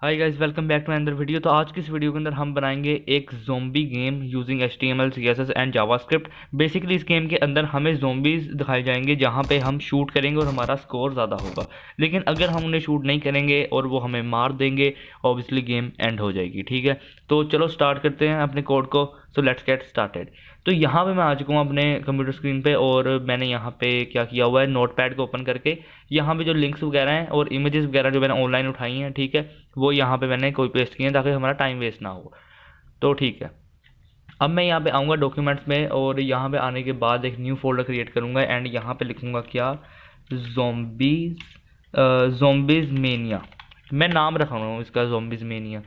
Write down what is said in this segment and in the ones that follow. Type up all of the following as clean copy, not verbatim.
Hi guys, welcome back to another video. तो आज की इस वीडियो के अंदर हम बनाएंगे एक zombie game using HTML CSS and JavaScript. Basically इस गेम के अंदर हमें ज़ोंबीज दिखाए जाएंगे जहां पे हम शूट करेंगे और हमारा स्कोर ज़्यादा होगा। लेकिन अगर हम उन्हें शूट नहीं करेंगे और वो हमें मार देंगे, ऑब्वियसली गेम एंड हो जाएगी। ठीक है, तो चलो स्टार्ट करते हैं अपने कोड को। So let's get started. तो यहाँ पे मैं आ चुका हूँ अपने कंप्यूटर स्क्रीन पे, और मैंने यहाँ पे क्या किया हुआ है, नोटपैड को ओपन करके यहाँ पे जो लिंक्स वगैरह हैं और इमेजेस वगैरह जो मैंने ऑनलाइन उठाई हैं, ठीक है, वो यहाँ पे मैंने कॉपी पेस्ट किए हैं ताकि हमारा टाइम वेस्ट ना हो। तो ठीक है, अब मैं यहाँ पे आऊँगा डॉक्यूमेंट्स में, और यहाँ पे आने के बाद एक न्यू फोल्डर क्रिएट करूँगा एंड यहाँ पे लिखूँगा क्या, जोम्बीज, जोम्बीज मेनिया। मैं नाम रखा हूँ इसका जोम्बीज मेनिया।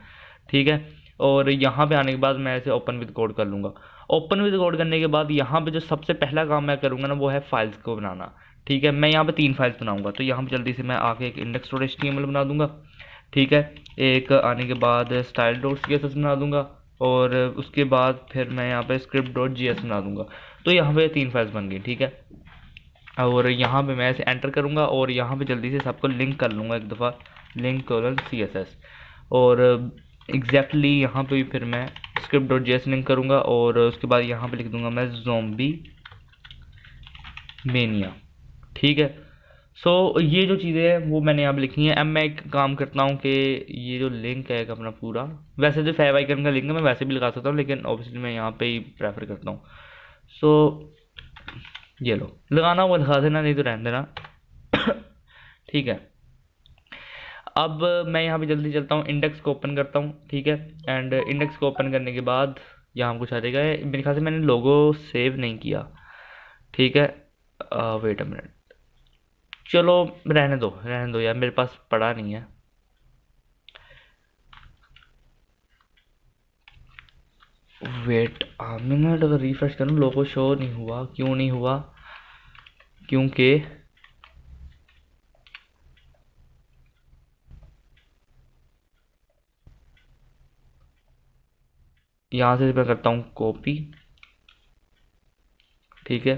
ठीक है, और यहाँ पे आने के बाद मैं इसे ओपन विद कोड कर लूँगा। ओपन विद कोड करने के बाद यहाँ पे जो सबसे पहला काम मैं करूँगा ना, वो है फाइल्स को बनाना। ठीक है, मैं यहाँ पे 3 फाइल्स बनाऊँगा, तो यहाँ पे जल्दी से मैं आके एक इंडेक्स डॉट HTML बना दूँगा। ठीक है, एक आने के बाद स्टाइल डॉट CSS बना दूँगा, और उसके बाद फिर मैं यहाँ पे स्क्रिप्ट डॉट GS बना दूँगा। तो यहाँ पे 3 फाइल्स बन गई। ठीक है, और यहाँ पे मैं इसे एंटर करूँगा और यहाँ पे जल्दी से सबको लिंक कर लूँगा एक दफ़ा, लिंक कोलन CSS। और एग्जैक्टली यहाँ पे फिर मैं स्क्रिप्ट डॉट JS लिंक करूँगा, और उसके बाद यहाँ पे लिख दूँगा मैं ज़ोंबी मेनिया। ठीक है, सो ये जो चीज़ें हैं वो मैंने यहाँ पे लिखी हैं। अब मैं एक काम करता हूँ कि ये जो लिंक है एक अपना पूरा, वैसे जो फेव आइकन का लिंक है मैं वैसे भी लगा सकता हूँ, लेकिन ऑब्वियसली मैं यहाँ पे ही प्रेफर करता हूँ। सो ये लो, लगाना हुआ लगा देना, नहीं तो रहने देना। ठीक है, अब मैं यहाँ पे जल्दी चलता हूँ, इंडेक्स को ओपन करता हूँ। ठीक है, एंड इंडेक्स को ओपन करने के बाद यहाँ कुछ आ जाएगा। मेरे ख्याल से मैंने लोगो सेव नहीं किया। ठीक है, वेट अ मिनट, चलो रहने दो यार, मेरे पास पड़ा नहीं है। वेट अ मिनट, अगर रिफ्रेश करूँ लोगो शो नहीं हुआ, क्यों नहीं हुआ? क्योंकि यहाँ से मैं करता हूँ कॉपी। ठीक है,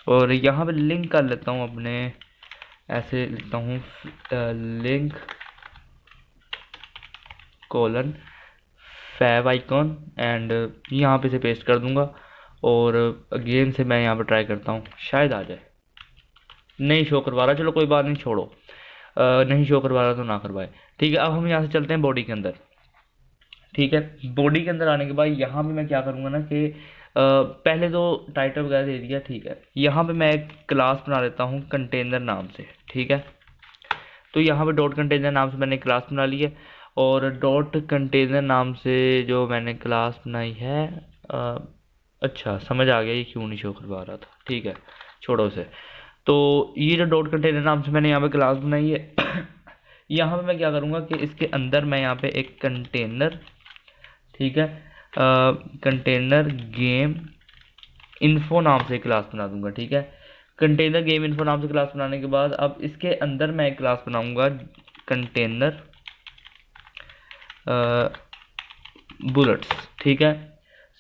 और यहाँ पे लिंक कर लेता हूँ अपने, ऐसे लिखता हूँ link colon fav icon, and यहाँ पे से पेस्ट कर दूंगा। और अगेन से मैं यहाँ पे ट्राई करता हूँ, शायद आ जाए। नहीं शो करवा रहा, चलो कोई बात नहीं, छोड़ो। नहीं शो करवा रहा तो ना करवाए। ठीक है, अब हम यहाँ से चलते हैं बॉडी के अंदर। ठीक है, बॉडी के अंदर आने के बाद यहाँ पे मैं क्या करूँगा ना कि पहले तो टाइटल वगैरह दे दिया। ठीक है, यहाँ पे मैं एक क्लास बना देता हूँ कंटेनर नाम से। ठीक है, तो यहाँ पे डॉट कंटेनर नाम से मैंने क्लास बना ली है, और डॉट कंटेनर नाम से जो मैंने क्लास बनाई है, अ, अच्छा समझ आ गया ये क्यों नहीं शो करवा रहा था। ठीक है, छोड़ो उसे। तो ये जो डॉट कंटेनर नाम से मैंने यहाँ पे क्लास बनाई है, यहाँ पे मैं क्या करूँगा कि इसके अंदर मैं यहाँ पे एक कंटेनर, ठीक है, कंटेनर गेम इन्फो नाम से क्लास बना दूंगा। ठीक है, कंटेनर गेम इन्फो नाम से क्लास बनाने के बाद अब इसके अंदर मैं एक क्लास बनाऊंगा कंटेनर बुलेट्स। ठीक है,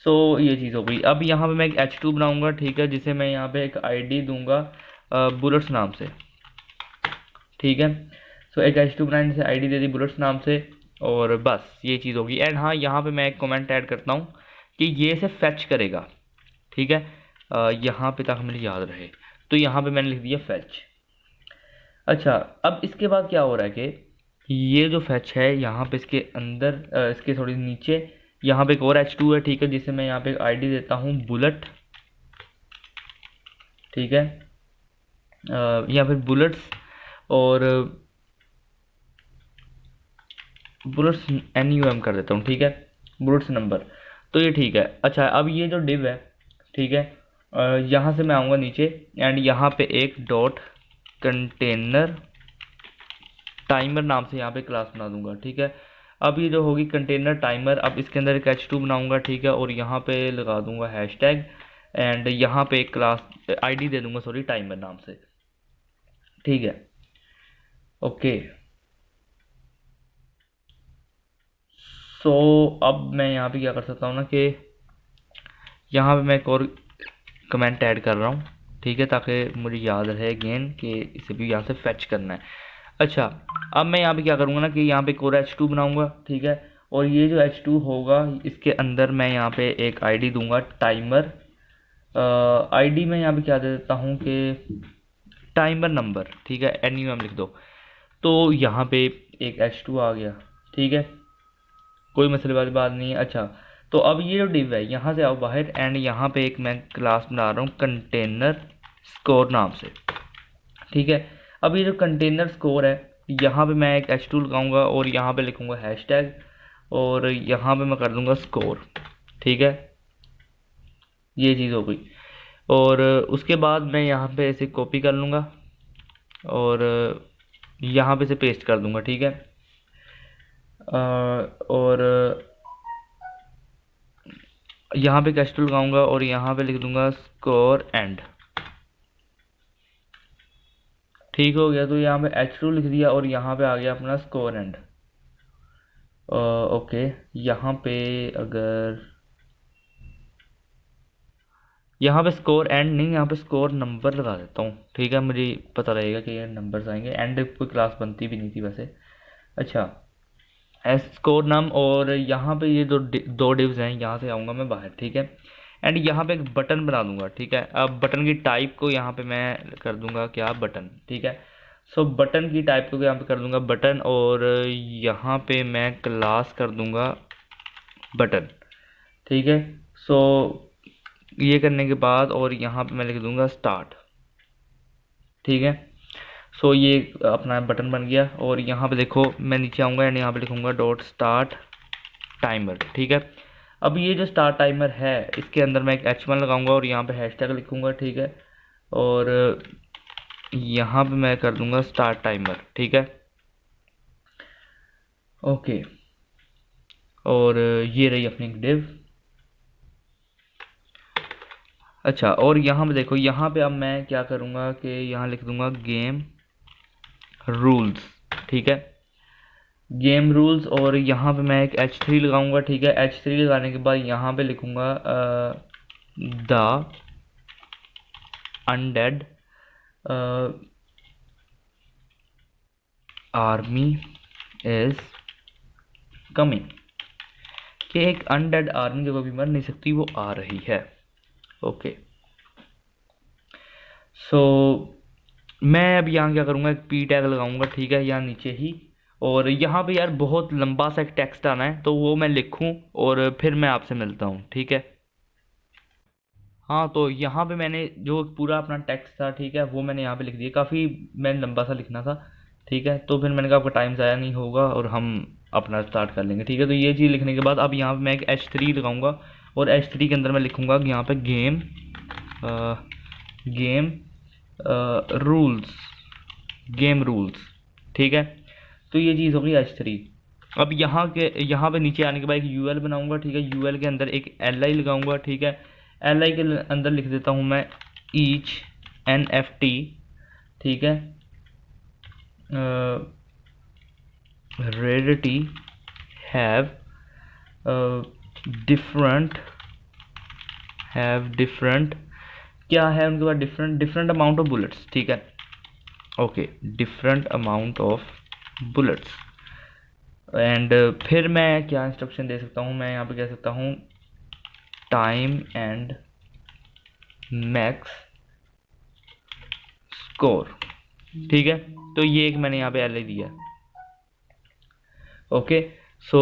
सो ये चीज़ हो गई। अब यहाँ पे मैं एक H2 बनाऊंगा। ठीक है, जिसे मैं यहाँ पे एक ID दूंगा बुलेट्स नाम से। ठीक है, सो एक H2 बनाने से ID दे दी बुलेट्स नाम से, और बस ये चीज़ होगी। एंड हाँ, यहाँ पे मैं एक कमेंट ऐड करता हूँ कि ये से फैच करेगा। ठीक है, यहाँ पे तक मुझे याद रहे, तो यहाँ पे मैंने लिख दिया फैच। अच्छा, अब इसके बाद क्या हो रहा है कि ये जो फैच है यहाँ पे इसके अंदर, इसके थोड़ी नीचे यहाँ पे एक और H2 है। ठीक है, जिसे मैं यहाँ पे एक ID देता हूँ बुलेट। ठीक है, यहाँ पे बुलेट्स, और बुलेट्स NUM कर देता हूँ। ठीक है, बुलेट्स नंबर। तो ये ठीक है। अच्छा, अब ये जो डिव है, ठीक है, यहाँ से मैं आऊँगा नीचे, एंड यहाँ पे एक डॉट कंटेनर टाइमर नाम से यहाँ पे क्लास बना दूंगा। ठीक है, अब ये जो होगी कंटेनर टाइमर, अब इसके अंदर एक H2 बनाऊंगा। ठीक है, और यहाँ पे लगा दूंगा हैशटैग, एंड यहाँ पे एक क्लास ID दे दूंगा, सॉरी, टाइमर नाम से। ठीक है, ओके। सो अब मैं यहाँ पे क्या कर सकता हूँ ना कि यहाँ पे मैं एक और कमेंट ऐड कर रहा हूँ। ठीक है, ताकि मुझे याद रहे अगेन कि इसे भी यहाँ से फैच करना है। अच्छा, अब मैं यहाँ पे क्या करूँगा ना कि यहाँ पे एक और H2 बनाऊँगा, ठीक है। और ये जो H2 होगा इसके अंदर मैं यहाँ पे एक आईडी दूंगा टाइमर। आईडी में यहाँ पे क्या दे देता हूँ कि टाइमर नंबर, ठीक है, एनी लिख दो। तो यहाँ पे एक H2 आ गया, ठीक है, कोई मसले वाली बात नहीं है। अच्छा, तो अब ये जो डिव है यहाँ से आओ बाहर, एंड यहाँ पे एक मैं क्लास बना रहा हूँ कंटेनर स्कोर नाम से, ठीक है। अब ये जो कंटेनर स्कोर है यहाँ पे मैं एक H2 लगाऊंगा और यहाँ पे लिखूंगा हैशटैग, और यहाँ पे मैं कर दूंगा स्कोर, ठीक है। ये चीज़ हो गई। और उसके बाद मैं यहाँ पे इसे कॉपी कर लूँगा और यहाँ पे से पेस्ट कर दूंगा, ठीक है। और यहाँ पे H2 लगाऊंगा और यहाँ पे लिख दूंगा स्कोर एंड, ठीक हो गया। तो यहाँ पे H2 लिख दिया और यहाँ पे आ गया अपना स्कोर एंड। ओके, यहाँ पे अगर यहाँ पे स्कोर एंड नहीं, यहाँ पे स्कोर नंबर लगा देता हूँ, ठीक है, मुझे पता लगेगा कि ये नंबर्स आएंगे। एंड कोई क्लास बनती भी नहीं थी वैसे। अच्छा, एस स्कोर नम, और यहाँ पे ये दो डिव्स हैं, यहाँ से आऊँगा मैं बाहर, ठीक है। एंड यहाँ पे एक बटन बना दूंगा, ठीक है। अब बटन की टाइप को यहाँ पे मैं कर दूंगा क्या, बटन, ठीक है। सो बटन की टाइप को यहाँ पे कर दूंगा बटन, और यहाँ पे मैं क्लास कर दूंगा बटन, ठीक है। सो ये करने के बाद और यहाँ पे मैं लिख दूंगा स्टार्ट, ठीक है। सो ये अपना बटन बन गया। और यहाँ पे देखो मैं नीचे आऊँगा एंड यहाँ पे लिखूँगा डॉट स्टार्ट टाइमर, ठीक है। अब ये जो स्टार्ट टाइमर है इसके अंदर मैं एक H1 लगाऊंगा और यहाँ पे हैशटैग लिखूँगा, ठीक है। और यहाँ पे मैं कर दूंगा स्टार्ट टाइमर, ठीक है, ओके। और ये रही अपनी डिव। अच्छा, और यहाँ पे देखो, यहाँ पे अब मैं क्या करूँगा कि यहाँ लिख दूंगा गेम रूल्स, ठीक है, गेम रूल्स। और यहाँ पे मैं एक H3 लगाऊंगा, ठीक है। H3 लगाने के बाद यहाँ पे लिखूंगा the undead army is coming, कि एक अनडेड आर्मी जो कभी मर नहीं सकती वो आ रही है, ओके। सो मैं अब यहाँ क्या करूँगा, एक पी टैग लगाऊंगा, ठीक है, यहाँ नीचे ही। और यहाँ पे यार बहुत लंबा सा एक टेक्स्ट आना है तो वो मैं लिखूँ और फिर मैं आपसे मिलता हूँ, ठीक है। हाँ, तो यहाँ पे मैंने जो पूरा अपना टेक्स्ट था, ठीक है, वो मैंने यहाँ पे लिख दिया। काफ़ी मैंने लंबा सा लिखना था, ठीक है। तो फिर मैंने कहा आपका टाइम ज़ाया नहीं होगा और हम अपना स्टार्ट कर लेंगे, ठीक है। तो ये चीज़ लिखने के बाद अब यहाँ पे मैं एक H3 लगाऊंगा और H3 के अंदर मैं लिखूंगा यहाँ पे game game rules, game rules, ठीक है। तो ये चीज़ होगी H3। अब यहाँ पे नीचे आने के बाद एक UL बनाऊंगा, ठीक है। UL के अंदर एक LI लगाऊंगा, ठीक है। LI के अंदर लिख देता हूँ मैं ईच NFT, ठीक है, रेडिटी हैव डिफरेंट क्या है उनके पास, डिफरेंट अमाउंट ऑफ बुलेट्स, ठीक है, okay, different amount of bullets. And फिर मैं क्या इंस्ट्रक्शन दे सकता हूँ, मैं यहाँ पे कह सकता हूँ टाइम एंड मैक्स स्कोर, ठीक है। तो ये एक मैंने यहाँ पे LI दिया, ओके। सो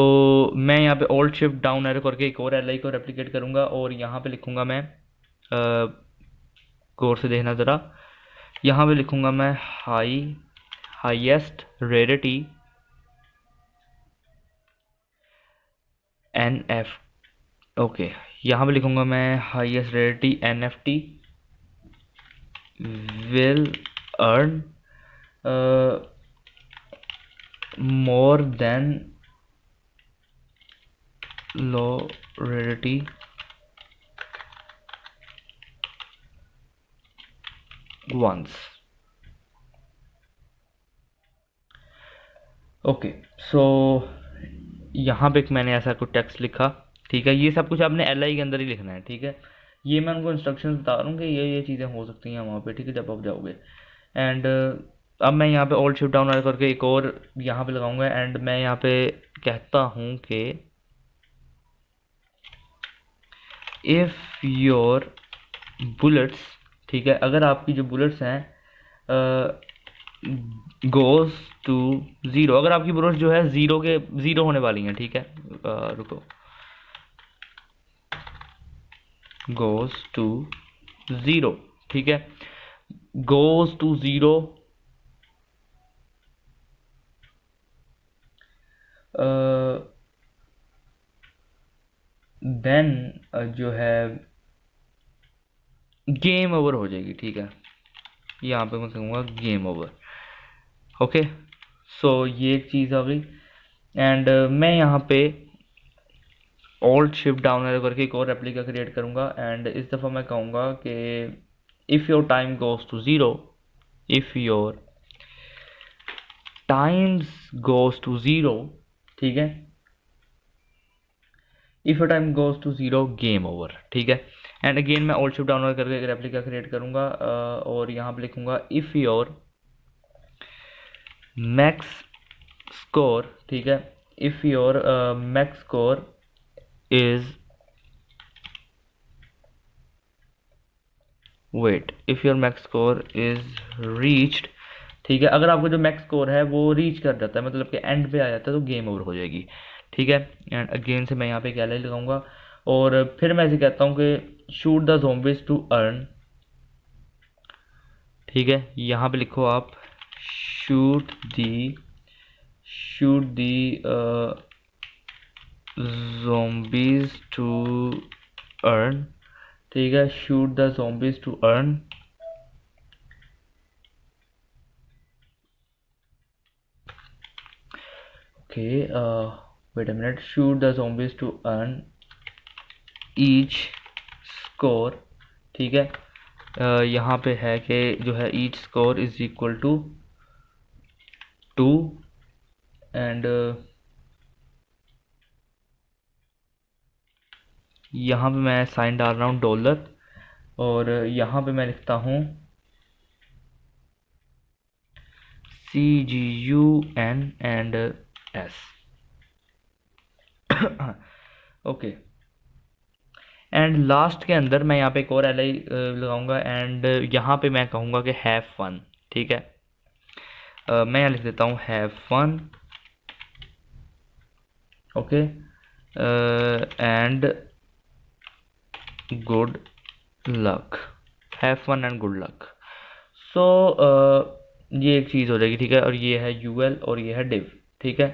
मैं यहाँ पे ऑल्ट शिफ्ट डाउन एरो करके एक और LI को रेप्लिकेट करूँगा और यहाँ पे लिखूँगा मैं गौर से देखना ज़रा, यहाँ पे लिखूँगा मैं हाईएस्ट रेडिटी NF, ओके। यहाँ पे लिखूँगा मैं highest rarity NFT will earn more than low rarity ones, okay. So यहाँ पे मैंने ऐसा कुछ टेक्स्ट लिखा, ठीक है। ये सब कुछ आपने LI के अंदर ही लिखना है, ठीक है। ये मैं उनको इंस्ट्रक्शंस बता रहा हूँ कि ये चीज़ें हो सकती हैं वहाँ पे, ठीक है, जब आप जाओगे। एंड अब मैं यहाँ पे ऑल्ट शिफ्ट डाउन करके एक और यहाँ पे लगाऊंगा एंड मैं यहाँ पे कहता हूँ कि इफ़ योर बुलेट्स, ठीक है, अगर आपकी जो बुलेट्स हैं गोज टू ज़ीरो, अगर आपकी बुलेट्स जो है ज़ीरो होने वाली हैं, ठीक है, रुको, गोज टू ज़ीरो, ठीक है, गोज टू ज़ीरो, देन जो है गेम ओवर हो जाएगी, ठीक है, यहाँ पे मैं कहूँगा गेम ओवर। ओके, सो ये एक चीज़ आ गई एंड मैं यहाँ पे ऑल्ट शिफ्ट डाउन एरो करके एक और रेप्लिका क्रिएट करूँगा एंड इस दफ़ा मैं कहूँगा कि if your time goes to zero, if your times goes to zero, ठीक है, if your time goes to zero game over, ठीक है। एंड अगेन मैं ऑल्ट शिफ्ट डाउन एरो करके एक रेप्लिका क्रिएट करूँगा और यहाँ पे लिखूँगा इफ़ योर मैक्स स्कोर, ठीक है, if your max score is wait if your max score is reached, ठीक है, अगर आपका जो मैक्स स्कोर है वो रीच कर जाता है, मतलब कि एंड पे आ जाता है, तो गेम ओवर हो जाएगी, ठीक है। एंड अगेन से मैं यहाँ पे गैलरी लगाऊंगा और फिर मैं ऐसे कहता हूँ कि shoot the zombies to earn, ठीक है, यहाँ पे लिखो आप shoot the zombies to earn, ठीक है, shoot the zombies to earn, okay, wait a minute, shoot the zombies to earn each score, ठीक है, यहाँ पे है कि जो है each score is equal to 2 and यहाँ पे मैं साइन डाल रहा हूँ डॉलर और यहाँ पे मैं लिखता हूँ CGUN and S, okay. And last के अंदर मैं यहाँ पे एक और एल आई लगाऊंगा एंड यहाँ पे मैं कहूँगा कि हैव फन, ठीक है, मैं यहाँ लिख देता हूँ have fun, okay, and good luck, have fun and good luck. So ये एक चीज़ हो जाएगी, ठीक है, और ये है यूएल और ये है डिव, ठीक है।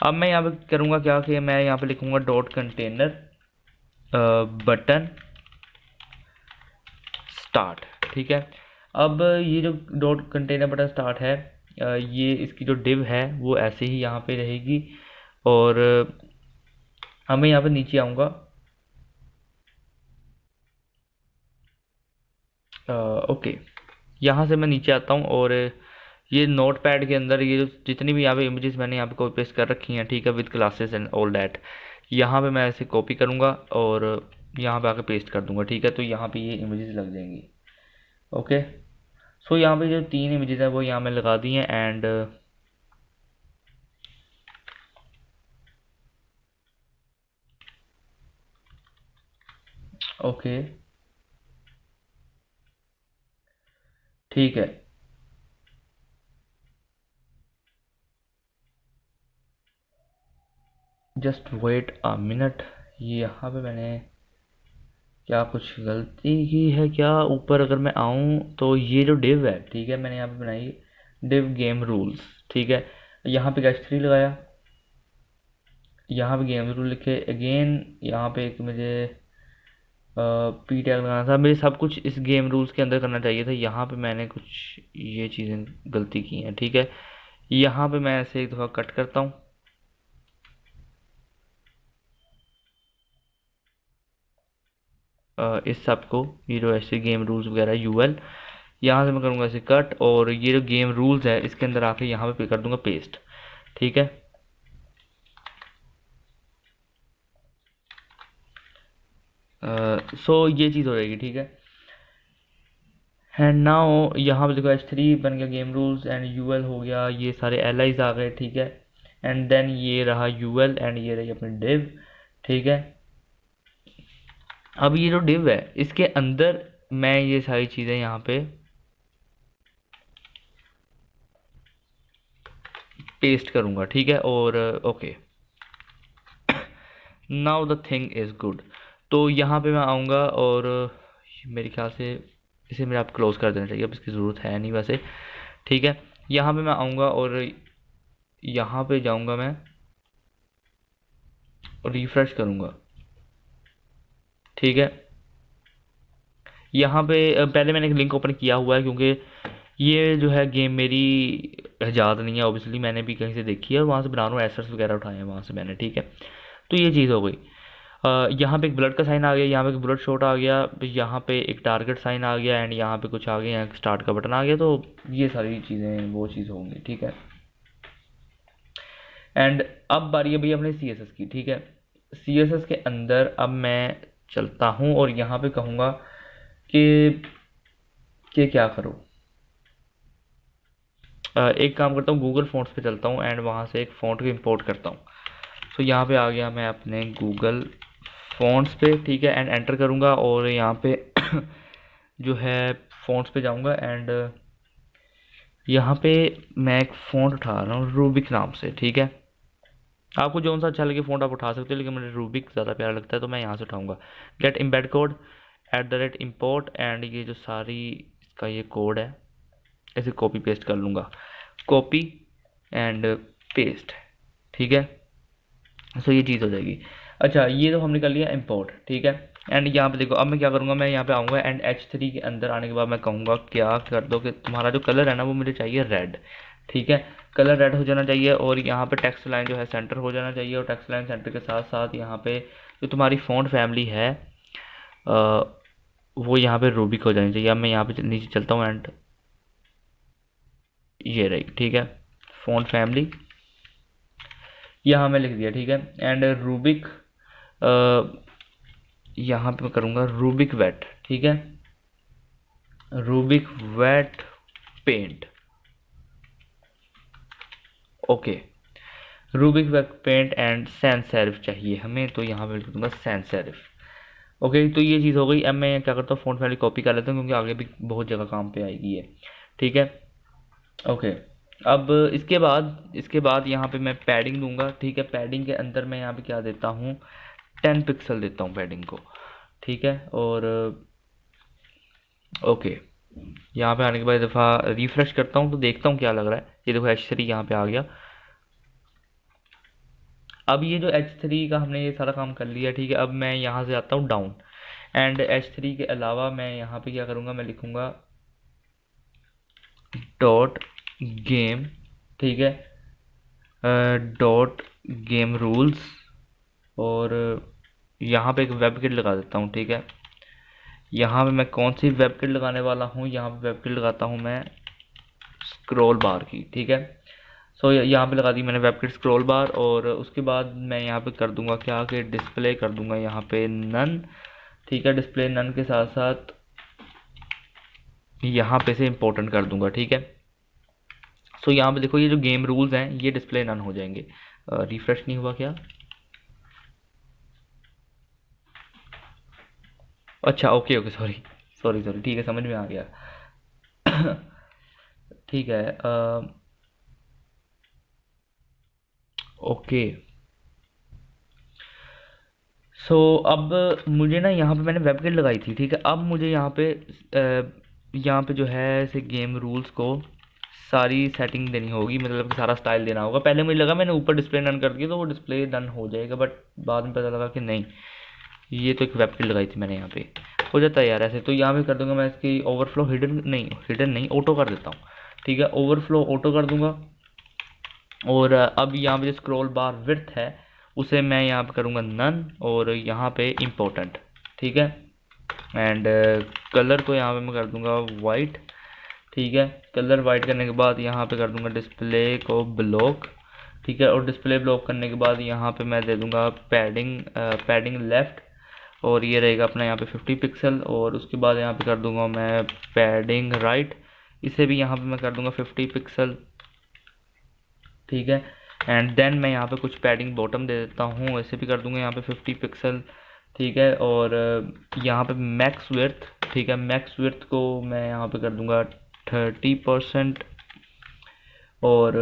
अब मैं यहाँ पे करूँगा क्या कि मैं यहाँ पे लिखूँगा डॉट कंटेनर बटन स्टार्ट, ठीक है। अब ये जो डॉट कंटेनर बटन स्टार्ट है ये इसकी जो डिव है वो ऐसे ही यहाँ पे रहेगी और अब मैं यहाँ पे नीचे आऊँगा, ओके, यहाँ से मैं नीचे आता हूँ और ये नोट पैड के अंदर ये जो जितनी भी यहाँ पे इमेजेस मैंने यहाँ पे कॉपी पेस्ट कर रखी हैं, ठीक है, with classes and all that, यहाँ पे मैं ऐसे कॉपी करूँगा और यहाँ पे आके पेस्ट कर दूँगा, ठीक है, तो यहाँ पे ये इमेजेस लग जाएंगी, ओके। सो यहाँ पे जो 3 इमेजेस हैं वो यहाँ में लगा दी हैं एंड ओके, ठीक है, जस्ट वेट अ मिनट, यहाँ पे मैंने क्या कुछ गलती की है क्या? ऊपर अगर मैं आऊँ तो ये जो डिव है, ठीक है, मैंने यहाँ पे बनाई डिव गेम रूल्स, ठीक है, यहाँ पे कैश 3 लगाया, यहाँ पे गेम रूल लिखे, अगेन यहाँ पे एक मुझे पी टैग लगाना था, मुझे सब कुछ इस गेम रूल्स के अंदर करना चाहिए था, यहाँ पे मैंने कुछ ये चीज़ें गलती की हैं, ठीक है, यहाँ पे मैं ऐसे एक दफ़ा कट करता हूँ, इस सब को, ये जो ऐसे गेम रूल्स वगैरह यूएल, यहाँ से मैं करूँगा ऐसे कट और ये जो गेम रूल्स है इसके अंदर आके यहाँ पे कर दूंगा पेस्ट, ठीक है। सो ये चीज़ हो जाएगी, ठीक है। एंड नाउ यहाँ पे देखो H3 बन गया गेम रूल्स, एंड यूएल हो गया, ये सारे एलाइज आ गए, ठीक है। एंड देन ये रहा यूएल, एंड ये रही अपनी डिव, ठीक है। अब ये जो डिव है इसके अंदर मैं ये सारी चीज़ें यहाँ पे पेस्ट करूँगा, ठीक है। और okay, now the thing is good. तो यहाँ पे मैं आऊँगा और मेरे ख्याल से इसे मेरे आप क्लोज़ कर देना चाहिए, अब इसकी ज़रूरत है नहीं वैसे, ठीक है। यहाँ पे मैं आऊँगा और यहाँ पे जाऊँगा मैं और रिफ़्रेश करूँगा, ठीक है। यहाँ पे पहले मैंने एक लिंक ओपन किया हुआ है क्योंकि ये जो है गेम मेरी ईजाद नहीं है, ऑब्वियसली मैंने भी कहीं से देखी है और वहाँ से बना रहा हूँ, एसेट्स वगैरह उठाए हैं वहाँ से मैंने, ठीक है। तो ये चीज़ हो गई। यहाँ पे एक ब्लड का साइन आ गया, यहाँ पे एक बुलेट शॉट आ गया, यहाँ पे एक टारगेट साइन आ गया, एंड यहाँ पे कुछ आ गया, यहाँ स्टार्ट का बटन आ गया। तो ये सारी चीज़ें वो चीज़ होंगी, ठीक है। एंड अब बारी है भाई अपने CSS की, ठीक है। CSS के अंदर अब मैं चलता हूँ और यहाँ पे कहूँगा कि क्या करो, एक काम करता हूँ, गूगल फ़ॉन्ट्स पे चलता हूँ एंड वहाँ से एक फ़ॉन्ट को इंपोर्ट करता हूँ। तो यहाँ पे आ गया मैं अपने गूगल फ़ॉन्ट्स पे, ठीक है। एंड एंटर करूँगा और यहाँ पे जो है फ़ॉन्ट्स पे जाऊँगा एंड यहाँ पे मैं एक फ़ॉन्ट उठा रहा हूँ रूबिक नाम से, ठीक है। आपको जो सा अच्छा लगे फ़ॉन्ट आप उठा सकते हो, लेकिन मुझे रूबिक ज़्यादा प्यारा लगता है तो मैं यहाँ से उठाऊँगा। Get embed code @import, and ये जो सारी इसका ये कोड है ऐसे कॉपी पेस्ट कर लूँगा, कॉपी एंड पेस्ट, ठीक है। सो ये चीज़ हो जाएगी। अच्छा, ये तो हमने कर लिया इंपोर्ट, ठीक है। एंड यहाँ पे देखो अब मैं क्या करूँगा, मैं यहाँ पे आऊँगा एंड H3 के अंदर आने के बाद मैं कहूँगा क्या कर दो कि तुम्हारा जो कलर है ना वो मुझे चाहिए रेड, ठीक है। कलर रेड हो जाना चाहिए और यहाँ पे टेक्स्ट लाइन जो है सेंटर हो जाना चाहिए, और टेक्स्ट लाइन सेंटर के साथ साथ यहाँ पे जो तुम्हारी फ़ॉन्ट फैमिली है वो यहाँ पे रूबिक हो जानी चाहिए। अब मैं यहाँ पे नीचे चलता हूँ एंड ये रही, ठीक है, फ़ॉन्ट फैमिली यहाँ मैं लिख दिया, ठीक है। एंड रूबिक यहाँ पे मैं करूँगा रूबिक वेट, ठीक है, Rubik wait paint, okay. Rubik wait paint and sans serif चाहिए हमें, तो यहाँ पे लिख दूँगा सैन सेरिफ, ओके। तो ये चीज़ हो गई। अब मैं क्या करता हूँ, फ़ॉन्ट फैमिली कॉपी कर लेता हूँ क्योंकि आगे भी बहुत जगह काम पे आएगी ये, ठीक है, ओके। अब इसके बाद यहाँ पे मैं पैडिंग दूंगा, ठीक है। पैडिंग के अंदर मैं यहाँ पे क्या देता हूँ, 10 पिक्सल देता हूँ पैडिंग को, ठीक है। और ओके, यहाँ पे आने के बाद दफ़ा रिफ़्रेश करता हूँ तो देखता हूँ क्या लग रहा है। ये देखो H3 यहाँ पे आ गया। अब ये जो H3 का हमने ये सारा काम कर लिया, ठीक है। अब मैं यहाँ से आता हूँ डाउन, एंड H3 के अलावा मैं यहाँ पे क्या करूँगा, मैं लिखूँगा डॉट गेम, ठीक है, डॉट गेम रूल्स, और यहाँ पे एक वेब किट लगा देता हूँ, ठीक है। यहाँ पे मैं कौन सी वेब किट लगाने वाला हूँ, यहाँ पे वेब किट लगाता हूँ मैं स्क्रॉल बार की, ठीक है। सो यहाँ पे लगा दी मैंने वेब किट स्क्रॉल बार, और उसके बाद मैं यहाँ पे कर दूंगा क्या कि डिस्प्ले कर दूंगा यहाँ पे नन, ठीक है। डिस्प्ले नन के साथ साथ यहाँ पे से इम्पोर्टेंट कर दूंगा, ठीक है। सो यहाँ पे देखो ये जो गेम रूल्स हैं ये डिस्प्ले नन हो जाएंगे। रिफ्रेश नहीं हुआ क्या, अच्छा okay okay, sorry sorry sorry, ठीक है, समझ में आ गया। ठीक है, ओके। सो अब मुझे ना यहाँ पे मैंने वेब किट लगाई थी, ठीक है। अब मुझे यहाँ पे जो है ऐसे गेम रूल्स को सारी सेटिंग देनी होगी, मतलब कि सारा स्टाइल देना होगा। पहले मुझे लगा मैंने ऊपर डिस्प्ले डन कर दिया तो वो डिस्प्ले डन हो जाएगा, बट बाद में पता लगा कि नहीं, ये तो एक वेब किट लगाई थी मैंने, यहाँ पे हो जाता है यार ऐसे। तो यहाँ पे कर दूंगा मैं इसकी ओवरफ्लो हिडन नहीं ऑटो कर देता हूँ, ठीक है। ओवरफ्लो ऑटो कर दूंगा, और अब यहाँ पे जो स्क्रॉल बार विड्थ है उसे मैं यहाँ पे करूँगा नन, और यहाँ पे इम्पोर्टेंट, ठीक है। एंड कलर को यहाँ पे मैं कर दूँगा वाइट, ठीक है। कलर वाइट करने के बाद यहाँ पे कर दूँगा डिस्प्ले को ब्लॉक, ठीक है। और डिस्प्ले ब्लॉक करने के बाद यहाँ पे मैं दे दूँगा पैडिंग लेफ़्ट, और ये रहेगा अपना यहाँ पे 50 पिक्सल। और उसके बाद यहाँ पे कर दूंगा मैं पैडिंग राइट, इसे भी यहाँ पे मैं कर दूंगा 50 पिक्सल, ठीक है। एंड देन मैं यहाँ पे कुछ पैडिंग बॉटम दे देता हूँ, इसे भी कर दूंगा यहाँ पे 50 पिक्सल, ठीक है। और यहाँ पे मैक्स विड्थ, ठीक है, मैक्स विड्थ को मैं यहाँ पे कर दूंगा 30%। और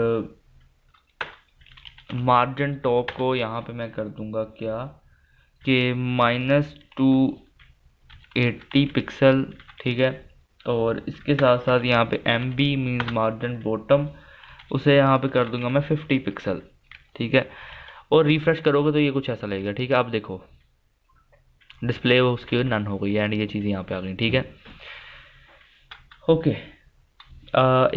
मार्जिन टॉप को यहाँ पे मैं कर दूंगा क्या कि -280 पिक्सल, ठीक है। और इसके साथ साथ यहाँ पे MB मीन्स मार्जिन बॉटम, उसे यहाँ पे कर दूंगा मैं 50 पिक्सल, ठीक है। और रिफ्रेश करोगे तो ये कुछ ऐसा लगेगा, ठीक है। आप देखो डिस्प्ले उसकी नन हो गई एंड ये चीज़ें यहाँ पे आ गई, ठीक है। ओके,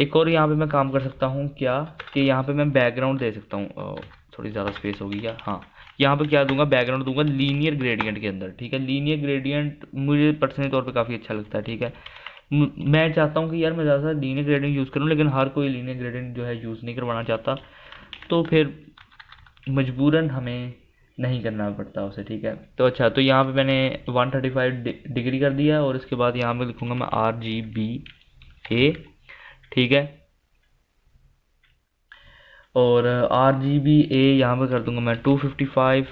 एक और यहाँ पे मैं काम कर सकता हूँ क्या कि यहाँ पे मैं बैकग्राउंड दे सकता हूँ, थोड़ी ज़्यादा स्पेस होगी क्या, हाँ। यहाँ पे क्या दूंगा, बैकग्राउंड दूंगा लीनियर ग्रेडियंट के अंदर, ठीक है। लीनियर ग्रेडियंट मुझे पर्सनली तौर पे काफ़ी अच्छा लगता है, ठीक है। मैं चाहता हूँ कि यार मैं ज़्यादा लीनियर ग्रेडियंट यूज़ करूँ, लेकिन हर कोई लीनियर ग्रेडियंट जो है यूज़ नहीं करवाना चाहता, तो फिर मजबूरन हमें नहीं करना पड़ता उसे, ठीक है। तो अच्छा, तो यहाँ पे मैंने 135 डिग्री कर दिया और इसके बाद यहाँ पे लिखूँगा मैं RGBA, ठीक है। और RGBA यहाँ पे कर दूंगा मैं 255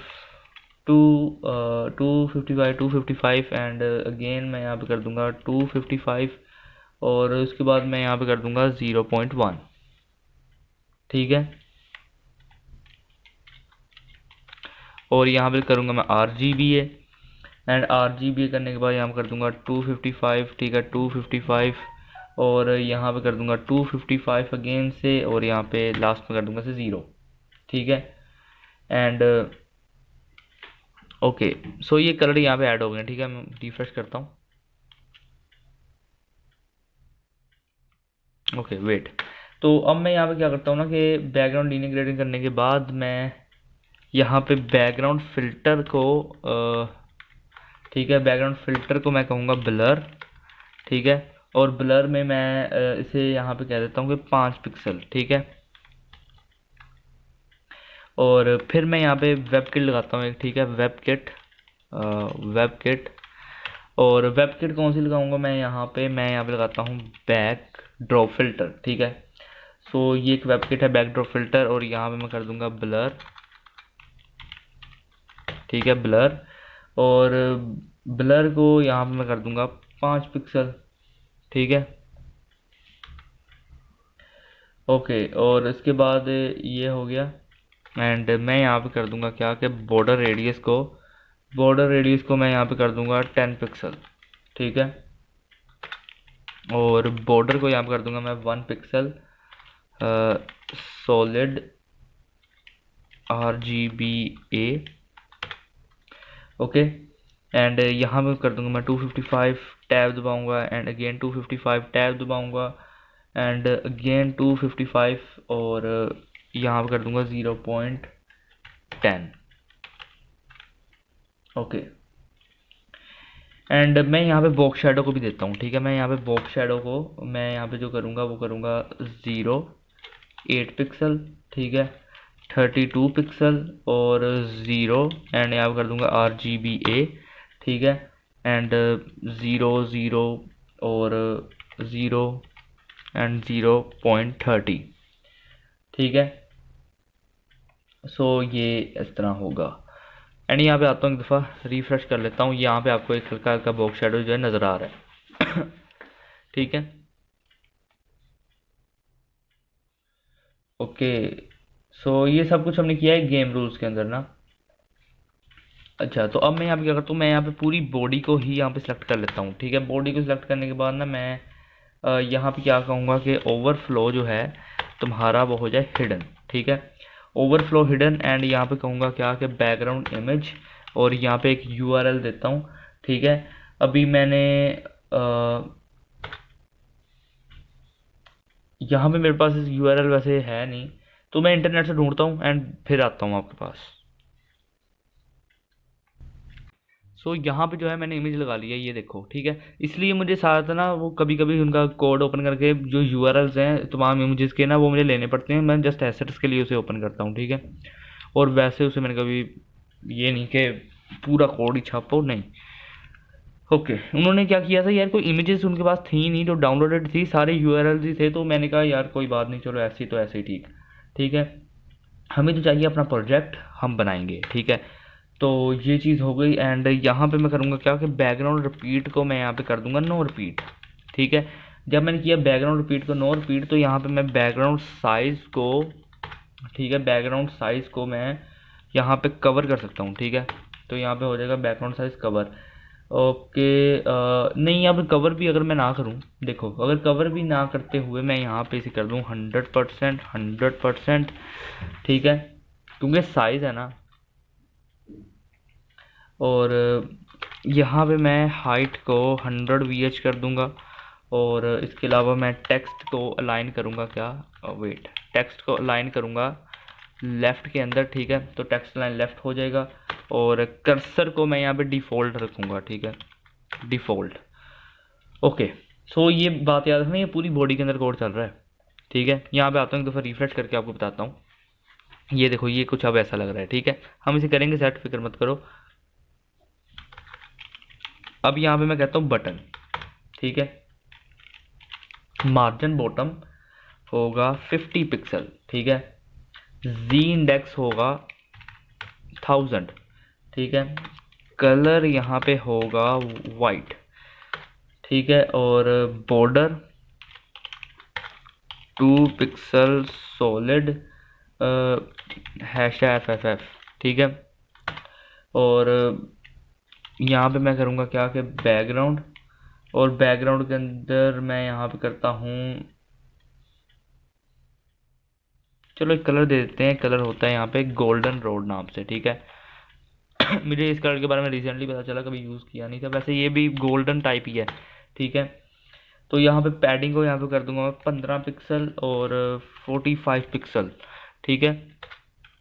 255 एंड अगेन मैं यहाँ पे कर दूंगा 255 और उसके बाद मैं यहाँ पे कर दूंगा 0.1, ठीक है। और यहाँ पे करूँगा मैं RGBA एंड RGBA करने के बाद यहाँ पे कर दूंगा 255, ठीक है, 255 और यहाँ पे कर दूंगा 255 अगेन से, और यहाँ पे लास्ट में कर दूंगा से 0, ठीक है। एंड ओके, सो ये कलर यहाँ पे ऐड हो गए, ठीक है। मैं रिफ्रेश करता हूँ। ओके वेट, तो अब मैं यहाँ पे क्या करता हूँ ना कि बैकग्राउंड लीनियर ग्रेडिंग करने के बाद मैं यहाँ पे बैकग्राउंड फिल्टर को ठीक है, बैकग्राउंड फिल्टर को मैं कहूँगा ब्लर, ठीक है। और ब्लर में मैं इसे यहाँ पे कह देता हूँ कि 5 पिक्सल, ठीक है। और फिर मैं यहाँ पे वेब किट लगाता हूँ एक, ठीक है, वेब किट, वेब किट। और वेब किट कौन सी लगाऊंगा मैं यहाँ पे लगाता हूँ बैक ड्रॉप फिल्टर, ठीक है। सो ये एक वेब किट है बैक ड्रॉप फिल्टर, और यहाँ पे मैं कर दूंगा ब्लर, ठीक है, ब्लर। और ब्लर को यहाँ पे मैं कर दूंगा 5 पिक्सल, ठीक है। ओके, और इसके बाद ये हो गया एंड मैं यहाँ पे कर दूंगा क्या कि बॉर्डर रेडियस को मैं यहाँ पे कर दूंगा 10 पिक्सल, ठीक है। और बॉर्डर को यहाँ पे कर दूंगा मैं 1 pixel, solid RGBA, okay. And यहाँ पे कर दूंगा मैं 255 टैब दबाऊंगा एंड अगेन 255 टैब दबाऊंगा एंड अगेन 255 और यहाँ पे कर दूंगा 0.10, ओके। एंड मैं यहाँ पे बॉक्स शेडो को भी देता हूँ, ठीक है। मैं यहाँ पे बॉक्स शेडो को मैं यहाँ पे जो करूँगा वो करूँगा 0.8 पिक्सल, ठीक है, 32 पिक्सल और 0 एंड यहाँ पे कर दूँगा RGBA, ठीक है। एंड 0 और 0 एंड 0.30, ठीक है। सो ये इस तरह होगा। एंड यहाँ पे आता हूँ, एक दफ़ा रिफ्रेश कर लेता हूँ। यहाँ पे आपको एक हल्का हल्का बॉक्स शेडो जो है नज़र आ रहा है ठीक है, ओके। सो ये सब कुछ हमने किया है गेम रूल्स के अंदर ना। अच्छा, तो अब मैं यहाँ पे क्या करता हूँ, मैं यहाँ पे पूरी बॉडी को ही यहाँ पे सिलेक्ट कर लेता हूँ, ठीक है। बॉडी को सिलेक्ट करने के बाद ना मैं यहाँ पे क्या कहूँगा कि ओवरफ्लो जो है तुम्हारा वो हो जाए हिडन, ठीक है, ओवरफ्लो हिडन। एंड यहाँ पे कहूँगा क्या कि बैकग्राउंड इमेज, और यहाँ पे एक URL देता हूँ, ठीक है। अभी मैंने यहाँ पे मेरे पास इस URL वैसे है नहीं, तो मैं इंटरनेट से ढूंढता हूँ एंड फिर आता हूँ आपके पास। सो यहाँ पे जो है मैंने इमेज लगा लिया, ये देखो, ठीक है। इसलिए मुझे साथ ना वो कभी कभी उनका कोड ओपन करके जो URLs हैं तमाम इमेजेस के ना वो मुझे लेने पड़ते हैं। मैं जस्ट एसेट्स के लिए उसे ओपन करता हूँ, ठीक है। और वैसे उसे मैंने कभी ये नहीं कि पूरा कोड ही छापो नहीं। ओके उन्होंने क्या किया था यार, कोई इमेजेस उनके पास थी नहीं जो डाउनलोडेड थी, सारे यूआरएल ही थे, तो मैंने कहा यार कोई बात नहीं, चलो ऐसे ही तो ऐसे ही ठीक। ठीक है, हमें तो चाहिए अपना प्रोजेक्ट, हम बनाएंगे। ठीक है, तो ये चीज़ हो गई। एंड यहाँ पे मैं करूँगा क्या कि बैकग्राउंड रिपीट को मैं यहाँ पे कर दूंगा नो रिपीट। ठीक है, जब मैंने किया बैकग्राउंड रिपीट को नो रिपीट, तो यहाँ पे मैं बैकग्राउंड साइज़ को, ठीक है, बैकग्राउंड साइज़ को मैं यहाँ पे कवर कर सकता हूँ। ठीक है, तो यहाँ पे हो जाएगा बैकग्राउंड साइज़ कवर। ओके नहीं, अब कवर भी अगर मैं ना करूँ, देखो अगर कवर भी ना करते हुए मैं यहाँ पे इसे कर दूँ 100%, 100%। ठीक है, क्योंकि साइज़ है ना। और यहाँ पे मैं हाइट को 100 VH कर दूंगा। और इसके अलावा मैं टेक्स्ट को अलाइन करूँगा, क्या वेट, टेक्स्ट को अलाइन करूँगा लेफ़्ट के अंदर। ठीक है, तो टेक्स्ट लाइन लेफ़्ट हो जाएगा। और कर्सर को मैं यहाँ पे डिफ़ॉल्ट रखूँगा। ठीक है, डिफ़ॉल्ट। ओके, सो ये बात याद रखना, ये पूरी बॉडी के अंदर कोड चल रहा है। ठीक है, यहाँ पे आता हूँ एक दफ़ा रिफ्रेश करके आपको बताता हूँ। ये देखो ये कुछ अब ऐसा लग रहा है। ठीक है, हम इसे करेंगे सेट, फिक्र मत करो। अब यहाँ पे मैं कहता हूँ बटन। ठीक है, मार्जिन बॉटम होगा 50 पिक्सल। ठीक है, जी इंडेक्स होगा 1000। ठीक है, कलर यहाँ पे होगा वाइट। ठीक है, और बॉर्डर 2 पिक्सल सॉलिड #FFF। ठीक है, और यहाँ पे मैं करूँगा क्या कि बैकग्राउंड, और बैकग्राउंड के अंदर मैं यहाँ पे करता हूँ, चलो एक कलर दे देते हैं। कलर होता है यहाँ पे गोल्डन रोड नाम से। ठीक है, मुझे इस कलर के बारे में रिसेंटली पता चला, कभी यूज़ किया नहीं था। वैसे ये भी गोल्डन टाइप ही है। ठीक है, तो यहाँ पे पैडिंग को यहाँ पे कर दूंगा मैं 15 पिक्सल और 45 पिक्सल। ठीक है,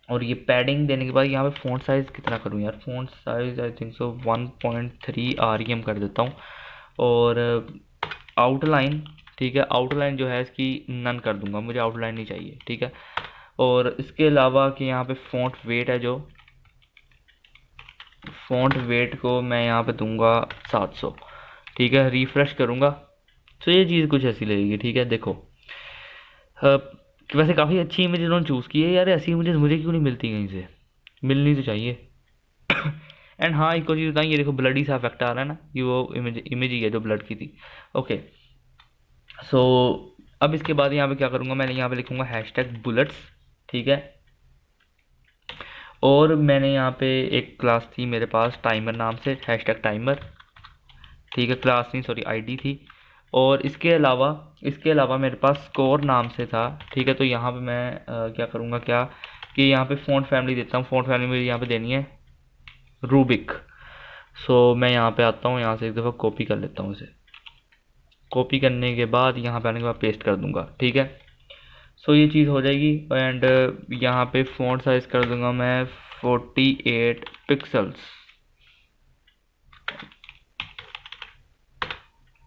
और ये पैडिंग देने के बाद यहाँ पे फ़ॉन्ट साइज़ कितना करूँ यार, font size I think so 1.3 REM कर देता हूँ। और आउटलाइन, ठीक है, आउटलाइन जो है इसकी नन कर दूंगा, मुझे आउटलाइन नहीं चाहिए। ठीक है, और इसके अलावा कि यहाँ पे फ़ॉन्ट वेट है, जो फ़ॉन्ट वेट को मैं यहाँ पे दूंगा 700। ठीक है, रिफ़्रेश करूँगा तो ये चीज़ कुछ ऐसी लगेगी। ठीक है, देखो वैसे काफ़ी अच्छी इमेज इन्होंने चूज़ की है यार, ऐसी इमेजेस मुझे क्यों नहीं मिलती कहीं से, मिलनी तो चाहिए। एंड हाँ एक और चीज़ बताएं, ये देखो ब्लडी सा इफेक्ट आ रहा है ना, ये वो इमेज ही है जो ब्लड की थी। ओके, सो अब इसके बाद यहाँ पे क्या करूँगा, मैंने यहाँ पे लिखूँगा #bullets। ठीक है, और मैंने यहाँ पे एक क्लास थी मेरे पास टाइमर नाम से, #timer। ठीक है, क्लास नहीं सॉरी आईडी थी। और इसके अलावा मेरे पास स्कोर नाम से था। ठीक है, तो यहाँ पे मैं क्या करूँगा क्या कि यहाँ पे फ़ॉन्ट फैमिली देता हूँ। फ़ॉन्ट फैमिली मेरी यहाँ पे देनी है रूबिक। सो मैं यहाँ पे आता हूँ, यहाँ से एक दफ़ा कॉपी कर लेता हूँ इसे। कॉपी करने के बाद यहाँ पे आने के बाद पेस्ट कर दूँगा। ठीक है, सो ये चीज़ हो जाएगी। एंड यहाँ पे फ़ॉन्ट साइज़ कर दूँगा मैं 48 पिक्सल्स।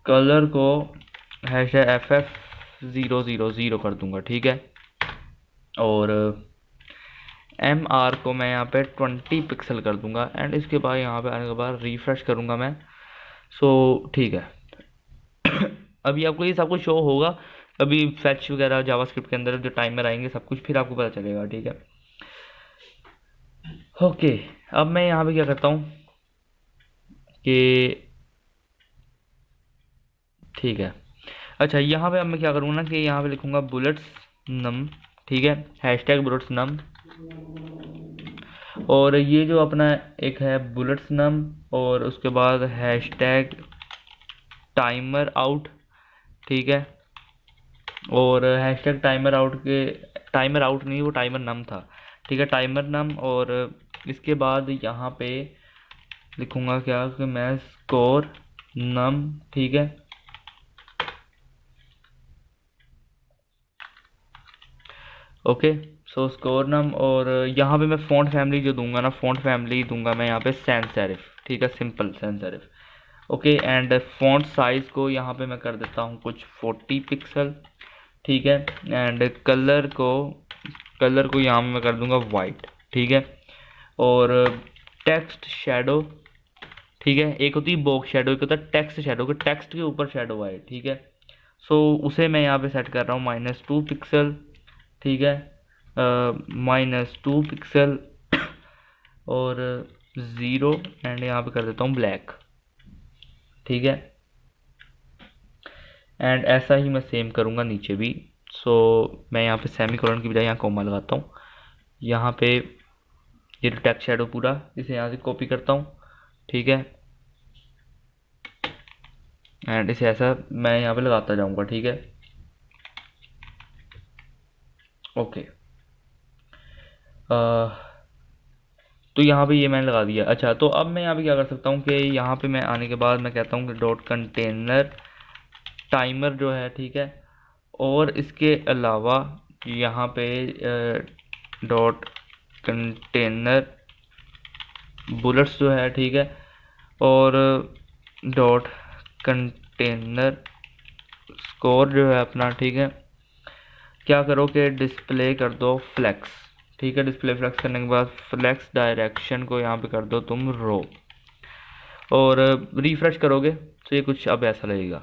कलर को #FF000 कर दूंगा। ठीक है, और MR को मैं यहाँ पे 20 पिक्सल कर दूंगा। एंड इसके बाद यहाँ पे आने के बाद रिफ्रेश करूँगा मैं। सो ठीक है, अभी आपको ये सब कुछ शो होगा, अभी फैच वगैरह जावास्क्रिप्ट के अंदर जो टाइमर आएंगे सब कुछ फिर आपको पता चलेगा। ठीक है, ओके, अब मैं यहाँ पे क्या करता हूँ कि ठीक है, अच्छा यहाँ पे अब मैं क्या करूँगा ना कि यहाँ पे लिखूँगा बुलेट्स नम। ठीक है, #bullets num। और ये जो अपना एक है बुलेट्स नम, और उसके बाद #timer out। ठीक है, और #timer out के, टाइमर आउट नहीं वो टाइमर नम था। ठीक है, टाइमर नम। और इसके बाद यहाँ पे लिखूँगा क्या कि मैं स्कोर नम। ठीक है, ओके, सो स्कोर नम। और यहाँ पे मैं फ़ॉन्ट फैमिली जो दूंगा ना, फ़ॉन्ट फैमिली दूंगा मैं यहाँ पे सैंस सेरिफ। ठीक है, simple sans serif. Okay, and font size को यहाँ पे मैं कर देता हूँ कुछ 40 पिक्सल। ठीक है, एंड कलर को यहाँ मैं कर दूंगा वाइट। ठीक है, और टेक्स्ट शेडो, ठीक है। एक होती है बॉक्स शेडो, एक होता है टेक्स्ट शेडो, कि टेक्स्ट के ऊपर शेडो आए, ठीक है। सो उसे मैं यहाँ पे सेट कर रहा हूँ -2 पिक्सल, ठीक है, -2 पिक्सल और 0, एंड यहाँ पे कर देता हूँ ब्लैक, ठीक है। एंड ऐसा ही मैं सेम करूँगा नीचे भी। सो मैं यहाँ पे सेमी कोलन की बजाय यहाँ कॉमा लगाता हूँ। यहाँ पे ये टेक्स्ट शेडो पूरा इसे यहाँ से कॉपी करता हूँ, ठीक है, एंड इसे ऐसा मैं यहाँ पे लगाता जाऊँगा, ठीक है। ओके, तो यहाँ पे ये मैंने लगा दिया। अच्छा, तो अब मैं यहाँ पे क्या कर सकता हूँ कि यहाँ पे मैं आने के बाद मैं कहता हूँ कि डॉट कंटेनर टाइमर जो है, ठीक है, और इसके अलावा यहाँ पे डॉट कंटेनर बुलेट्स जो है, ठीक है, और डॉट कंटेनर स्कोर जो है अपना, ठीक है। क्या करो कि डिस्प्ले कर दो फ्लेक्स, ठीक है। डिस्प्ले फ्लेक्स करने के बाद फ्लेक्स डायरेक्शन को यहाँ पे कर दो तुम रो, और रिफ्रेश करोगे तो ये कुछ अब ऐसा लगेगा,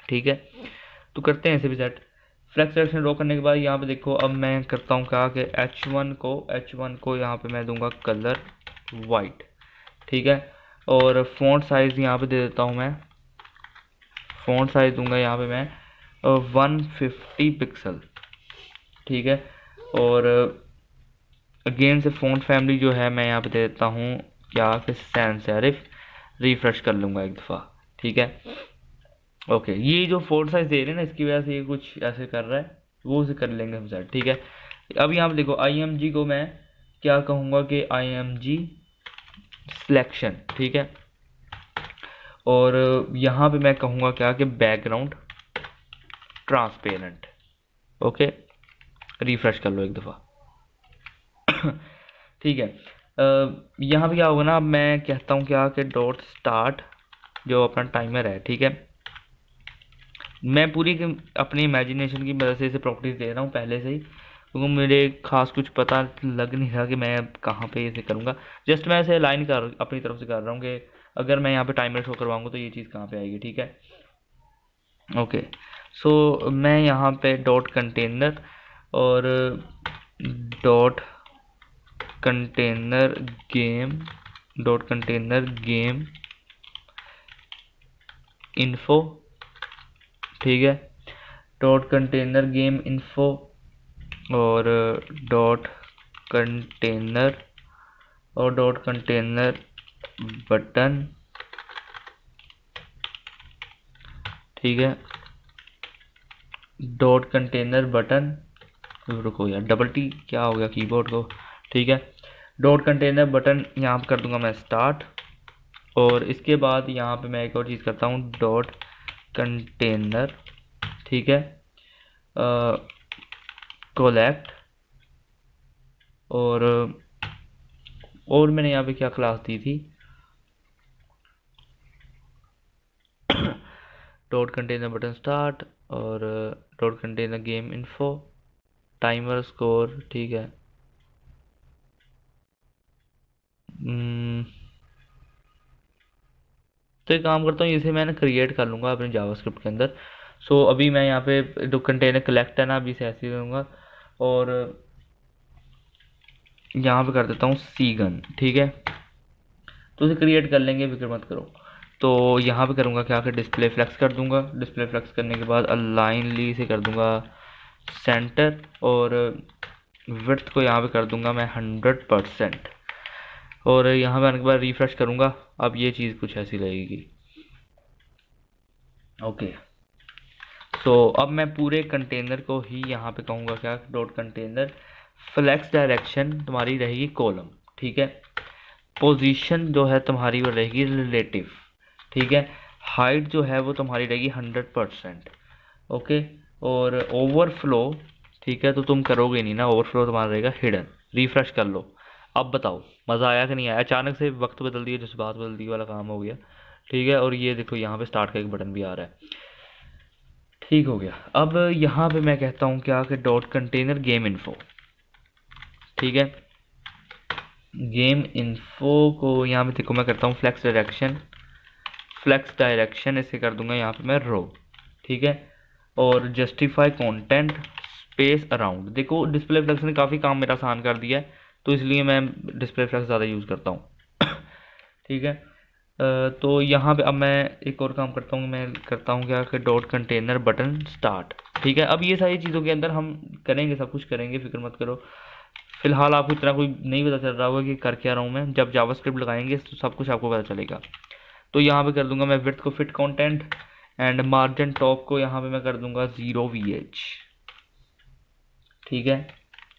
ठीक है। तो करते हैं इसे भी सेट। फ्लेक्स डायरेक्शन रो करने के बाद यहाँ पे देखो, अब मैं करता हूँ क्या कि H1 को यहाँ पे मैं दूंगा कलर वाइट, ठीक है, और फ़ॉन्ट साइज़ यहाँ पे दे देता हूँ मैं, फ़ॉन्ट साइज़ दूंगा यहाँ पे मैं 150 पिक्सल, ठीक है। और अगेन से फ़ॉन्ट फैमिली जो है मैं यहाँ पे दे देता हूँ क्या कि सैंस सेरिफ। रिफ्रेश कर लूँगा एक दफ़ा, ठीक है। ओके, ये जो फ़ॉन्ट साइज़ दे रहे हैं ना, इसकी वजह से ये कुछ ऐसे कर रहा है, वो उसे कर लेंगे हम सेट, ठीक है। अब यहाँ पे देखो IMG को मैं क्या कहूँगा कि IMG सिलेक्शन, ठीक है, और यहाँ पे मैं कहूँगा क्या कि बैकग्राउंड ट्रांसपेरेंट। ओके, रिफ्रेश कर लो एक दफ़ा, ठीक है। यहाँ पे क्या होगा ना, अब मैं कहता हूँ क्या कि डॉट स्टार्ट जो अपना टाइमर है, ठीक है। मैं पूरी अपनी इमेजिनेशन की मदद से इसे प्रॉपर्टीज दे रहा हूँ पहले से ही, क्योंकि मुझे खास कुछ पता लग नहीं रहा कि मैं कहाँ पे इसे करूँगा। जस्ट मैं इसे लाइन कर अपनी तरफ से कर रहा हूँ कि अगर मैं यहाँ पे टाइमर शो करवाऊँगा तो ये चीज़ कहाँ पे आएगी, ठीक है। ओके, सो मैं यहाँ पे डॉट कंटेनर और डॉट कंटेनर गेम इन्फो, ठीक है, डॉट कंटेनर गेम इन्फो और डॉट कंटेनर बटन, ठीक है, डॉट कंटेनर बटन, रुको यार डबल टी क्या हो गया कीबोर्ड को, ठीक है। डॉट कंटेनर बटन यहाँ पर कर दूंगा मैं स्टार्ट, और इसके बाद यहाँ पे मैं एक और चीज़ करता हूँ डॉट कंटेनर, ठीक है, कोलेक्ट, और मैंने यहाँ पे क्या क्लास दी थी, डॉट कंटेनर बटन स्टार्ट और dot container game info timer score, ठीक है। तो एक काम करता हूँ, इसे मैंने क्रिएट कर लूँगा अपने जावास्क्रिप्ट के अंदर। सो अभी मैं यहाँ पे जो कंटेनर कलेक्ट है ना, अभी इसे ऐसे ही करूँगा, और यहाँ पे कर देता हूँ सीगन, ठीक है। तो उसे क्रिएट कर लेंगे, फिक्र मत करो। तो यहाँ पे करूँगा क्या कि डिस्प्ले फ्लेक्स कर दूँगा। डिस्प्ले फ्लेक्स करने के बाद अलाइनली इसे कर दूँगा सेंटर, और विड्थ को यहाँ पे कर दूँगा मैं 100%, और यहाँ पे आने के बाद रिफ्रेश करूँगा। अब ये चीज़ कुछ ऐसी लगेगी। ओके, सो अब मैं पूरे कंटेनर को ही यहाँ पे कहूँगा क्या, डॉट कंटेनर फ्लेक्स डायरेक्शन तुम्हारी रहेगी कॉलम, ठीक है। पोजीशन जो है तुम्हारी वो रहेगी रिलेटिव, ठीक है। हाइट जो है वो तुम्हारी रहेगी 100%, ओके। और ओवरफ्लो, ठीक है, तो तुम करोगे नहीं ना, ओवरफ्लो तुम्हारा रहेगा हिडन। रिफ्रेश कर लो। अब बताओ मज़ा आया कि नहीं आया? अचानक से वक्त बदल दिया, जज्बात बदल दिए वाला काम हो गया, ठीक है। और ये देखो यहाँ पे स्टार्ट का एक बटन भी आ रहा है, ठीक हो गया। अब यहाँ पे मैं कहता हूँ क्या कि डॉट कंटेनर गेम इन्फो, ठीक है, गेम इन्फो को यहाँ पे देखो मैं करता हूँ फ्लेक्स डायरेक्शन इसे कर दूंगा यहाँ पे मैं रो, ठीक है। और जस्टिफाई कंटेंट स्पेस अराउंड, देखो डिस्प्ले फ्लेक्स ने काफ़ी काम मेरा आसान कर दिया है, तो इसलिए मैं डिस्प्ले फ्लेक्स ज़्यादा यूज़ करता हूँ। ठीक है। तो यहाँ पे अब मैं एक और काम करता हूँ, मैं करता हूँ क्या कि डॉट कंटेनर बटन स्टार्ट, ठीक है। अब ये सारी चीज़ों के अंदर हम करेंगे, सब कुछ करेंगे, फिक्र मत करो। फिलहाल आपको इतना कोई नहीं पता चल रहा होगा कि कर क्या रहा हूँ मैं, जब जावास्क्रिप्ट लगाएंगे तो सब कुछ आपको पता चलेगा। तो यहाँ पे कर दूंगा मैं विड्थ को fit content and margin top को यहाँ पे मैं कर दूंगा 0 VH, ठीक है।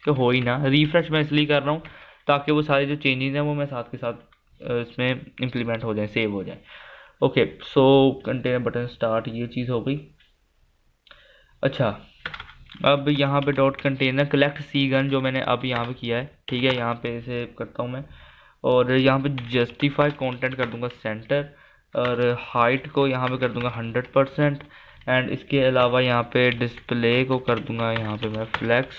तो हो ही ना, रिफ्रेश मैं इसलिए कर रहा हूँ ताकि वो सारे जो चेंजेस हैं वो मैं साथ के साथ इसमें इम्प्लीमेंट हो जाए, सेव हो जाए। ओके, सो कंटेनर बटन स्टार्ट, ये चीज़ हो गई। अच्छा, अब यहाँ पे dot container collect C gun जो मैंने अब यहाँ पे किया है, ठीक है, यहाँ पे इसे करता हूँ मैं। और यहाँ पे जस्टिफाई कंटेंट कर दूंगा सेंटर, और हाइट को यहाँ पे कर दूंगा 100%। एंड इसके अलावा यहाँ पे डिस्प्ले को कर दूंगा यहाँ पे मैं फ्लेक्स,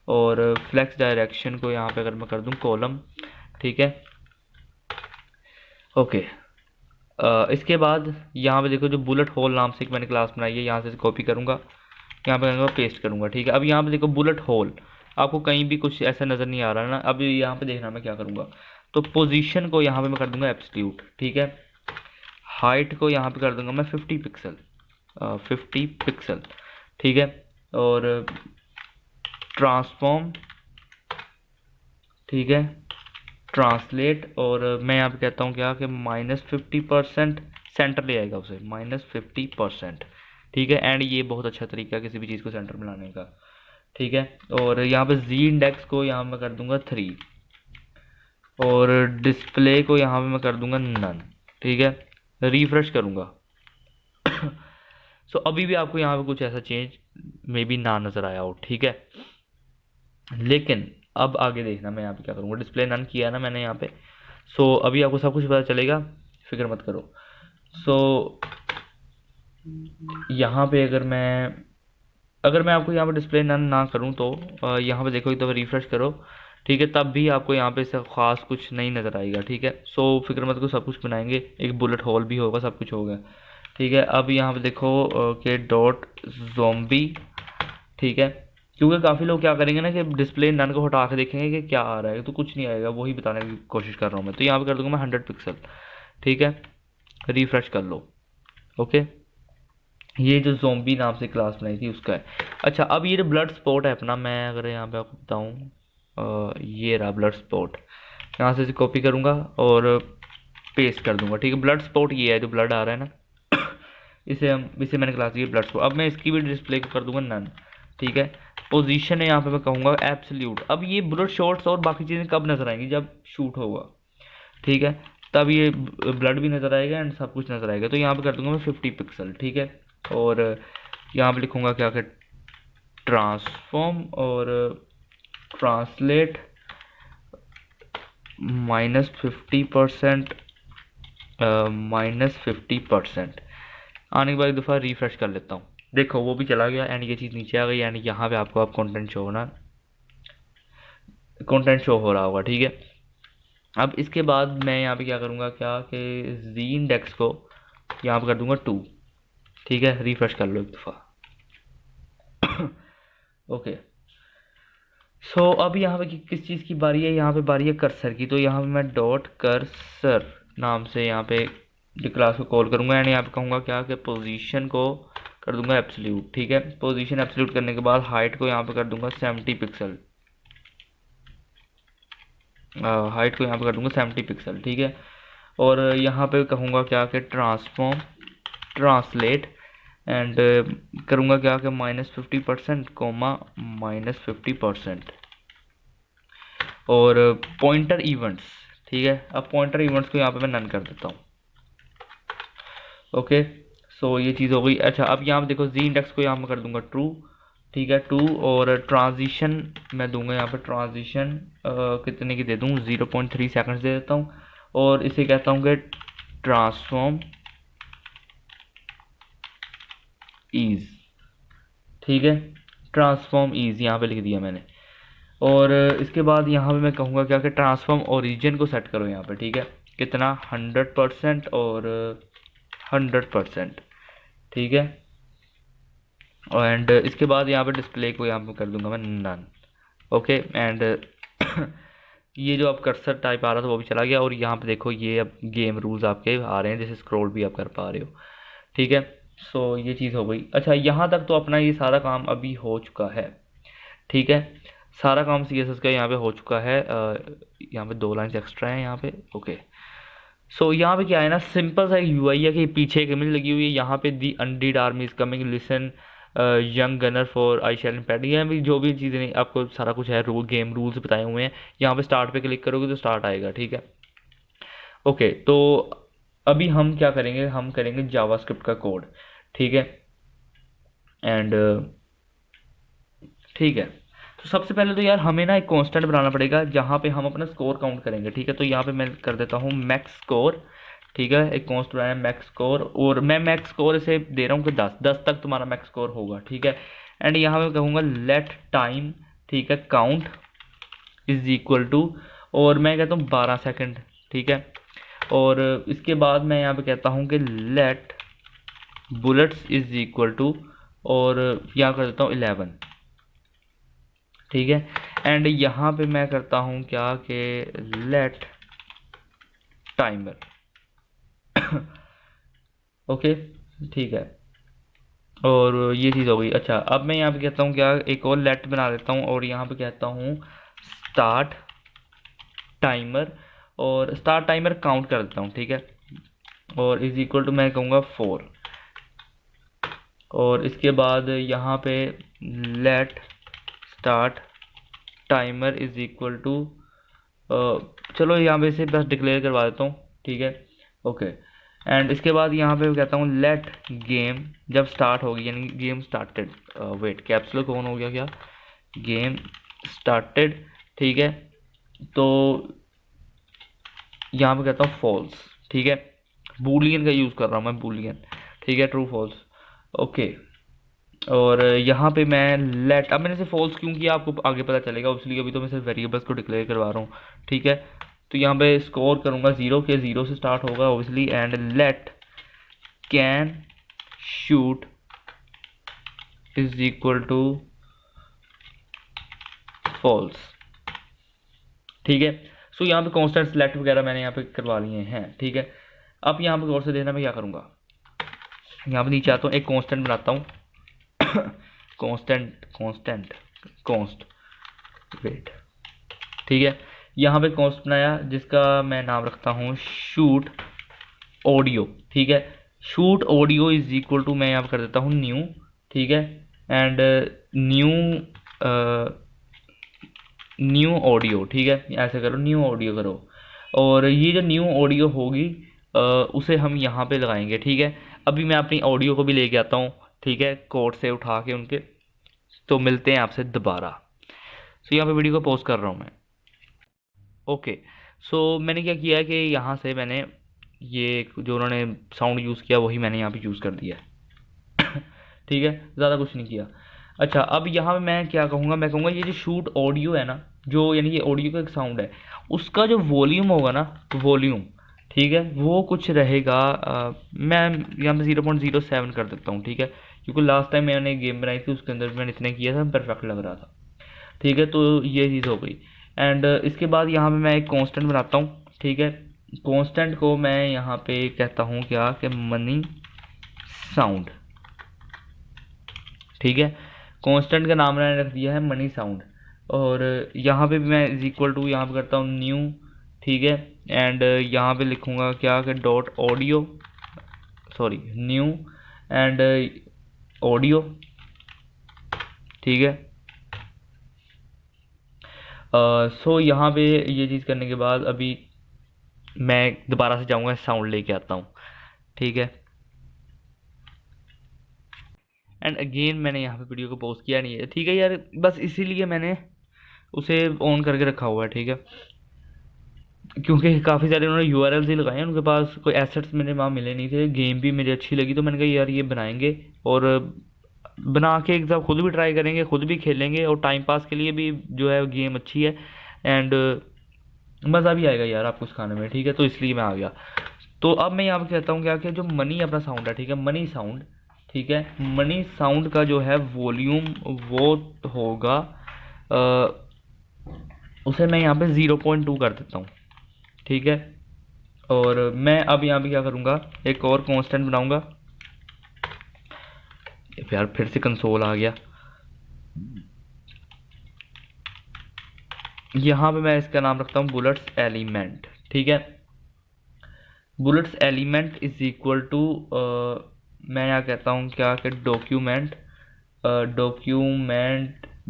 और फ्लेक्स डायरेक्शन को यहाँ पे अगर मैं कर दूँ कॉलम, ठीक है। ओके, इसके बाद यहाँ पे देखो जो बुलेट होल नाम से एक मैंने क्लास बनाई है, यहाँ से कॉपी करूँगा, यहाँ पे करूँगा पेस्ट करूँगा, ठीक है। अब यहाँ पे देखो बुलेट होल, आपको कहीं भी कुछ ऐसा नज़र नहीं आ रहा ना। अब यहाँ पे देखना मैं क्या करूँगा, तो पोजीशन को यहाँ पे मैं कर दूँगा एब्सोल्यूट, ठीक है। हाइट को यहाँ पे कर दूँगा मैं 50 पिक्सल, 50 पिक्सल, ठीक है। और ट्रांसफॉर्म, ठीक है, ट्रांसलेट, और मैं यहाँ पे कहता हूँ क्या कि -50%, सेंटर ले आएगा उसे -50%, ठीक है। एंड ये बहुत अच्छा तरीका है किसी भी चीज़ को सेंटर में लाने का, ठीक है। और यहाँ पे जी इंडेक्स को यहाँ मैं कर दूंगा 3, और डिस्प्ले को यहाँ पे मैं कर दूंगा नन, ठीक है। रिफ्रेश करूँगा। सो अभी भी आपको यहाँ पे कुछ ऐसा चेंज मे बी ना नज़र आया हो, ठीक है। लेकिन अब आगे देखना मैं यहाँ पे क्या करूँगा, डिस्प्ले नन किया है ना मैंने यहाँ पे। सो अभी आपको सब कुछ पता चलेगा, फिक्र मत करो। सो यहाँ पे अगर मैं आपको यहाँ पे डिस्प्ले नन ना करूँ तो यहाँ पे देखो एक दफ़ा रिफ्रेश करो, ठीक है, तब भी आपको यहाँ पे सब खास कुछ नहीं नज़र आएगा, ठीक है। सो फिक्र मत करो, सब कुछ बनाएंगे, एक बुलेट होल भी होगा, सब कुछ होगा, ठीक है। अब यहाँ पे देखो कि डॉट ज़ॉम्बी, ठीक है, क्योंकि काफ़ी लोग क्या करेंगे ना कि डिस्प्ले नन को हटा के देखेंगे कि क्या आ रहा है, तो कुछ नहीं आएगा, वही बताने की कोशिश कर रहा हूँ मैं। तो यहाँ पे कर दूंगा मैं 100 पिक्सल, ठीक है। रिफ्रेश कर लो। ओके, ये जो ज़ोंबी नाम से क्लास बनाई थी उसका है। अच्छा, अब ये जो ब्लड स्पॉट है अपना, मैं अगर यहाँ पे आपको बताऊँ, ये रहा ब्लड स्पॉट, यहाँ से इसे कॉपी करूँगा और पेस्ट कर दूँगा, ठीक है। ब्लड स्पॉट ये है जो ब्लड आ रहा है ना, इसे मैंने क्लास दी ब्लड स्पॉट। अब मैं इसकी भी डिस्प्ले को कर दूँगा नन, ठीक है। पोजीशन है यहाँ पे मैं कहूँगा एब्सोल्यूट। अब ये बुलेट शॉट्स और बाकी चीज़ें कब नज़र आएंगी, जब शूट होगा, ठीक है, तब ये ब्लड भी नज़र आएगा एंड सब कुछ नज़र आएगा। तो यहाँ पे कर दूंगा मैं 50 पिक्सल, ठीक है। और यहाँ पे लिखूँगा क्या कि ट्रांसफॉर्म और ट्रांसलेट -50%, -50%। आने के बाद एक दफ़ा रिफ्रेश कर लेता हूँ, देखो वो भी चला गया एंड ये चीज़ नीचे आ गई एंड यहाँ पे आपको अब कंटेंट शो हो रहा होगा, ठीक है। अब इसके बाद मैं यहाँ पे क्या करूँगा क्या कि जी इंडेक्स को यहाँ पे कर दूँगा 2, ठीक है। रिफ्रेश कर लो एक दफ़ा। ओके, सो अब यहाँ पे किस चीज़ की बारी है, यहाँ पे बारी है कर्सर की। तो यहाँ पे मैं डॉट कर्सर नाम से यहाँ पे क्लास को कॉल करूँगा एंड यहाँ पे कहूँगा क्या कि पोजीशन को कर दूंगा एब्सोल्यूट, ठीक है। पोजीशन एब्सोल्यूट करने के बाद हाइट को यहाँ पे कर दूंगा 70 पिक्सल, हाइट को यहाँ पे कर दूंगा 70 पिक्सल, ठीक है। और यहाँ पे कहूँगा क्या कि ट्रांसफॉर्म ट्रांसलेट एंड करूँगा क्या कि -50%, -50%। और पॉइंटर इवेंट्स, ठीक है। अब पॉइंटर इवेंट्स को यहाँ पे मैं नन कर देता हूँ। ओके, सो ये चीज़ हो गई। अच्छा, अब यहाँ पे देखो जी इंडेक्स को यहाँ पे कर दूंगा ट्रू, ठीक है, 2। और ट्रांजिशन मैं दूंगा यहाँ पे ट्रांजिशन कितने की दे दूँ, 0.3 सेकंड्स दे देता हूँ। और इसे कहता हूँ कि ट्रांसफॉर्म ईज, ठीक है, ट्रांसफॉर्म ईज यहाँ पे लिख दिया मैंने। और इसके बाद यहाँ पे मैं कहूँगा क्या कि ट्रांसफॉर्म ओरिजिन को सेट करो यहाँ पे, ठीक है। कितना, 100% और 100%, ठीक है। एंड इसके बाद यहाँ पे डिस्प्ले को यहाँ पे कर दूंगा मैं नन, ओके। एंड ये जो अब कर्सर टाइप आ रहा था वो भी चला गया, और यहाँ पे देखो ये अब गेम रूल्स आपके आ रहे हैं, जैसे स्क्रॉल भी आप कर पा रहे हो, ठीक है। सो ये चीज़ हो गई। अच्छा, यहाँ तक तो अपना ये सारा काम अभी हो चुका है, ठीक है। सारा काम CSS का यहाँ पे हो चुका है। यहाँ पे 2 लाइन्स एक्स्ट्रा हैं यहाँ पे, ओके। सो यहाँ पे क्या है ना, सिंपल सा UI है कि पीछे एक इमेज लगी हुई है, यहाँ पे the undead army is coming, listen young gunner for I shall impact, ये भी जो भी चीज़ें नहीं, आपको सारा कुछ है, गेम रूल्स बताए हुए हैं। यहाँ पे स्टार्ट पे क्लिक करोगे तो स्टार्ट आएगा, ठीक है, ओके। तो अभी हम क्या करेंगे, हम करेंगे जावास्क्रिप्ट का कोड, ठीक है। एंड ठीक है, तो सबसे पहले तो यार हमें ना एक कांस्टेंट बनाना पड़ेगा जहाँ पे हम अपना स्कोर काउंट करेंगे, ठीक है। तो यहाँ पे मैं कर देता हूँ मैक्स स्कोर, ठीक है। एक कांस्ट बनाया मैक्स स्कोर, और मैं मैक्स स्कोर इसे दे रहा हूँ कि 10 तक तुम्हारा मैक्स स्कोर होगा, ठीक है। एंड यहाँ पे कहूँगा लेट टाइम, ठीक है, काउंट इज इक्वल टू, और मैं कहता हूँ 12 सेकेंड, ठीक है। और इसके बाद मैं यहाँ पे कहता हूँ कि let bullets is equal to, और यहाँ कर देता हूँ 11, ठीक है। एंड यहाँ पे मैं करता हूँ क्या कि लेट टाइमर, ओके, ठीक है। और ये चीज़ हो गई। अच्छा, अब मैं यहाँ पे कहता हूँ क्या, एक और लेट बना देता हूँ, और यहाँ पे कहता हूँ स्टार्ट टाइमर, और स्टार्ट टाइमर काउंट कर देता हूँ, ठीक है। और इज इक्वल टू मैं कहूँगा 4, और इसके बाद यहाँ पे let start timer is equal to, चलो यहाँ पे से बस डिक्लेयर करवा देता हूँ, ठीक है, ओके। एंड इसके बाद यहाँ पे कहता हूँ लेट गेम जब स्टार्ट होगी, यानी game started, wait caps lock on हो गया क्या, गेम स्टार्टेड, ठीक है। तो यहाँ पे कहता हूँ फॉल्स, ठीक है। बूलियन का यूज़ कर रहा हूँ मैं, बूलियन, ठीक है, ट्रू फॉल्स, ओके। और यहाँ पे मैं लेट, अब मैंने से फॉल्स क्यों किया आपको आगे पता चलेगा, इसलिए अभी तो मैं सिर्फ वेरिएबल्स को डिक्लेयर करवा रहा हूँ, ठीक है। तो यहाँ पे स्कोर करूँगा 0 के, 0 से स्टार्ट होगा obviously. And let can shoot is equal to false, ठीक है। सो यहाँ पे कॉन्स्टेंट सेलेक्ट वगैरह मैंने यहाँ पे करवा लिए हैं, ठीक है। अब यहाँ पे गौर से देखना मैं क्या करूँगा, यहाँ पे नीचे आता हूँ, एक कॉन्स्टेंट बनाता हूँ, कॉन्स्ट, वेट, ठीक है। यहाँ पे कॉन्स्ट बनाया जिसका मैं नाम रखता हूँ शूट ऑडियो, ठीक है। Shoot audio is equal to मैं यहाँ पे कर देता हूँ न्यू, ठीक है। एंड न्यू ऑडियो, ठीक है, ऐसे करो, न्यू ऑडियो करो। और ये जो न्यू ऑडियो होगी उसे हम यहाँ पे लगाएंगे, ठीक है। अभी मैं अपनी ऑडियो को भी लेके आता हूँ, ठीक है, कोड से उठा के उनके। तो मिलते हैं आपसे दोबारा। सो यहाँ पे वीडियो को पॉज कर रहा हूँ मैं, ओके। सो मैंने क्या किया है कि यहाँ से मैंने ये जो उन्होंने साउंड यूज़ किया वही मैंने यहाँ पे यूज़ कर दिया है, ठीक है, ज़्यादा कुछ नहीं किया। अच्छा, अब यहाँ पे मैं क्या कहूँगा, मैं कहूँगा ये जो शूट ऑडियो है ना, जो यानी कि ऑडियो का एक साउंड है, उसका जो वॉल्यूम होगा ना, वॉल्यूम, ठीक है, वो कुछ रहेगा, मैं यहाँ पे 0.07 कर देता हूँ, ठीक है। क्योंकि लास्ट टाइम मैंने गेम बनाई थी उसके अंदर मैंने इतने किया था, परफेक्ट लग रहा था, ठीक है। तो ये चीज़ हो गई। एंड इसके बाद यहाँ पे मैं एक कांस्टेंट बनाता हूँ, ठीक है। कांस्टेंट को मैं यहाँ पे कहता हूँ क्या कि मनी साउंड, ठीक है। कांस्टेंट का नाम मैंने रख दिया है मनी साउंड। और यहाँ पे भी मैं इज इक्वल टू यहाँ पे करता हूँ न्यू, ठीक है। एंड यहाँ पे लिखूँगा क्या कि dot audio, sorry new and audio, ठीक है। सो यहाँ पे ये चीज़ करने के बाद अभी मैं दोबारा से जाऊँगा, साउंड लेके आता हूँ, ठीक है। एंड अगेन मैंने यहाँ पे वीडियो को पॉज किया नहीं है, ठीक है यार, बस इसीलिए मैंने उसे ऑन करके रखा हुआ है, ठीक है। क्योंकि काफ़ी सारे उन्होंने URLs ही लगाए हैं, उनके पास कोई एसेट्स मेरे वहाँ मिले नहीं थे, गेम भी मुझे अच्छी लगी, तो मैंने कहा यार ये बनाएंगे। और बना के एक दफ़ा खुद भी ट्राई करेंगे, खुद भी खेलेंगे, और टाइम पास के लिए भी जो है गेम अच्छी है, एंड मज़ा भी आएगा यार आपको खाने में, ठीक है। तो इसलिए मैं आ गया। तो अब मैं यहाँ पे कहता हूँ क्या कि जो मनी अपना साउंड है, ठीक है, मनी साउंड, ठीक है, मनी साउंड का जो है वॉल्यूम वो होगा उसे मैं यहाँ पे 0.2 कर देता हूँ, ठीक है। और मैं अब यहाँ पे क्या करूँगा, एक और कांस्टेंट बनाऊँगा। यार फिर से कंसोल आ गया। यहाँ पे मैं इसका नाम रखता हूँ बुलेट्स एलिमेंट, ठीक है। Bullets element is equal to, मैं यहाँ कहता हूँ क्या कि document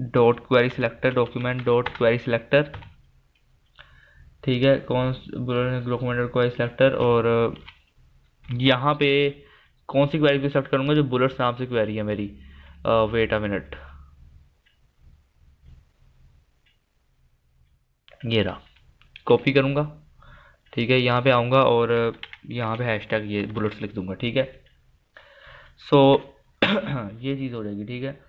dot query selector, document dot query selector, ठीक है, कौन डॉक्यूमेंट डॉट क्वेरी सिलेक्टर। और यहाँ पे कौन सी क्वेरी को सेलेक्ट करूँगा, जो बुलेट्स नाम से क्वेरी है मेरी। वेट अ मिनट, ये रहा, कॉपी करूँगा, ठीक है, यहाँ पे आऊँगा और यहाँ पे हैशटैग ये बुलेट्स लिख दूँगा, ठीक है। सो ये चीज़ हो जाएगी, ठीक है।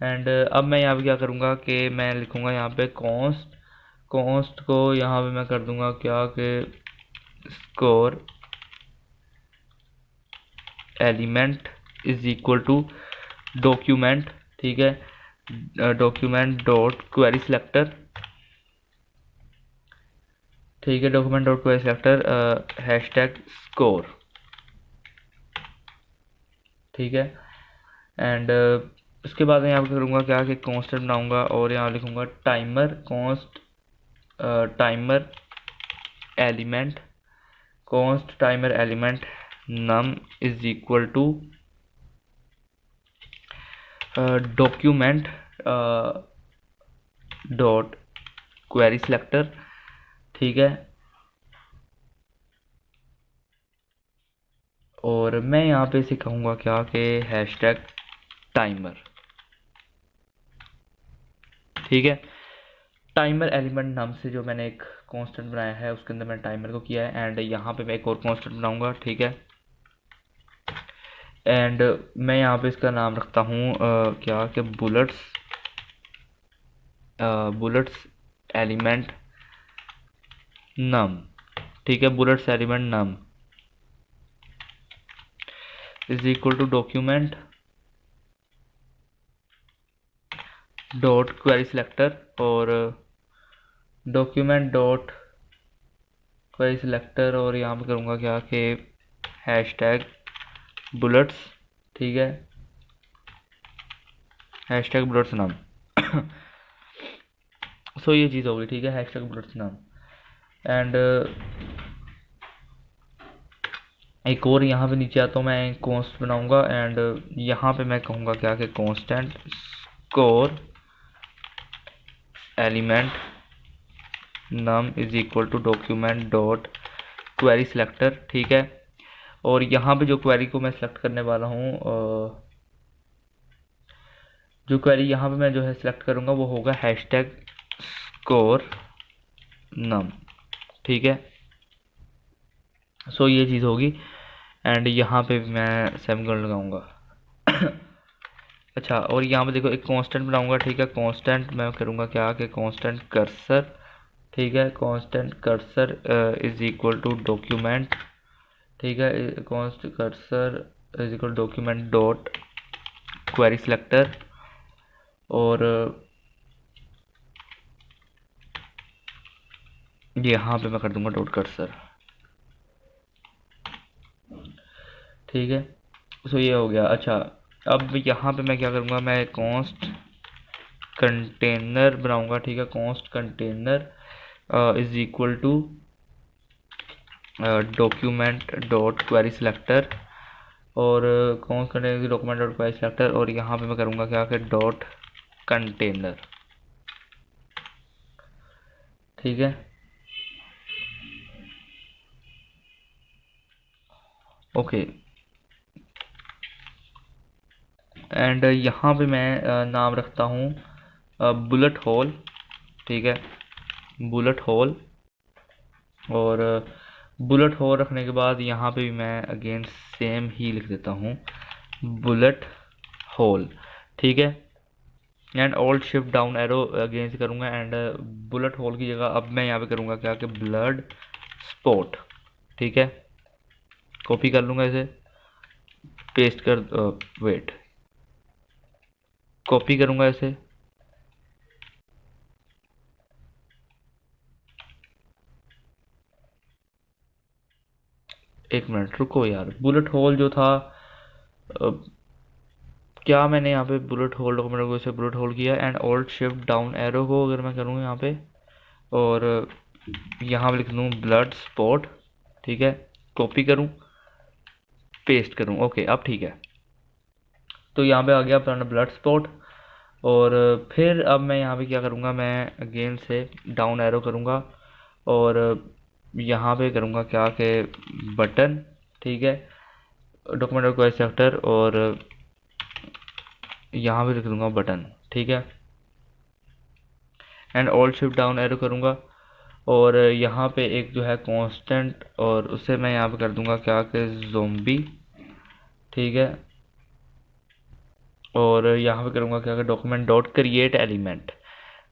एंड अब मैं यहाँ पे क्या करूँगा कि मैं लिखूँगा यहाँ पे कॉन्स्ट को यहाँ पे मैं कर दूँगा क्या कि score element is equal to document, ठीक है, डॉक्यूमेंट डॉट क्वेरी सिलेक्टर, ठीक है, document dot query selector hashtag score, ठीक है। एंड उसके बाद मैं यहाँ पे करूँगा क्या कि कांस्टेंट बनाऊँगा और यहाँ लिखूँगा timer element, const timer element num is equal to document dot query selector, ठीक है। और मैं यहाँ पे सिखाऊंगा क्या कि हैशटैग टाइमर, ठीक है। टाइमर एलिमेंट नाम से जो मैंने एक कांस्टेंट बनाया है उसके अंदर मैंने टाइमर को किया है, एंड यहाँ पे मैं एक और कांस्टेंट बनाऊंगा, ठीक है। एंड मैं यहाँ पे इसका नाम रखता हूँ क्या कि बुलेट्स एलिमेंट नम, ठीक है, bullets element num is equal to document dot query selector, और डॉक्यूमेंट डॉट क्वेरी सिलेक्टर, और यहाँ पे करूँगा क्या कि हैशटैग बुलेट्स, ठीक है, हैशटैग बुलेट्स नाम। सो ये चीज़ होगी, ठीक है, हैशटैग बुलेट्स नाम। एंड एक और यहाँ पे नीचे आता हूँ, मैं कॉन्स्ट बनाऊँगा, एंड यहाँ पे मैं कहूँगा क्या कि constant score element num is equal to document dot query selector, ठीक है। और यहाँ पे जो क्वेरी को मैं सिलेक्ट करने वाला हूँ, जो क्वेरी यहाँ पे मैं जो है सिलेक्ट करूँगा वो होगा हैशटैग स्कोर नम, ठीक है। सो ये चीज़ होगी, एंड यहाँ पे मैं सेमीकोलन लगाऊंगा। अच्छा, और यहाँ पे देखो एक कांस्टेंट बनाऊंगा, ठीक है, कांस्टेंट मैं करूँगा क्या कि कांस्टेंट कर्सर, ठीक है, constant cursor is equal to document, ठीक है, const cursor is equal document dot query selector, और यहाँ पे मैं कर दूंगा डॉट कर्सर, ठीक है। सो ये हो गया। अच्छा, अब यहाँ पे मैं क्या करूँगा, मैं कॉन्स्ट कंटेनर बनाऊँगा, ठीक है, const container is equal to document dot query selector, और const container document dot query selector, और यहाँ पे मैं करूँगा क्या कि डॉट कंटेनर, ठीक है। ओके, एंड यहाँ पे मैं नाम रखता हूँ बुलेट होल, ठीक है, बुलेट होल। और बुलेट होल रखने के बाद यहाँ पे भी मैं अगेन सेम ही लिख देता हूँ बुलेट होल, ठीक है। And alt shift down arrow again से करूँगा एंड बुलेट होल की जगह अब मैं यहाँ पे करूँगा क्या कि ब्लड स्पॉट, ठीक है। कॉपी कर लूँगा इसे, पेस्ट कर, वेट, कॉपी करूँगा इसे, एक मिनट रुको यार, बुलेट होल जो था, अ, क्या मैंने यहाँ पे बुलेट होल डॉक्यूमेंट को इसे बुलेट होल किया and alt shift down arrow को अगर मैं करूँ यहाँ पे और यहाँ पे लिख लूँ ब्लड स्पॉट, ठीक है। कॉपी करूँ, पेस्ट करूँ, ओके अब ठीक है। तो यहाँ पे आ गया अपना ब्लड स्पॉट। और फिर अब मैं यहाँ पे क्या करूँगा, मैं अगेन से डाउन एरो करूँगा और यहाँ पे करूँगा क्या कि बटन, ठीक है, डॉक्यूमेंट रिक्वायर्ड सेक्टर और यहाँ पे लिख दूँगा बटन, ठीक है। And alt shift down arrow करूँगा और यहाँ पे एक जो है कांस्टेंट और उसे मैं यहाँ पे कर दूँगा क्या कि ज़ोंबी, ठीक है। और यहाँ पे करूँगा क्या कि document dot create element,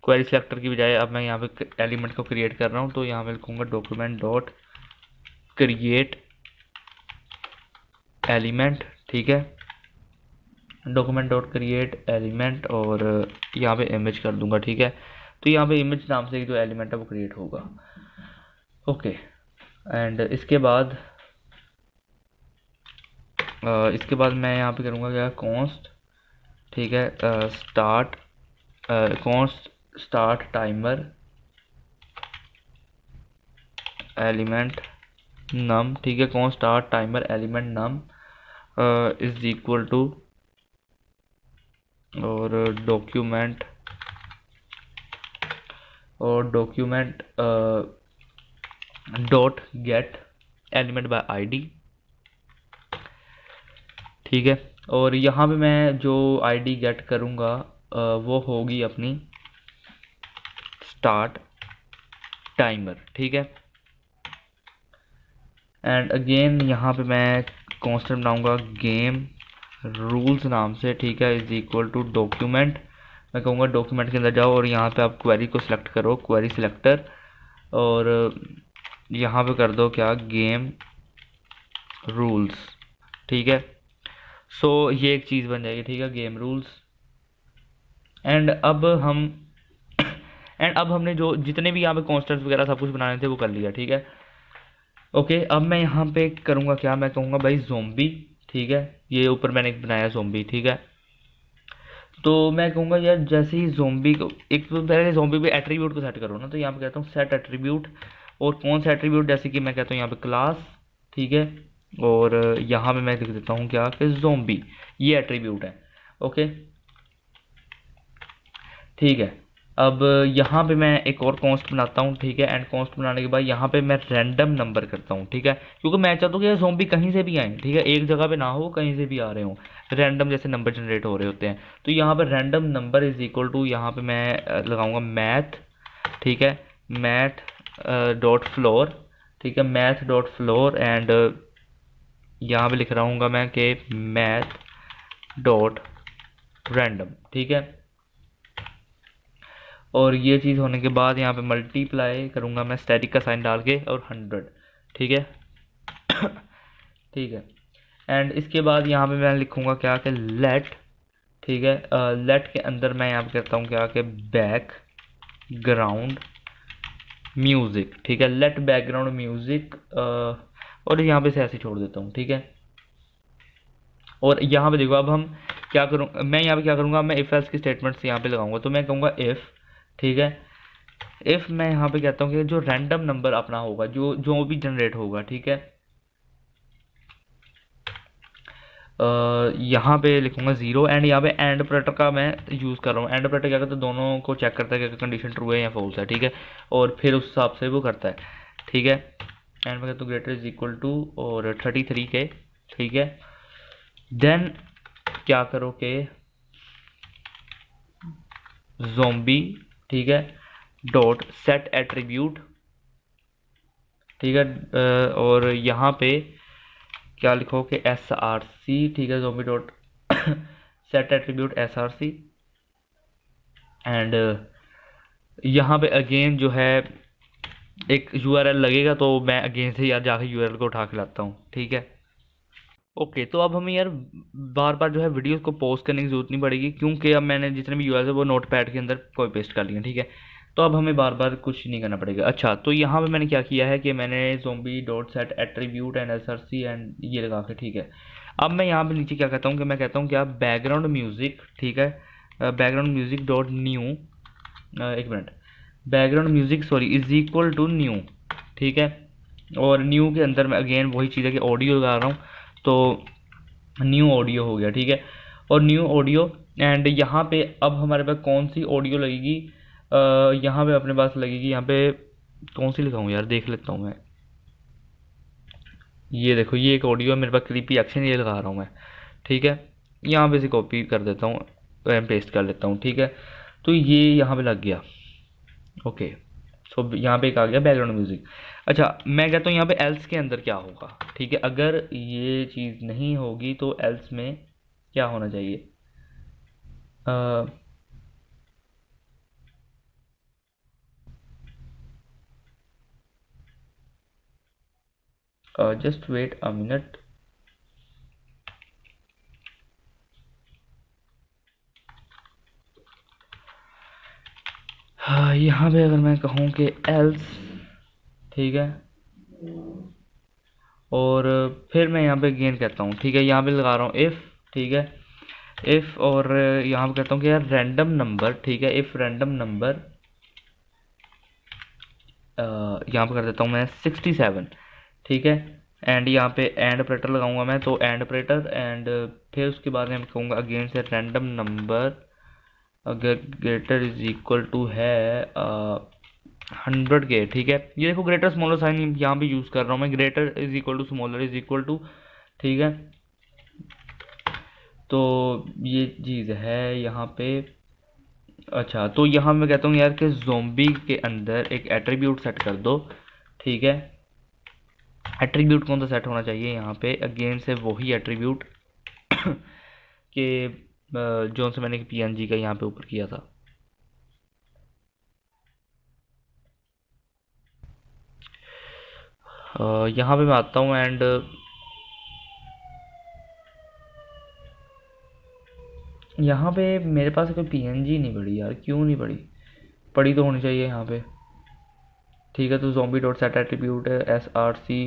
query selector की बजाय अब मैं यहाँ पे एलिमेंट को क्रिएट कर रहा हूँ, तो यहाँ पे लिखूँगा डॉक्यूमेंट डॉट क्रिएट एलिमेंट, ठीक है। डॉक्यूमेंट डॉट क्रिएट एलिमेंट और यहाँ पे इमेज कर दूंगा, ठीक है। तो यहाँ पे इमेज नाम से जो एलिमेंट है वो क्रिएट होगा, ओके। एंड इसके बाद मैं यहाँ पे करूँगा क्या, कॉन्स्ट, ठीक है, start, const start timer element num, ठीक है। Const start timer element num is equal to और document dot get element by ID, ठीक है। और यहाँ पे मैं जो आईडी गेट करूँगा वो होगी अपनी स्टार्ट टाइमर, ठीक है। एंड अगेन यहाँ पे मैं कांस्टेंट बनाऊँगा गेम रूल्स नाम से, ठीक है, इज इक्वल टू डॉक्यूमेंट, मैं कहूँगा डॉक्यूमेंट के अंदर जाओ और यहाँ पे आप क्वेरी को सिलेक्ट करो, क्वेरी सिलेक्टर, और यहाँ पे कर दो क्या, गेम रूल्स, ठीक है। सो ये एक चीज़ बन जाएगी, ठीक है, गेम रूल्स। एंड अब हमने जो जितने भी यहाँ पे कॉन्स्टेंट्स वगैरह सब कुछ बनाने थे वो कर लिया, ठीक है। ओके, अब मैं यहाँ पे करूँगा क्या, मैं कहूँगा भाई ज़ोंबी, ठीक है। ये ऊपर मैंने एक बनाया ज़ोंबी, ठीक है। तो मैं कहूँगा यार जैसे ही ज़ोंबी को एक तो पहले ज़ोंबी पे एट्रीब्यूट को सेट करो ना, तो यहाँ पे कहता हूँ सेट एट्रीब्यूट, और कौन सा एट्रीब्यूट, जैसे कि मैं कहता हूँ यहाँ पे क्लास, ठीक है। और यहाँ पे मैं लिख देता हूँ क्या कि ज़ोंबी, ये एट्रीब्यूट है, ओके, ठीक है। अब यहाँ पे मैं एक और कॉन्स्ट बनाता हूँ, ठीक है। एंड कॉन्स्ट बनाने के बाद यहाँ पे मैं रैंडम नंबर करता हूँ, ठीक है, क्योंकि मैं चाहता हूँ कि ज़ोंबी कहीं से भी आए, ठीक है, एक जगह पे ना हो, कहीं से भी आ रहे हो, रैंडम जैसे नंबर जनरेट हो रहे होते हैं। तो यहाँ पे random number is equal to, यहाँ पे मैं लगाऊंगा मैथ, ठीक है, मैथ डॉट फ्लोर, ठीक है, मैथ डॉट फ्लोर। एंड यहाँ पे लिख रहा हूँ मैं कि मैथ डॉट रैंडम, ठीक है। और ये चीज़ होने के बाद यहाँ पे मल्टीप्लाई करूँगा मैं स्टैटिक का साइन डाल के और 100, ठीक है। ठीक है। एंड इसके बाद यहाँ पे मैं लिखूँगा क्या कि लेट, ठीक है, लेट के अंदर मैं यहाँ पे करता हूँ क्या कि बैक ग्राउंड म्यूज़िक, ठीक है, लेट बैकग्राउंड म्यूज़िक, और यहाँ पे से ऐसे छोड़ देता हूँ, ठीक है। और यहाँ पे देखो अब हम क्या करूँ, मैं यहाँ पे क्या करूँगा, मैं इफ एल्स की स्टेटमेंट्स यहाँ पे लगाऊंगा। तो मैं कहूँगा इफ़, ठीक है, इफ़ मैं यहाँ पे कहता हूँ कि जो रैंडम नंबर अपना होगा, जो जो भी जनरेट होगा, ठीक है, यहाँ पे लिखूंगा 0। एंड यहाँ पे एंड ऑपरेटर का मैं यूज़ कर रहा हूँ। एंड ऑपरेटर क्या करता है, दोनों को चेक करता है कि कंडीशन ट्रू है या फॉल्स है, ठीक है, और फिर उस हिसाब से वो करता है, ठीक है। एंड मैं कहता हूँ ग्रेटर इज इक्वल टू और 33 के, ठीक है। देन क्या करो कि ज़ोंबी, ठीक है, डॉट सेट एट्रीब्यूट, ठीक है, और यहाँ पे क्या लिखो कि SRC, ठीक है, zombie dot set attribute SRC and यहाँ पे अगेन जो है एक URL लगेगा, तो मैं अगेन से यार जाकर URL को उठा के लाता हूँ, ठीक है। ओके, तो अब हमें यार बार बार जो है वीडियोस को पोस्ट करने की ज़रूरत नहीं पड़ेगी, क्योंकि अब मैंने जितने भी यूआरएल है वो नोटपैड के अंदर कॉपी पेस्ट कर लिए, ठीक है। तो अब हमें बार बार कुछ नहीं करना पड़ेगा। अच्छा, तो यहाँ पे मैंने क्या किया है कि मैंने zombie dot set attribute and SRC and ये लगा के, ठीक है। अब मैं यहाँ पे नीचे क्या कहता हूँ कि मैं कहता हूँ कि आप बैकग्राउंड म्यूज़िक, ठीक है, बैकग्राउंड म्यूज़िक डॉट न्यू, एक minute, background music sorry is equal to new, ठीक है। और न्यू के अंदर मैं अगेन वही चीज़ है कि ऑडियो लगा रहा हूँ, तो न्यू ऑडियो हो गया, ठीक है। और न्यू ऑडियो एंड यहाँ पे अब हमारे पास कौन सी ऑडियो लगेगी, यहाँ पे अपने पास लगेगी, यहाँ पे कौन सी लगाऊँ यार, देख लेता हूँ मैं। ये देखो, ये एक ऑडियो है मेरे पास, क्रीपी एक्शन, ये लगा रहा हूँ मैं, ठीक है। यहाँ पे से कॉपी कर देता हूँ, पेस्ट कर लेता हूँ, ठीक है। तो ये यहाँ पे लग गया, ओके। सो यहाँ पे एक आ गया बैकग्राउंड म्यूजिक। अच्छा, मैं कहता हूँ यहाँ पे एल्स के अंदर क्या होगा, ठीक है। अगर ये चीज़ नहीं होगी तो एल्स में क्या होना चाहिए, जस्ट वेट अ मिनट। हाँ, यहाँ पे अगर मैं कहूँ कि एल्स, ठीक है, और फिर मैं यहाँ पे गेन कहता हूँ, ठीक है, यहाँ पे लगा रहा हूँ इफ़, ठीक है, इफ़, और यहाँ पे कहता हूँ कि यार रैंडम नंबर, ठीक है, इफ़ रैंडम नंबर, यहाँ पे कर देता हूँ मैं 67, ठीक है। एंड यहाँ पे एंड ऑपरेटर लगाऊंगा मैं, तो एंड ऑपरेटर एंड फिर उसके बाद में कहूँगा अगेन से रैंडम नंबर अगर ग्रेटर इज इक्वल टू है 100 के, ठीक है। ये देखो ग्रेटर स्मॉलर साइन यहाँ पे यूज़ कर रहा हूँ मैं, greater is equal to smaller is equal to, ठीक है। तो ये चीज़ है यहाँ पे। अच्छा, तो यहाँ मैं कहता हूँ यार कि जोम्बी के अंदर एक एट्रीब्यूट सेट कर दो, ठीक है। एट्रीब्यूट कौन सा सेट होना चाहिए यहाँ पे, अगेन से वही एट्रीब्यूट कि जो से मैंने PNG का यहाँ पे ऊपर किया था। यहाँ पे मैं आता हूँ एंड यहाँ पे मेरे पास कोई PNG नहीं पड़ी यार, क्यों नहीं पड़ी, पड़ी तो होनी चाहिए यहाँ पे, ठीक है। तो zombie dot set attribute SRC,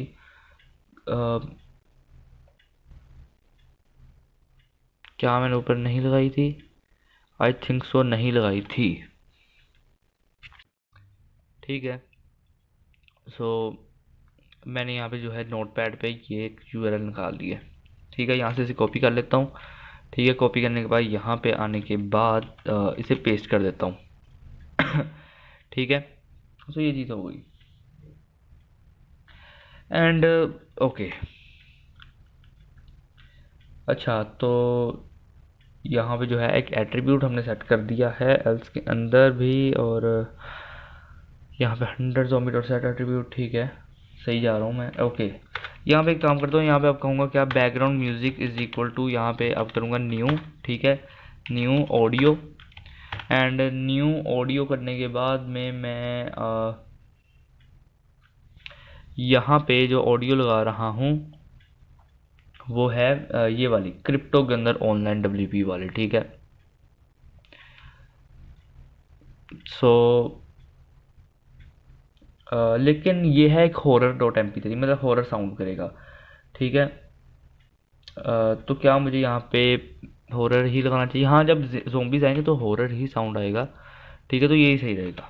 क्या मैंने ऊपर नहीं लगाई थी, आई थिंक सो नहीं लगाई थी, ठीक है। सो मैंने यहाँ पे जो है नोटपैड पे ये एक URL निकाल दी है, ठीक है। यहाँ से इसे कॉपी कर लेता हूँ, ठीक है। कॉपी करने के बाद यहाँ पे आने के बाद इसे पेस्ट कर देता हूँ ठीक है। तो ये चीज़ हो गई एंड ओके। अच्छा, तो यहाँ पे जो है एक एट्रीब्यूट हमने सेट कर दिया है एल्स के अंदर भी, और यहाँ पे 100 zombie डॉट सेट एट्रीब्यूट, ठीक है, सही जा रहा हूँ मैं, ओके। यहाँ पे एक काम करता हूँ, यहाँ पे अब कहूँगा क्या, background music is equal to, यहाँ पे अब करूँगा न्यू, ठीक है, new audio and new audio करने के बाद में मैं यहाँ पे जो ऑडियो लगा रहा हूँ वो है ये वाली क्रिप्टो के अंदर ऑनलाइन WP वाली, ठीक है। सो लेकिन ये है एक हॉरर डॉट MP3, मतलब हॉरर साउंड करेगा, ठीक है। तो क्या मुझे यहाँ पे हॉरर ही लगाना चाहिए, हाँ, जब ज़ोंबीज आएंगे तो हॉरर ही साउंड आएगा, ठीक है। तो यही सही रहेगा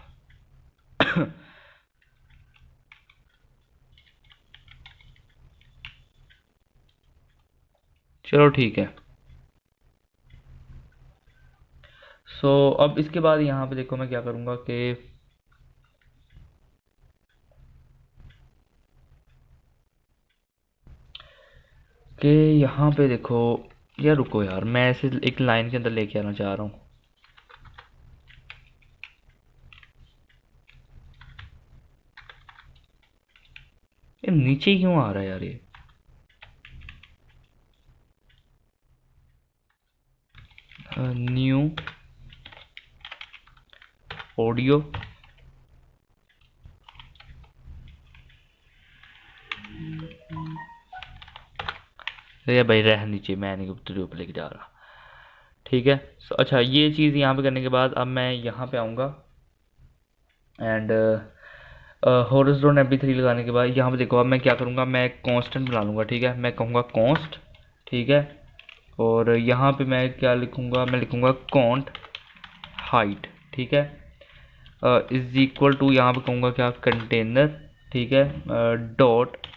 चलो ठीक है। सो अब इसके बाद यहाँ पे देखो मैं क्या करूँगा कि यहाँ पे देखो यार, रुको यार, मैं ऐसे एक लाइन के अंदर लेके आना चाह रहा हूँ। ये नीचे क्यों आ रहा है यार ये, न्यू ऑडियो ये भाई रह नीचे, मैं नहीं तुझे ऊपर लेके जा रहा। ठीक है। अच्छा, ये चीज़ यहाँ पे करने के बाद अब मैं यहाँ पे आऊँगा एंड हॉरिज़ॉन्टल MP3 लगाने के बाद यहाँ पे देखो, अब मैं क्या करूँगा, मैं एक कांस्टेंट बना लूँगा। ठीक है, मैं कहूँगा कॉन्स्ट। ठीक है, और यहाँ पे मैं क्या लिखूँगा, मैं लिखूँगा कॉन्ट हाइट। ठीक है, इज इक्वल टू, यहाँ पे कहूँगा क्या, कंटेनर। ठीक है, dot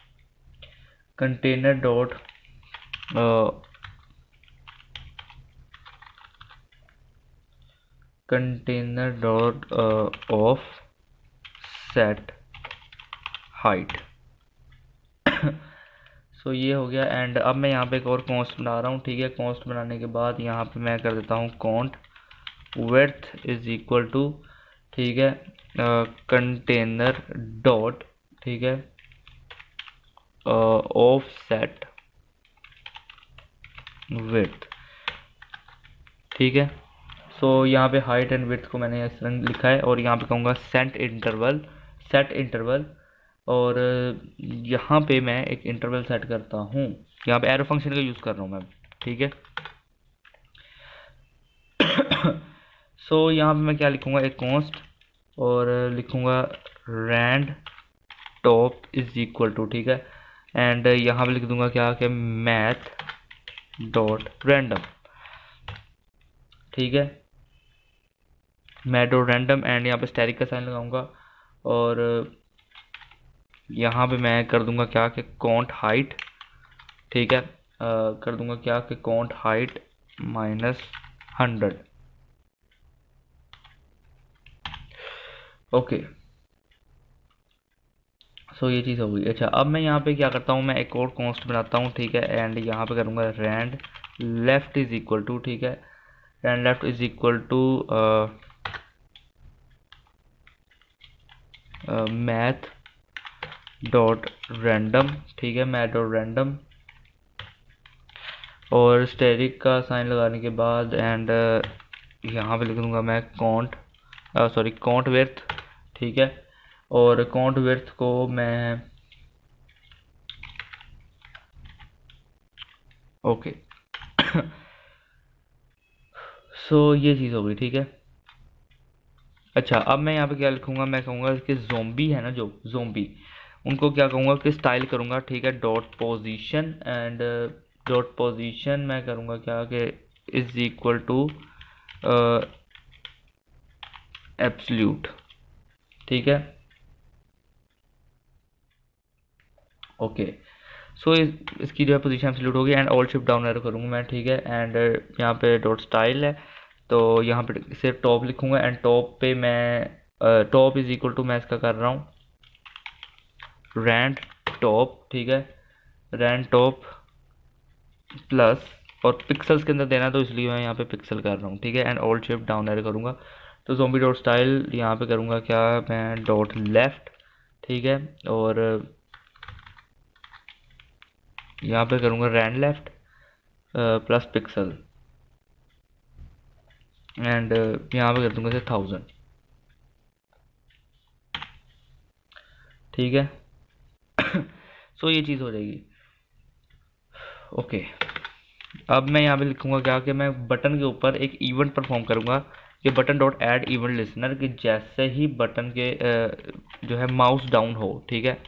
container dot container dot offset height. So ये हो गया। एंड अब मैं यहाँ पे एक और कॉन्स्ट बना रहा हूँ। ठीक है, कॉन्स्ट बनाने के बाद यहाँ पे मैं कर देता हूँ cont width is equal to, ठीक है, कंटेनर डॉट, ठीक है, ऑफ सेट विड्थ। ठीक है, सो यहाँ पे हाइट एंड विड्थ को मैंने इस तरह लिखा है, और यहाँ पे कहूँगा सेट इंटरवल, और यहाँ पे मैं एक इंटरवल सेट करता हूँ। यहाँ पे एरो फंक्शन का यूज़ कर रहा हूँ मैं। ठीक है, सो यहाँ पे मैं क्या लिखूँगा, एक कॉन्स्ट, और लिखूँगा rand top is equal to, ठीक है, एंड यहाँ पे लिख दूंगा क्या, कि मैथ डॉट रैंडम। ठीक है, मैथ डॉट रैंडम, एंड यहाँ पे स्टैटिक का साइन लगाऊंगा, और यहाँ पे मैं कर दूंगा क्या, कि काउंट हाइट। ठीक है, कर दूंगा क्या, कि काउंट हाइट -100। ओके, सो ये चीज़ हो गई। अच्छा, अब मैं यहाँ पे क्या करता हूँ, मैं एक और कॉन्स्ट बनाता हूँ। ठीक है, एंड यहाँ पे करूँगा rand left is equal to, ठीक है, rand left is equal to math dot random. ठीक है, मैथ डॉट रैंडम, और स्टैटिक का साइन लगाने के बाद एंड यहाँ पे लिख दूंगा मैं काउंट विड्थ। ठीक है, और काउंट विड्थ को मैं ओके सो ये चीज़ हो गई। ठीक है, अच्छा, अब मैं यहाँ पे क्या लिखूँगा, मैं कहूँगा कि ज़ोंबी है ना, जो ज़ोंबी, उनको क्या कहूँगा, कि स्टाइल करूँगा। ठीक है, dot position, and dot position मैं करूँगा क्या, कि इज इक्वल टू एब्सल्यूट। ठीक है, ओके, सो इसकी जो है पोजीशन एब्सल्यूट होगी, and all shift down arrow करूँगा मैं। ठीक है, एंड यहाँ पे डॉट स्टाइल है, तो यहाँ पे सिर्फ टॉप लिखूँगा, एंड टॉप पे मैं टॉप इज इक्वल टू, मैं इसका कर रहा हूँ रैंड टॉप। ठीक है, रैंड टॉप प्लस, और पिक्सल्स के अंदर देना, तो इसलिए मैं यहाँ पे पिक्सल कर रहा हूँ। ठीक है, and all shift down arrow करूँगा, तो ज़ोंबी डॉट स्टाइल यहाँ पे करूँगा क्या, मैं डॉट लेफ्ट। ठीक है, और यहाँ पे करूँगा rand left plus pixel, and यहाँ पे कर दूँगा 1000। ठीक है, सो ये चीज़ हो जाएगी। ओके, अब मैं यहाँ पे लिखूँगा क्या, कि मैं बटन के ऊपर एक इवेंट परफॉर्म करूँगा, कि button dot add event listener, कि जैसे ही बटन के जो है माउस डाउन हो, ठीक है,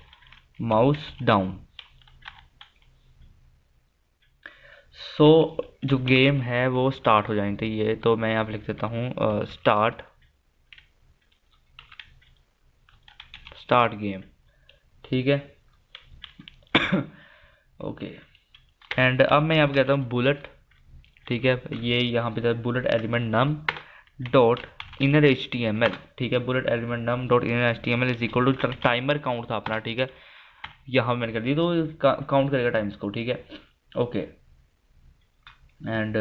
माउस डाउन, सो जो गेम है वो स्टार्ट हो जानी चाहिए। तो मैं यहाँ पे लिख देता हूँ स्टार्ट गेम। ठीक है, ओके, एंड अब मैं यहाँ पे कहता हूँ बुलेट। ठीक है, ये यहाँ पे bullet element num dot inner HTML। ठीक है, bullet element num dot inner HTML is equal to, timer count था अपना। ठीक है, यहाँ मैंने कर दी, तो काउंट करेगा टाइम्स को। ठीक है, ओके, एंड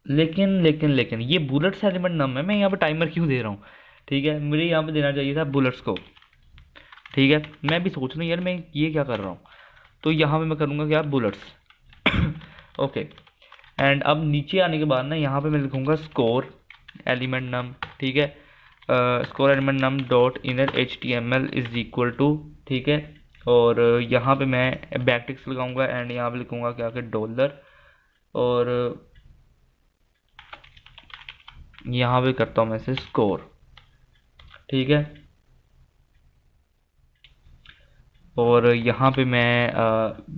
लेकिन ये बुलेट्स एलिमेंट नम है, मैं यहाँ पे टाइमर क्यों दे रहा हूँ। ठीक है, मुझे यहाँ पे देना चाहिए था बुलेट्स को। ठीक है, मैं भी सोच रहा हूँ यार मैं ये क्या कर रहा हूँ, तो यहाँ पे मैं करूँगा क्या, बुलेट्स। ओके। एंड अब नीचे आने के बाद ना यहाँ पे मैं लिखूँगा स्कोर एलिमेंट नम, ठीक है, score element num dot inner HTML is equal to, ठीक है, और यहाँ पे मैं बैकटिक्स लगाऊंगा एंड यहाँ पे लिखूँगा क्या कि डॉलर, और यहाँ पे करता हूँ मैं से स्कोर, ठीक है, और यहाँ पे मैं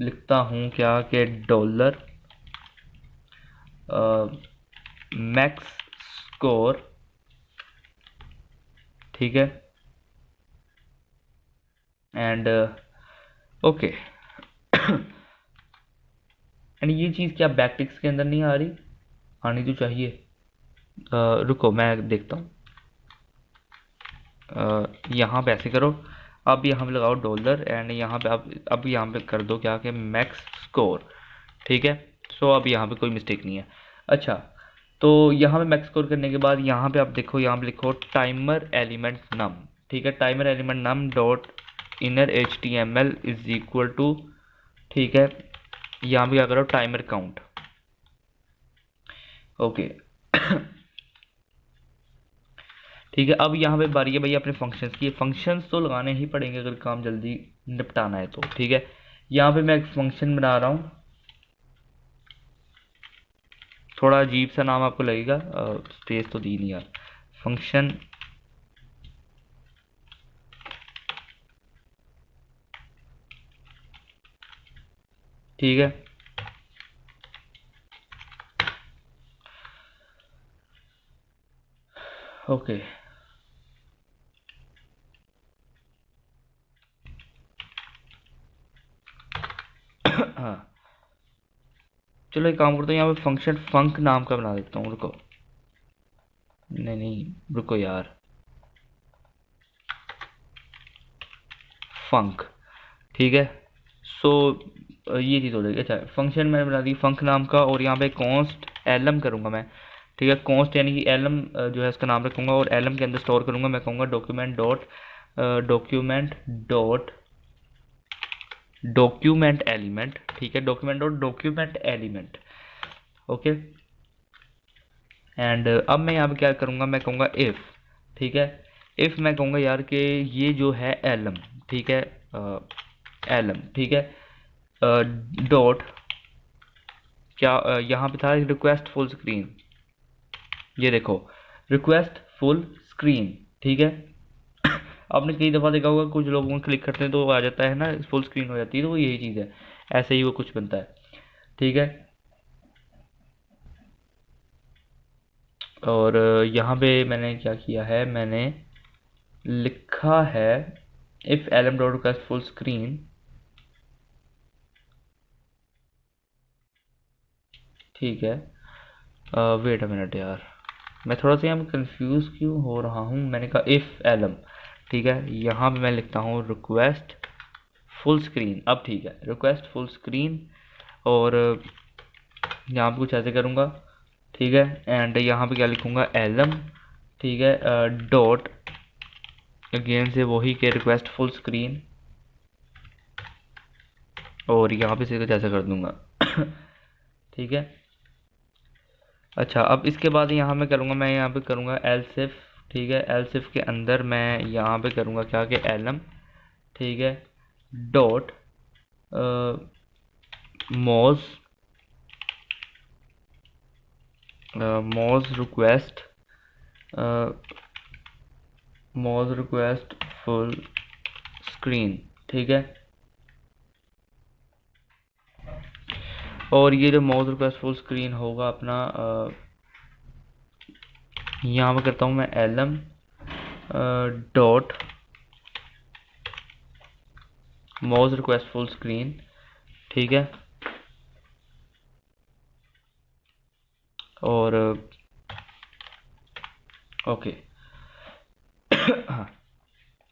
लिखता हूँ क्या कि डॉलर मैक्स स्कोर, ठीक है, एंड ओके। एंड ये चीज़ क्या बैकटिक्स के अंदर नहीं आ रही? आनी तो चाहिए। रुको मैं देखता हूँ। यहाँ पे ऐसे करो, अब यहाँ पे लगाओ डॉलर एंड यहाँ पे अब यहाँ पे कर दो क्या कि मैक्स स्कोर, ठीक है। सो अब यहाँ पे कोई मिस्टेक नहीं है। अच्छा, तो यहाँ पे मैक्स स्कोर करने के बाद यहाँ पे आप देखो, यहाँ पे लिखो टाइमर एलिमेंट नम, ठीक है, timer element num dot inner HTML is equal to, ठीक है, यहाँ पे क्या करो टाइमर काउंट, ओके। ठीक है, अब यहाँ पे बारी है भाई अपने फंक्शंस की। फंक्शंस तो लगाने ही पड़ेंगे अगर काम जल्दी निपटाना है तो, ठीक है। यहाँ पे मैं एक फंक्शन बना रहा हूँ, थोड़ा अजीब सा नाम आपको लगेगा, स्पेस तो दी नहीं यार, फंक्शन, ठीक है। ओके, हाँ चलो एक काम करता हूँ, यहाँ पे फंक्शन फंक नाम का बना देता हूँ, रुको, नहीं नहीं रुको यार, फंक, ठीक है। सो ये चीज़ हो जाएगी। अच्छा, फंक्शन मैंने बना दी फंक नाम का, और यहाँ पे कॉन्स्ट एलम करूँगा मैं, ठीक है, कॉन्स्ट यानी कि एलम जो है इसका नाम रखूँगा, और एलम के अंदर स्टोर करूँगा, मैं कहूँगा डॉक्यूमेंट एलिमेंट, ठीक है, डॉक्यूमेंट एलिमेंट, ओके। एंड अब मैं यहाँ पे क्या करूँगा, मैं कहूँगा इफ़, ठीक है, इफ़ मैं कहूँगा यार कि ये जो है एलम, ठीक है, एलम, ठीक है, डॉट क्या यहाँ पे था रिक्वेस्ट फुल स्क्रीन, ये देखो रिक्वेस्ट फुल स्क्रीन, ठीक है। आपने कई दफ़ा देखा होगा कुछ लोगों को क्लिक करते हैं तो आ जाता है ना, फुल स्क्रीन हो जाती है, तो वो यही चीज़ है, ऐसे ही वो कुछ बनता है, ठीक है। और यहाँ पे मैंने क्या किया है, मैंने लिखा है if elem dot request full screen, ठीक है। वेट अ मिनट यार, मैं थोड़ा सा यहाँ पे कंफ्यूज क्यों हो रहा हूँ। मैंने कहा इफ़ एलम, ठीक है, यहाँ पे मैं लिखता हूँ रिक्वेस्ट फुल स्क्रीन, अब ठीक है, रिक्वेस्ट फुल स्क्रीन, और यहाँ पे कुछ ऐसे करूँगा, ठीक है, एंड यहाँ पे क्या लिखूँगा एलम, ठीक है, डॉट अगेन से वही के रिक्वेस्ट फुल स्क्रीन, और यहाँ पे से कुछ ऐसा कर दूँगा। ठीक है। अच्छा, अब इसके बाद यहाँ मैं करूँगा, मैं यहाँ पे करूँगा एलसिफ, ठीक है, एलसिफ के अंदर मैं यहाँ पे करूँगा क्या कि एलम, ठीक है, डॉट मोज रिक्वेस्ट फुल स्क्रीन, ठीक है। और ये जो माउस रिक्वेस्ट फुल स्क्रीन होगा अपना, यहाँ पर करता हूँ मैं elem dot mouse request full screen, ठीक है, और ओके।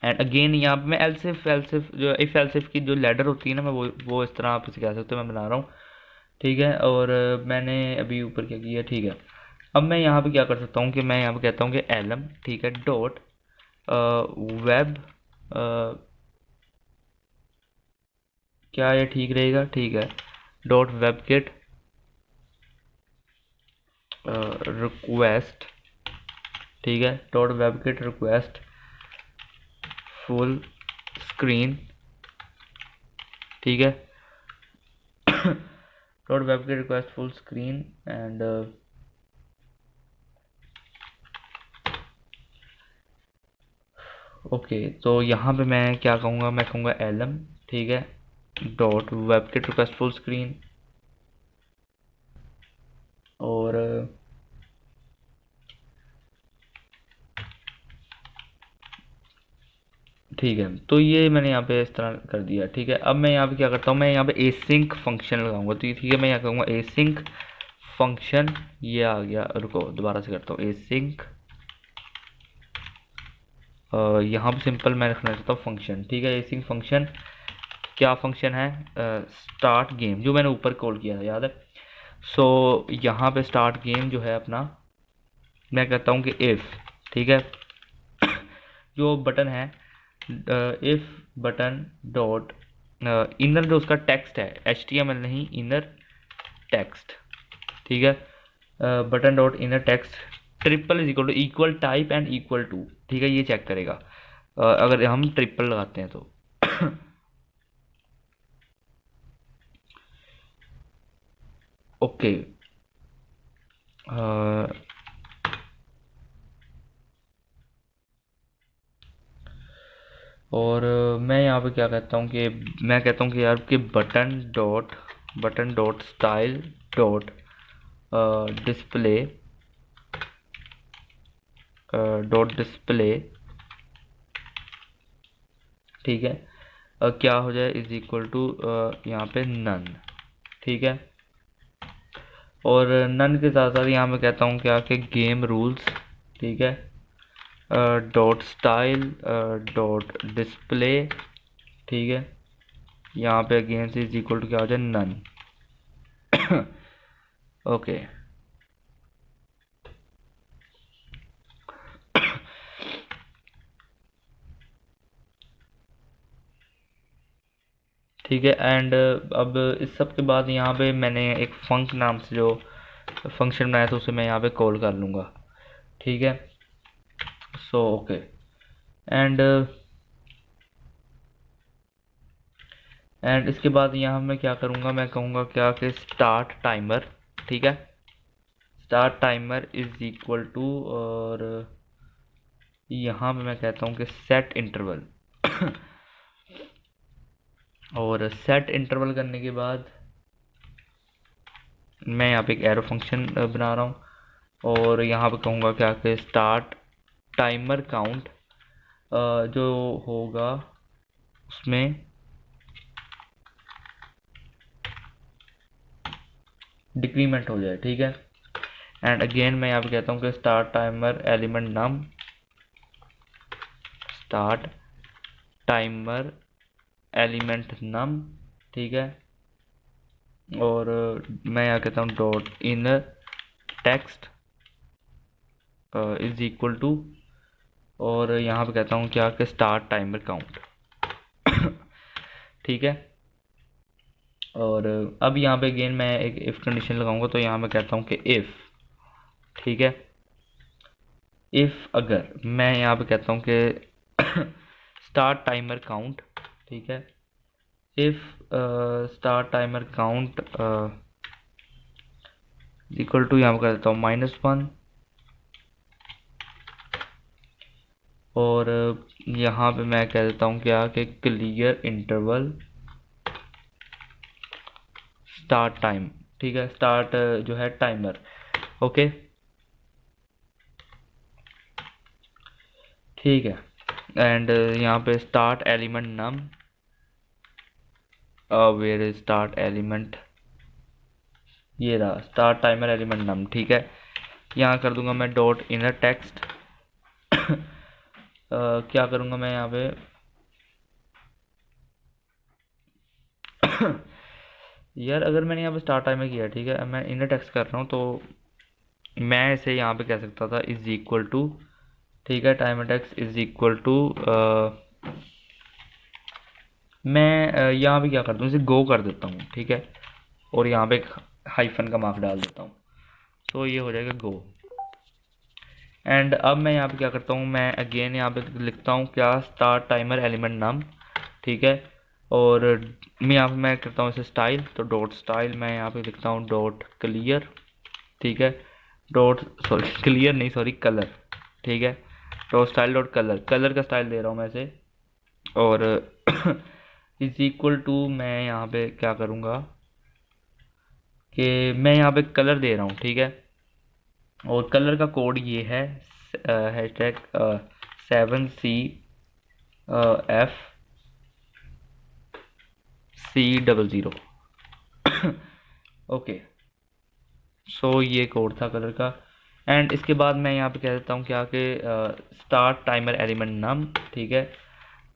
एंड अगेन यहाँ पे मैं एलसिफ जो इफ एलसिफ की जो लेडर होती है ना, मैं वो इस तरह आप इसे कह सकते हो, मैं बना रहा हूँ, ठीक है। और मैंने अभी ऊपर क्या किया, ठीक है। अब मैं यहाँ पे क्या कर सकता हूँ कि मैं यहाँ पे कहता हूँ कि एलम, ठीक है, डॉट वेब, क्या ये ठीक रहेगा, ठीक है, डॉट वेब किट, रिक्वेस्ट, ठीक है, dot WebKit request full screen, ठीक है, dot WebKit request full screen and okay. तो यहाँ पे मैं क्या कहूँगा, मैं कहूँगा एलम, ठीक है, dot WebKit request full screen और ठीक है। तो ये मैंने यहाँ पे इस तरह कर दिया, ठीक है। अब मैं यहाँ पे क्या करता हूँ, मैं यहाँ पे एसिंक फंक्शन लगाऊंगा, तो ठीक है, मैं यहाँ कहूँगा एसिंक फंक्शन, ये आ गया, रुको दोबारा से करता हूँ, एसिंक यहाँ पे सिंपल मैं रखना चाहता हूँ फंक्शन, ठीक है। एसिंक फंक्शन क्या फंक्शन है, स्टार्ट गेम, जो मैंने ऊपर कॉल किया था, याद है। सो यहाँ पे स्टार्ट गेम जो है अपना, मैं कहता हूँ कि इफ़, ठीक है, जो बटन है इफ़ बटन डॉट इनर, जो उसका टेक्स्ट है HTML नहीं, इनर टेक्स्ट, ठीक है, button dot inner text triple is equal to equal type and equal to, ठीक है, ये चेक करेगा अगर हम ट्रिपल लगाते हैं तो ओके। और मैं यहाँ पे क्या कहता हूँ कि मैं कहता हूँ कि यार कि button dot style dot display dot display, ठीक है, क्या हो जाए इज इक्वल टू यहाँ पे नन, ठीक है। और नन के साथ साथ यहाँ मैं कहता हूँ क्या कि गेम रूल्स, ठीक है, डॉट स्टाइल डॉट डिस्प्ले, ठीक है, यहाँ पे अगेन से इज इक्वल टू क्या हो जाए नन ओके। ठीक है। एंड अब इस सब के बाद यहाँ पे मैंने एक फंक नाम से जो फंक्शन बनाया था उसे मैं यहाँ पे कॉल कर लूँगा, ठीक है। So okay. एंड इसके बाद यहाँ मैं क्या करूँगा, मैं कहूँगा क्या कि स्टार्ट टाइमर, ठीक है, start timer is equal to, और यहाँ पे मैं कहता हूँ कि सेट इंटरवल और सेट इंटरवल करने के बाद मैं यहाँ पे एक एरो फंक्शन बना रहा हूँ और यहाँ पे कहूँगा क्या कि स्टार्ट टाइमर काउंट जो होगा उसमें डिक्रीमेंट हो जाए, ठीक है। एंड अगेन मैं यहाँ पे कहता हूँ कि start timer element num, start timer element num, ठीक है। और मैं यहाँ कहता हूँ dot inner text is equal to, और यहाँ पे कहता हूँ क्या कि स्टार्ट टाइमर काउंट ठीक है। और अब यहाँ पे अगेन मैं एक इफ़ कंडीशन लगाऊंगा, तो यहाँ मैं कहता हूँ कि इफ़, ठीक है, इफ़ अगर मैं यहाँ पे कहता हूँ कि स्टार्ट टाइमर काउंट, ठीक है, if start timer count equal to, यहाँ पे कर देता हूँ -1, और यहाँ पे मैं कह देता हूँ क्या कि क्लियर इंटरवल स्टार्ट टाइम, ठीक है, स्टार्ट जो है टाइमर, ओके, ठीक है। एंड यहाँ पे start element num, where is start element, ये रहा स्टार्ट टाइमर एलिमेंट नम, ठीक है। यहाँ कर दूंगा मैं डॉट इनर टेक्स्ट क्या करूँगा मैं यहाँ पे यार अगर मैंने यहाँ पे स्टार्ट टाइमर किया, ठीक है, मैं इनर टेक्स्ट कर रहा हूँ, तो मैं इसे यहाँ पे कह सकता था इज इक्वल टू, ठीक है, timer text is equal to, मैं यहाँ पे क्या करता हूँ, इसे गो कर देता हूँ, ठीक है, और यहाँ पे एक हाइफन का मार्क डाल देता हूँ। तो ये हो जाएगा गो। एंड अब मैं यहाँ पे क्या करता हूँ, मैं अगेन यहाँ पे लिखता हूँ क्या, स्टार्ट टाइमर एलिमेंट नम, ठीक है। और मैं यहाँ पे मैं करता हूँ इसे स्टाइल, तो डॉट स्टाइल मैं यहाँ पे लिखता हूँ डॉट क्लियर, ठीक है। डॉट सॉरी क्लियर नहीं, सॉरी कलर, ठीक है। Dot style dot colour, colour का स्टाइल दे रहा हूँ मैं इसे। और इज इक्वल टू मैं यहाँ पे क्या करूँगा कि मैं यहाँ पे कलर दे रहा हूँ, ठीक है। और कलर का कोड ये है हैशटैग 7CFC00। ओके, सो ये कोड था कलर का। एंड इसके बाद मैं यहाँ पे कह देता हूँ क्या कि स्टार्ट टाइमर एलिमेंट नम, ठीक है,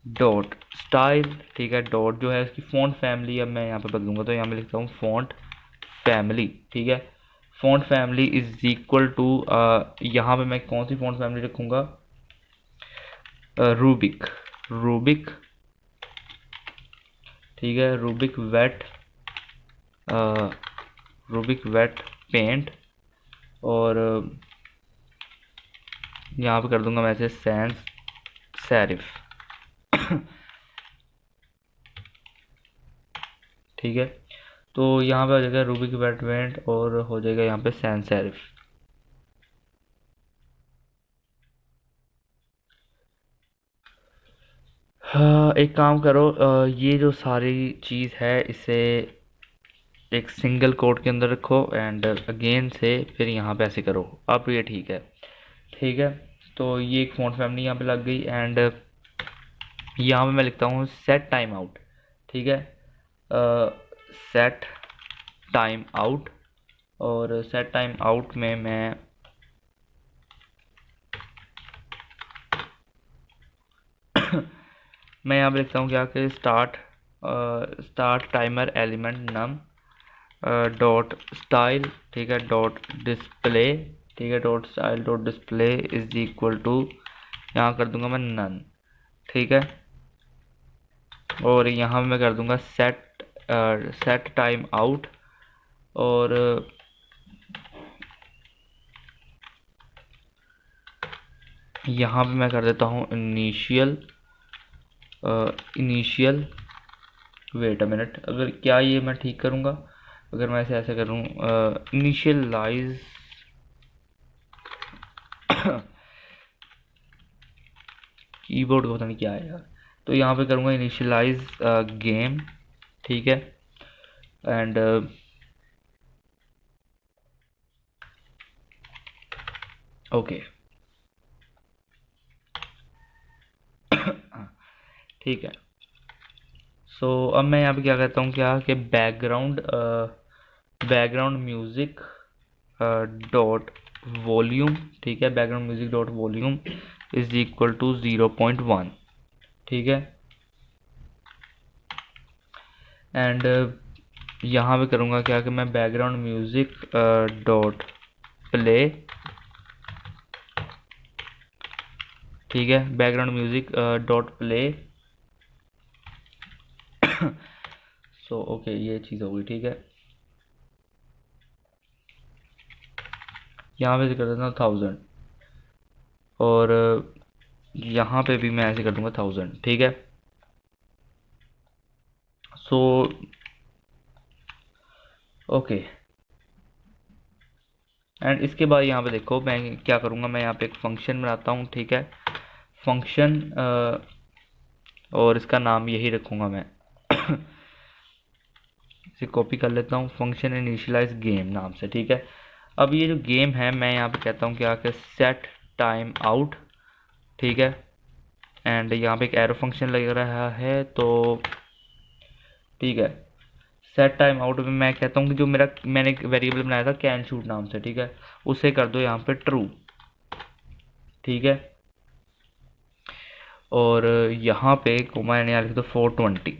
डॉट स्टाइल, ठीक है। डॉट जो है इसकी फ़ॉन्ट फैमिली अब मैं यहाँ पे बदलूंगा, तो यहाँ पे लिखता हूँ फ़ॉन्ट फैमिली, ठीक है। Font family is equal to, यहाँ पे मैं कौन सी फ़ॉन्ट फैमिली रखूँगा, रूबिक, रूबिक, ठीक है। Rubik Wet, Rubik wait Paint. और यहाँ पे कर दूंगा मैं इसे सैंस सैरिफ, ठीक है। तो यहाँ पे हो जाएगा रूबिक वेट पेंट और हो जाएगा यहाँ पे सैंस सैरिफ। हाँ, एक काम करो, ये जो सारी चीज़ है इसे एक सिंगल कोड के अंदर रखो एंड अगेन से फिर यहाँ पे ऐसे करो। अब ये ठीक है, ठीक है। तो ये एक फ़ॉन्ट फैमिली यहाँ पे लग गई। एंड यहाँ पे मैं लिखता हूँ सेट टाइम आउट, ठीक है। सेट टाइम आउट, और सेट टाइम आउट में मैं यहाँ पे लिखता हूँ क्या कि start timer element num dot style, ठीक है, डॉट डिस्प्ले, ठीक है। Dot style dot display is equal to, यहाँ कर दूंगा मैं नन, ठीक है। और यहाँ मैं कर दूंगा सेट टाइम आउट। और यहाँ पे मैं कर देता हूँ initial, initial, wait a minute, अगर क्या ये मैं ठीक करूँगा, अगर मैं इसे ऐसे करूँ इनिशियलाइज कीबोर्ड का पता नहीं क्या है यार। तो यहाँ पे करूँगा इनिशियलाइज गेम, ठीक है। एंड ओके, ठीक है। सो अब मैं यहाँ पे क्या कहता हूँ क्या कि बैकग्राउंड म्यूज़िक डॉट वॉल्यूम, ठीक है। Background music dot volume is equal to 0.1, ठीक है। एंड यहाँ पे करूँगा क्या कि मैं बैकग्राउंड म्यूज़िक डॉट प्ले, ठीक है। Background music dot play. So okay, ये चीज़ होगी, ठीक है। यहाँ पे कर देता हूँ 1000, और यहाँ पे भी मैं ऐसे कर दूंगा 1000, ठीक है। सो ओके, एंड इसके बाद यहाँ पे देखो मैं क्या करूँगा, मैं यहाँ पे एक फंक्शन बनाता हूँ, ठीक है। फंक्शन और इसका नाम यही रखूँगा मैं। इसे कॉपी कर लेता हूँ, फंक्शन इनिशियलाइज गेम नाम से, ठीक है। अब ये जो गेम है मैं यहाँ पे कहता हूँ क्या कि सेट टाइम आउट, ठीक है। एंड यहाँ पे एक एरो फंक्शन लग रहा है, तो ठीक है। सेट टाइम आउट में मैं कहता हूँ कि जो मैंने एक वेरिएबल बनाया था कैन शूट नाम से, ठीक है, उसे कर दो यहाँ पे ट्रू, ठीक है। और यहाँ पे कोमा यानी लिख दो 420।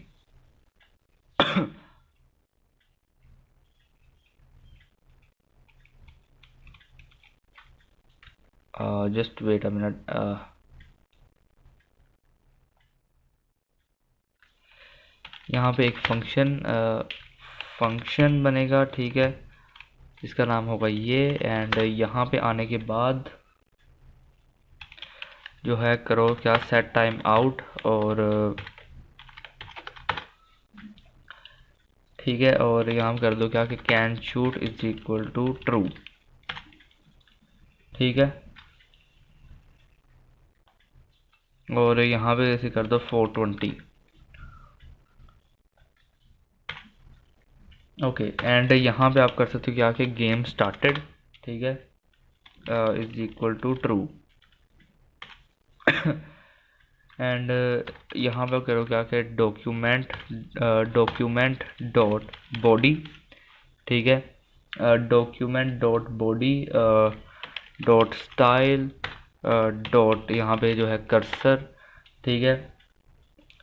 जस्ट वेट अ मिनट, यहाँ पे एक फंक्शन बनेगा, ठीक है। इसका नाम होगा ये। एंड यहाँ पे आने के बाद जो है करो क्या, सेट टाइम आउट, और ठीक है, और यहाँ कर दो क्या कि can shoot is equal to true. ठीक है, और यहाँ पे ऐसे कर दो 420। ओके, एंड यहाँ पे आप कर सकते हो क्या कि गेम स्टार्टेड, ठीक है, is equal to true. And यहाँ पे करो क्या कि डॉक्यूमेंट डॉट बॉडी, ठीक है, document dot body dot style dot यहाँ पे जो है कर्सर, ठीक है,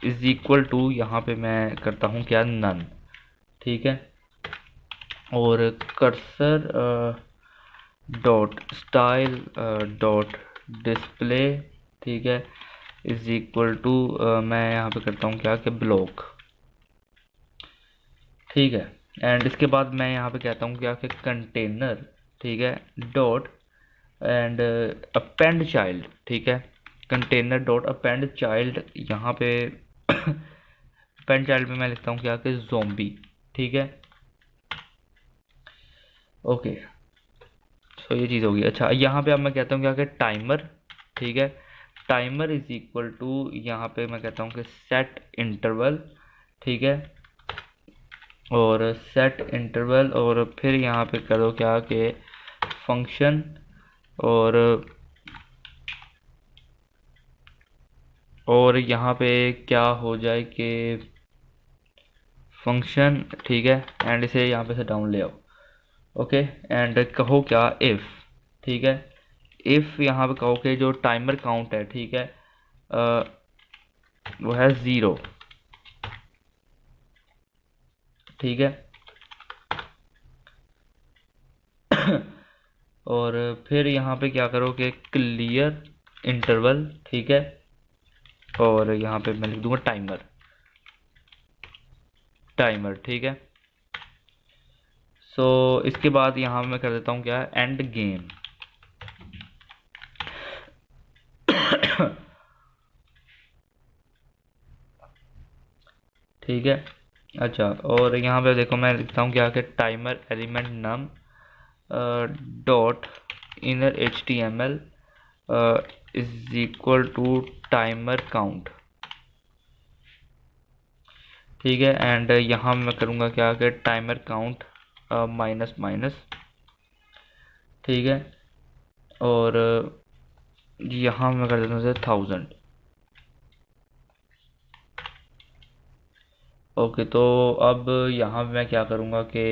इज इक्वल टू यहाँ पे मैं करता हूँ क्या, नन। ठीक है, और cursor dot style dot display, ठीक है, इज इक्वल टू मैं यहाँ पे करता हूँ क्या कि ब्लॉक। ठीक है, एंड इसके बाद मैं यहाँ पे कहता हूँ क्या कि कंटेनर, ठीक है, डॉट एंड अपेंड चाइल्ड, ठीक है, कंटेनर डॉट अपेंड चाइल्ड। यहाँ पे अपेंड चाइल्ड में मैं लिखता हूँ क्या कि ज़ोंबी। ठीक है, ओके, सो ये चीज़ होगी। अच्छा, यहाँ पे अब मैं कहता हूँ क्या कि टाइमर, ठीक है, टाइमर इज इक्वल टू यहाँ पे मैं कहता हूँ कि सेट इंटरवल, ठीक है, और सेट इंटरवल, और फिर यहाँ पे करो क्या कि फंक्शन, और यहाँ पे क्या हो जाए कि फंक्शन, ठीक है, एंड इसे यहाँ पे से डाउन ले आओ। ओके, एंड कहो क्या इफ़, ठीक है, इफ़ यहाँ पे कहो कि जो टाइमर काउंट है, ठीक है, वो है 0। ठीक है, और फिर यहाँ पे क्या करो कि क्लियर इंटरवल, ठीक है, और यहाँ पे मैं लिख दूंगा टाइमर, टाइमर। ठीक है, सो इसके बाद यहाँ मैं कर देता हूँ क्या, एंड गेम। ठीक है, अच्छा, और यहाँ पे देखो मैं लिखता हूँ क्या कि timer element num dot inner HTML is equal to timer count. ठीक है, एंड यहाँ मैं करूँगा क्या कि टाइमर काउंट माइनस माइनस। ठीक है, और यहाँ मैं कर देता हूँ 1000। ओके, तो अब यहाँ मैं क्या करूँगा कि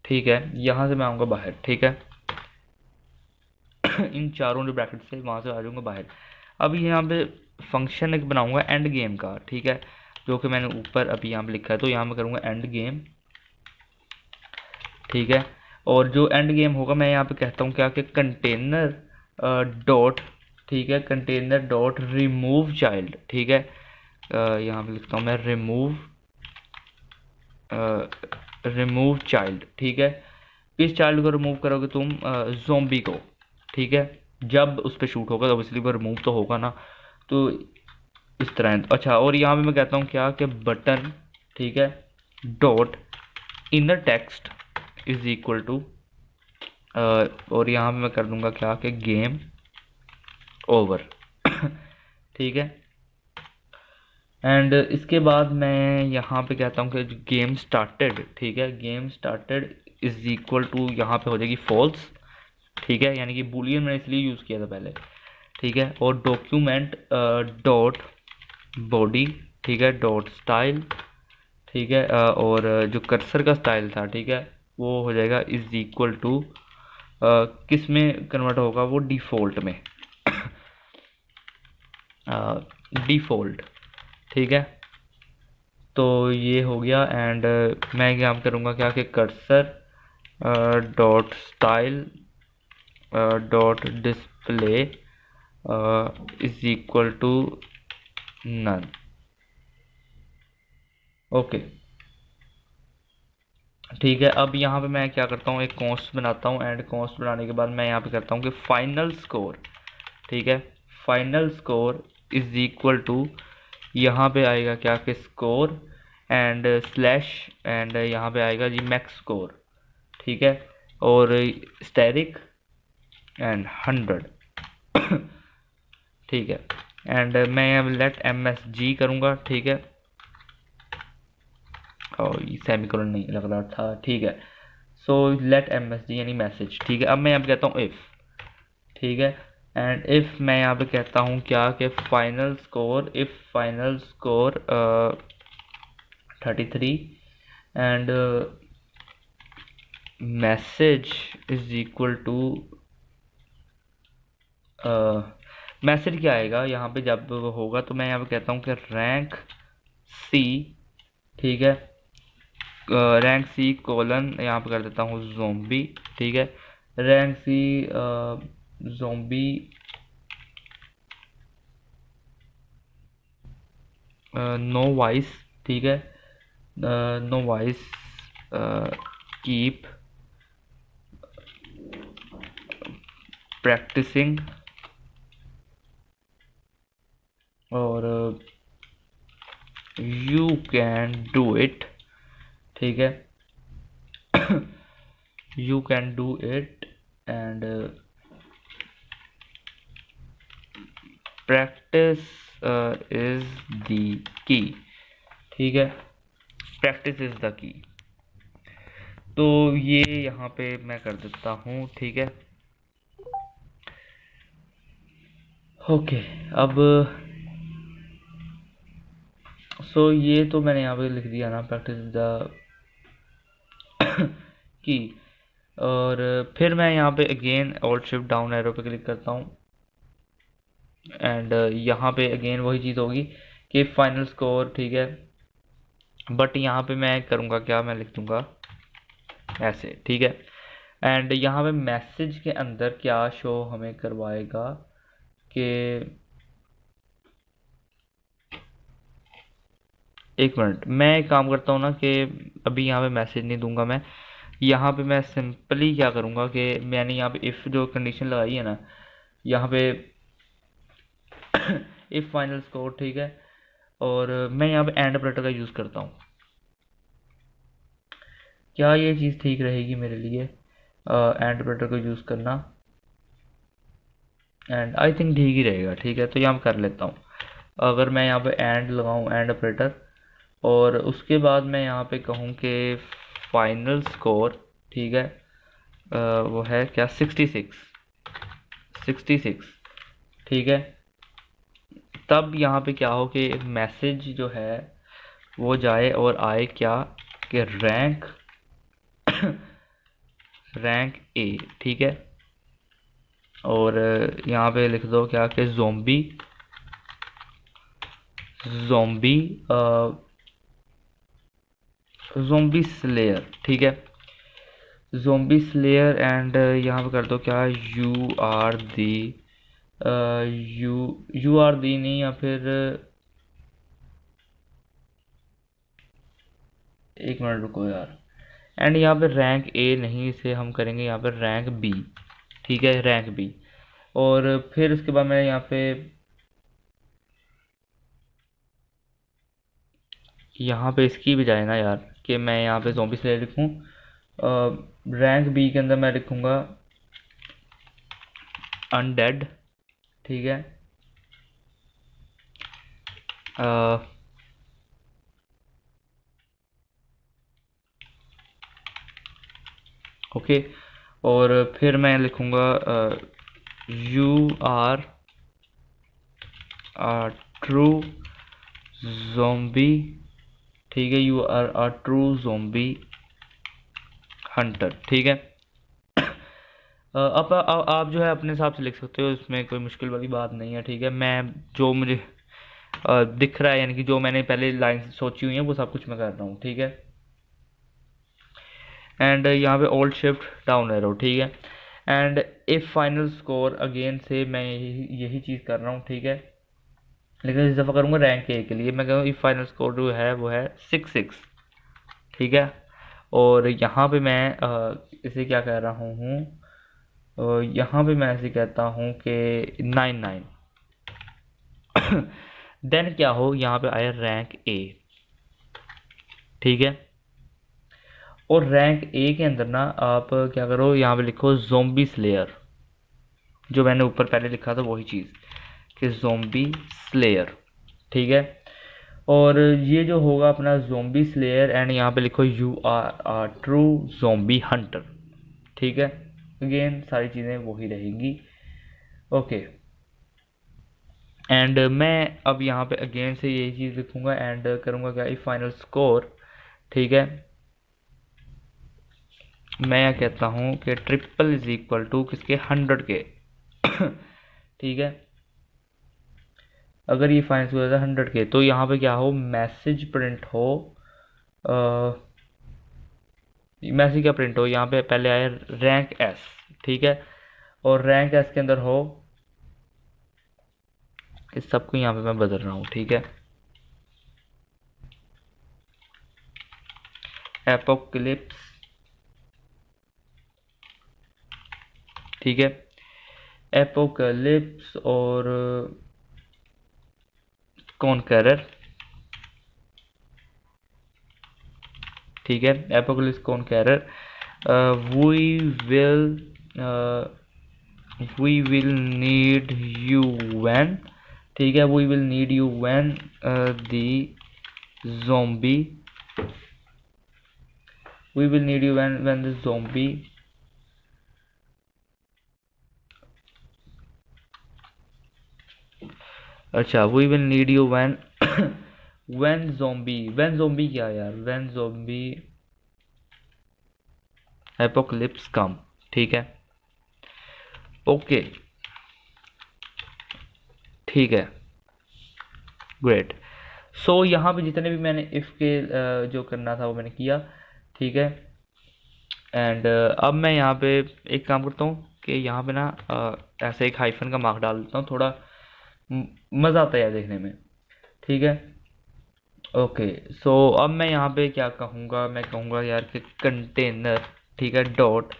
ठीक है, यहाँ से मैं आऊँगा बाहर। ठीक है, इन चारों जो ब्रैकेट से वहाँ से आ जाऊँगा बाहर। अब यहाँ पे फंक्शन एक बनाऊँगा एंड गेम का, ठीक है, जो कि मैंने ऊपर अभी यहाँ पे लिखा है, तो यहाँ मैं करूँगा एंड गेम। ठीक है, और जो एंड गेम होगा मैं यहाँ पे कहता हूँ क्या कि कंटेनर डॉट, ठीक है, कंटेनर डॉट रिमूव चाइल्ड। ठीक है, यहाँ पे लिखता हूँ मैं रिमूव चाइल्ड। ठीक है, किस चाइल्ड को रिमूव करोगे तुम, ज़ोंबी को। ठीक है, जब उस पर शूट होगा तो ऑब्वियसली वो रिमूव तो होगा ना, तो इस तरह। अच्छा, और यहाँ पे मैं कहता हूँ क्या कि बटन, ठीक है, dot inner text is equal to, और यहाँ पे मैं कर दूंगा क्या कि गेम ओवर। ठीक है, एंड इसके बाद मैं यहाँ पे कहता हूँ कि गेम स्टार्टेड, ठीक है, game started is equal to यहाँ पे हो जाएगी फॉल्स। ठीक है, यानी कि बुलियन मैंने इसलिए यूज़ किया था पहले। ठीक है, और डॉक्यूमेंट डॉट बॉडी, ठीक है, डॉट स्टाइल, ठीक है, और जो कर्सर का स्टाइल था, ठीक है, वो हो जाएगा इज इक्वल टू किस में कन्वर्ट होगा, वो डिफ़ॉल्ट में, डिफ़ॉल्ट। ठीक है, तो ये हो गया, एंड मैं यहाँ करूँगा क्या कि cursor dot style dot display is equal to none. Okay ठीक है। अब यहाँ पे मैं क्या करता हूँ, एक कॉन्स्ट बनाता हूँ एंड कॉन्स्ट बनाने के बाद मैं यहाँ पे करता हूँ कि फाइनल स्कोर, ठीक है, final score is equal to, यहाँ पे आएगा क्या कि स्कोर एंड स्लैश एंड यहाँ पे आएगा जी मैक्स स्कोर, ठीक है, और स्टैटिक एंड 100 ठीक है। एंड मैं अब लेट एम एस जी करूँगा, ठीक है, और सेमीकोलन नहीं लग रहा था, ठीक है। So let M S G यानी मैसेज, ठीक है। अब मैं यहाँ पे कहता हूँ इफ़, ठीक है, एंड इफ़ मैं यहाँ पे कहता हूँ क्या कि final score, if final score 33 and message is equal to, message क्या आएगा यहाँ पे जब वो होगा, तो मैं यहाँ पे कहता हूँ कि रैंक सी, ठीक है, रैंक सी कोलन यहाँ पे कर देता हूँ जोम्बी, ठीक है, rank C zombie no voice, ठीक है, नो वॉइस कीप प्रैक्टिसिंग, और यू कैन डू इट, ठीक है, you can do it and practice is the key, ठीक है, प्रैक्टिस इज द की। तो ये यहाँ पे मैं कर देता हूँ, ठीक है। ओके अब सो ये तो मैंने यहाँ पे लिख दिया ना, प्रैक्टिस द की, और फिर मैं यहाँ पे again alt shift down arrow पे क्लिक करता हूँ एंड यहाँ पे अगेन वही चीज़ होगी कि फाइनल स्कोर, ठीक है, बट यहाँ पे मैं करूँगा क्या, मैं लिख दूँगा ऐसे, ठीक है, एंड यहाँ पे मैसेज के अंदर क्या शो हमें करवाएगा कि, एक मिनट, मैं एक काम करता हूँ ना कि अभी यहाँ पे मैसेज नहीं दूंगा मैं, यहाँ पे मैं सिंपली क्या करूँगा कि मैंने यहाँ पे इफ़ जो कंडीशन लगाई है ना, यहाँ पे इफ़ फाइनल स्कोर, ठीक है, और मैं यहाँ पे एंड ऑपरेटर का यूज़ करता हूँ। क्या ये चीज़ ठीक रहेगी मेरे लिए एंड ऑपरेटर को यूज़ करना, एंड आई थिंक ठीक ही रहेगा, ठीक है, तो यहाँ कर लेता हूँ। अगर मैं यहाँ पे एंड लगाऊँ एंड ऑपरेटर, और उसके बाद मैं यहाँ पे कहूँ कि फाइनल स्कोर, ठीक है, वो है क्या 66, ठीक है, तब यहाँ पे क्या हो कि मैसेज जो है वो जाए और आए क्या कि रैंक रैंक ए, ठीक है, और यहाँ पे लिख दो क्या कि जोम्बी जोम्बी जोम्बी स्लेयर, ठीक है, जोम्बी स्लेयर एंड यहाँ पे कर दो क्या you are the, you you are the नहीं, या फिर एक मिनट रुको यार, एंड यहाँ पे रैंक ए नहीं, इसे हम करेंगे यहाँ पे रैंक बी, ठीक है, रैंक बी, और फिर उसके बाद मैं यहाँ पे इसकी बजाय ना यार कि मैं यहाँ पे ज़ॉम्बी स्लेयर लिखूँ, रैंक बी के अंदर मैं लिखूँगा अनडेड, ठीक है, ओके, और फिर मैं लिखूँगा यू आर ट्रू ज़ॉम्बी, ठीक है, you are true zombie hunter, ठीक है। अब आप जो है अपने हिसाब से लिख सकते हो, इसमें कोई मुश्किल वाली बात नहीं है, ठीक है। मैं जो मुझे दिख रहा है, यानी कि जो मैंने पहले लाइन सोची हुई है वो सब कुछ मैं कर रहा हूँ, ठीक है, एंड यहाँ पे ओल्ड शिफ्ट डाउन एरो, ठीक है, and if final score again से मैं यही चीज़ कर रहा हूँ, ठीक है, लेकिन इस दफ़ा करूँगा रैंक ए के लिए। मैं कहूँ इफ फाइनल स्कोर जो है वो है 6-6, ठीक है। और यहाँ पे मैं इसे क्या कह रहा हूँ, यहाँ पे मैं ऐसे कहता हूँ कि 9-9। देन क्या हो, यहाँ पे आया रैंक ए, ठीक है। और रैंक ए के अंदर ना आप क्या करो, यहाँ पे लिखो ज़ोंबी स्लेयर, जो मैंने ऊपर पहले लिखा था वही चीज़ कि ज़ोंबी स्लेयर, ठीक है। और ये जो होगा अपना ज़ोंबी स्लेयर, एंड यहाँ पे लिखो you are a true zombie hunter, ठीक है। अगेन सारी चीज़ें वही रहेंगी, ओके। एंड मैं अब यहाँ पे अगेन से यही चीज़ लिखूँगा एंड करूँगा क्या, इफ फाइनल स्कोर, ठीक है। मैं कहता हूँ कि ट्रिपल इज इक्वल टू किसके, 100 के, ठीक है। अगर ये फाइनल स्कोर है 100 के, तो यहाँ पे क्या हो, मैसेज प्रिंट हो, मैसेज क्या प्रिंट हो, यहाँ पे पहले आया रैंक एस, ठीक है। और रैंक एस के अंदर हो, इस सबको यहाँ पे मैं बदल रहा हूँ, ठीक है। एपोक्लिप्स, ठीक है। एपोकलिप्स और कॉन्करर, ठीक है। Apocalypse conqueror, we will we will need you when, ठीक है। We will need you when the zombie, we will need you when the zombie, अच्छा we will need you when when zombie क्या यार, when zombie apocalypse कम, ठीक है, okay, ठीक है, great. सो यहाँ पे जितने भी मैंने इफ़ के जो करना था वो मैंने किया, ठीक है। एंड अब मैं यहाँ पे एक काम करता हूँ कि यहाँ पे ना ऐसे एक हाइफन का मार्क डाल देता हूँ, थोड़ा मज़ा आता है यार देखने में, ठीक है। ओके, सो अब मैं यहाँ पे क्या कहूँगा, मैं कहूँगा यार कि कंटेनर, ठीक है, dot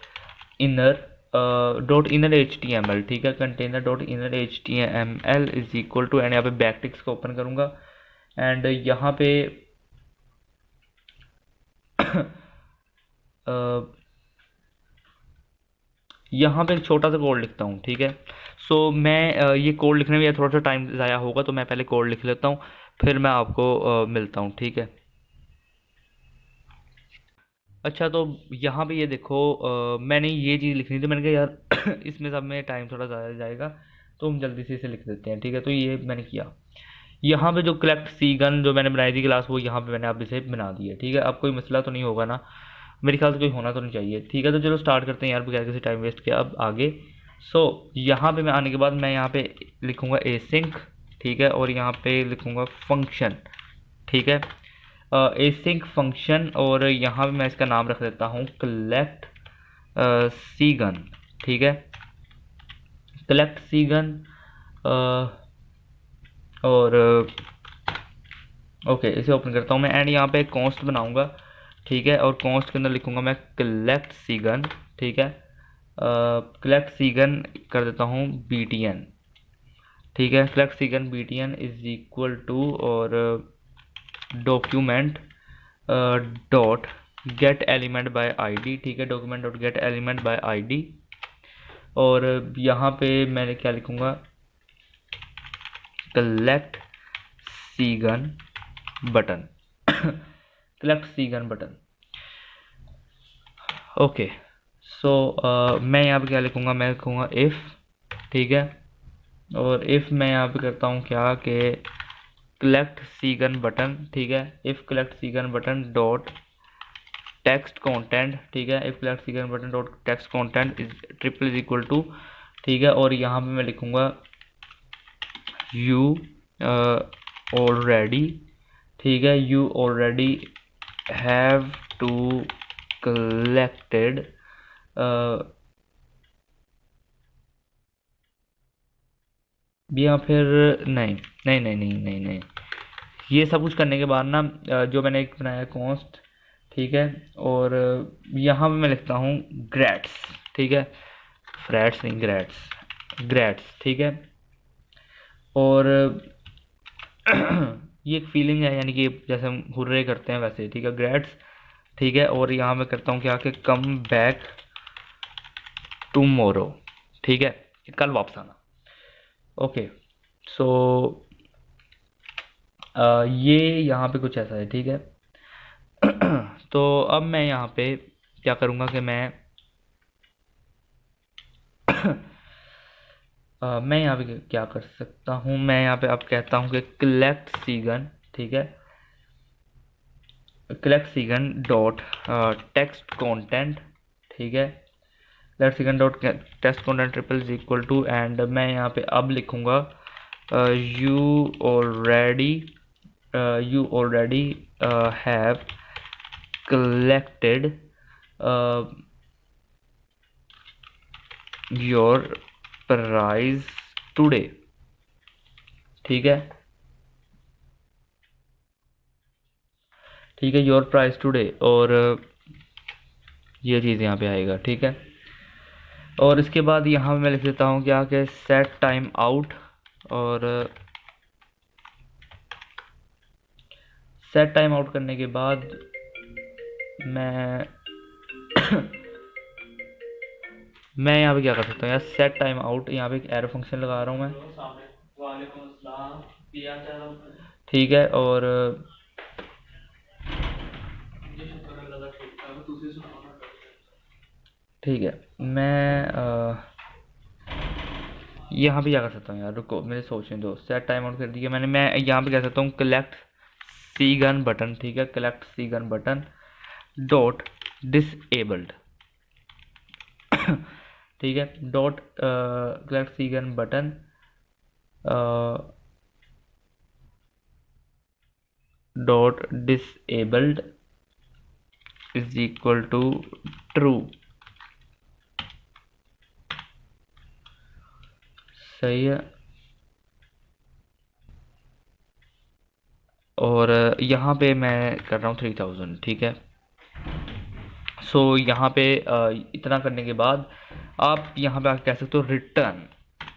inner H T M L, ठीक है। Container dot inner H T M L is equal to, and यहाँ पे बैकटिक्स को ओपन करूँगा एंड यहाँ पे यहाँ पे एक छोटा सा कोड लिखता हूँ, ठीक है। सो मैं ये कोड लिखने में थोड़ा सा टाइम ज़ाया होगा, तो मैं पहले कोड लिख लेता हूँ, फिर मैं आपको मिलता हूँ, ठीक है। अच्छा, तो यहाँ पे ये देखो, मैंने ये चीज़ लिखनी थी, मैंने कहा यार इसमें सब में टाइम थोड़ा ज़्यादा जाएगा, तो हम जल्दी से इसे लिख देते हैं, ठीक है। तो ये मैंने किया, यहाँ पे जो कलेक्ट सी गन जो मैंने बनाई थी क्लास, वो यहाँ पे मैंने अब इसे बना दी है, ठीक है। अब कोई मसला तो नहीं होगा ना, मेरे ख्याल से कोई होना तो नहीं चाहिए, ठीक है। तो चलो स्टार्ट करते हैं यार, बगैर किसी टाइम वेस्ट के अब आगे। सो यहाँ पे मैं आने के बाद मैं यहाँ पे लिखूँगा एसिंक, ठीक है, और यहाँ पे लिखूँगा फंक्शन, ठीक है, एसिंक फंक्शन। और यहाँ पे मैं इसका नाम रख देता हूँ कलेक्ट सी गन, ठीक है, कलेक्ट सी गन। और ओके, इसे ओपन करता हूँ मैं एंड यहाँ पे कॉन्स्ट बनाऊँगा, ठीक है। और कॉन्स्ट के अंदर लिखूँगा मैं कलेक्ट सी गन, ठीक है। कलेक्ट सी गन कर देता हूँ बी टी एन, ठीक है। Collect C gun B T N is equal to, और document dot get element by ID, ठीक है, document dot get element by ID. और यहाँ पे मैंने क्या लिखूँगा, collect C gun button, collect C gun button, okay. So मैं यहाँ पे क्या लिखूँगा, मैं लिखूँगा इफ़, ठीक है। और इफ़ मैं यहाँ पे करता हूँ क्या कि कलेक्ट सी गन बटन, ठीक है, if collect C gun button dot text content, ठीक है, if collect C gun button dot text content is triple is equal to, ठीक है। और यहाँ पे मैं लिखूँगा यू ऑलरेडी, ठीक है, you already have to collected या फिर नहीं, नहीं नहीं नहीं नहीं नहीं, ये सब कुछ करने के बाद ना जो मैंने एक बनाया कॉन्स्ट, ठीक है, और यहाँ पे मैं लिखता हूँ ग्रेट्स, ठीक है, फ्रैट्स नहीं ग्रेट्स, ग्रेट्स, ठीक है। और ये एक फीलिंग है, यानी कि जैसे हम हुर्रे करते हैं वैसे, ठीक है, ग्रेट्स, ठीक है। और यहाँ मैं करता हूँ क्या कि कम बैक टुमारो, ठीक है, कि कल वापस आना। ओके, सो ये यहाँ पे कुछ ऐसा है, ठीक है। तो अब मैं यहाँ पे क्या करूँगा कि मैं यहाँ पे क्या कर सकता हूँ, मैं यहाँ पे अब कहता हूँ कि कलेक्ट सीगन, ठीक है, collect cgun dot text content, ठीक है, collect cgun dot text content triple is equal to, and मैं यहाँ पे अब लिखूँगा you already you already have collected uh, your prize today, ठीक है, ठीक है, योर प्राइस टुडे, और ये चीज़ यहाँ पे आएगा, ठीक है। और इसके बाद यहाँ मैं लिख देता हूँ क्या कि सेट टाइम आउट, और सेट टाइम आउट करने के बाद मैं मैं यहाँ पे क्या कर सकता हूँ यार, सेट टाइम आउट, यहाँ पे एक एरो फंक्शन लगा रहा हूँ मैं, ठीक है। और ठीक है, मैं यहाँ पे क्या कर सकता हूँ यार, रुको मेरे सोचने दो, सेट टाइम आउट कर दिया मैंने, मैं यहाँ पे कह सकता हूँ कलेक्ट सी गन बटन, ठीक है, collect C gun button dot disabled, ठीक है, dot collect C gun button dot disabled is equal to true, सही है। और यहाँ पे मैं कर रहा हूँ 3000, ठीक है। सो यहाँ पे इतना करने के बाद आप यहाँ पे आके कह सकते हो रिटर्न,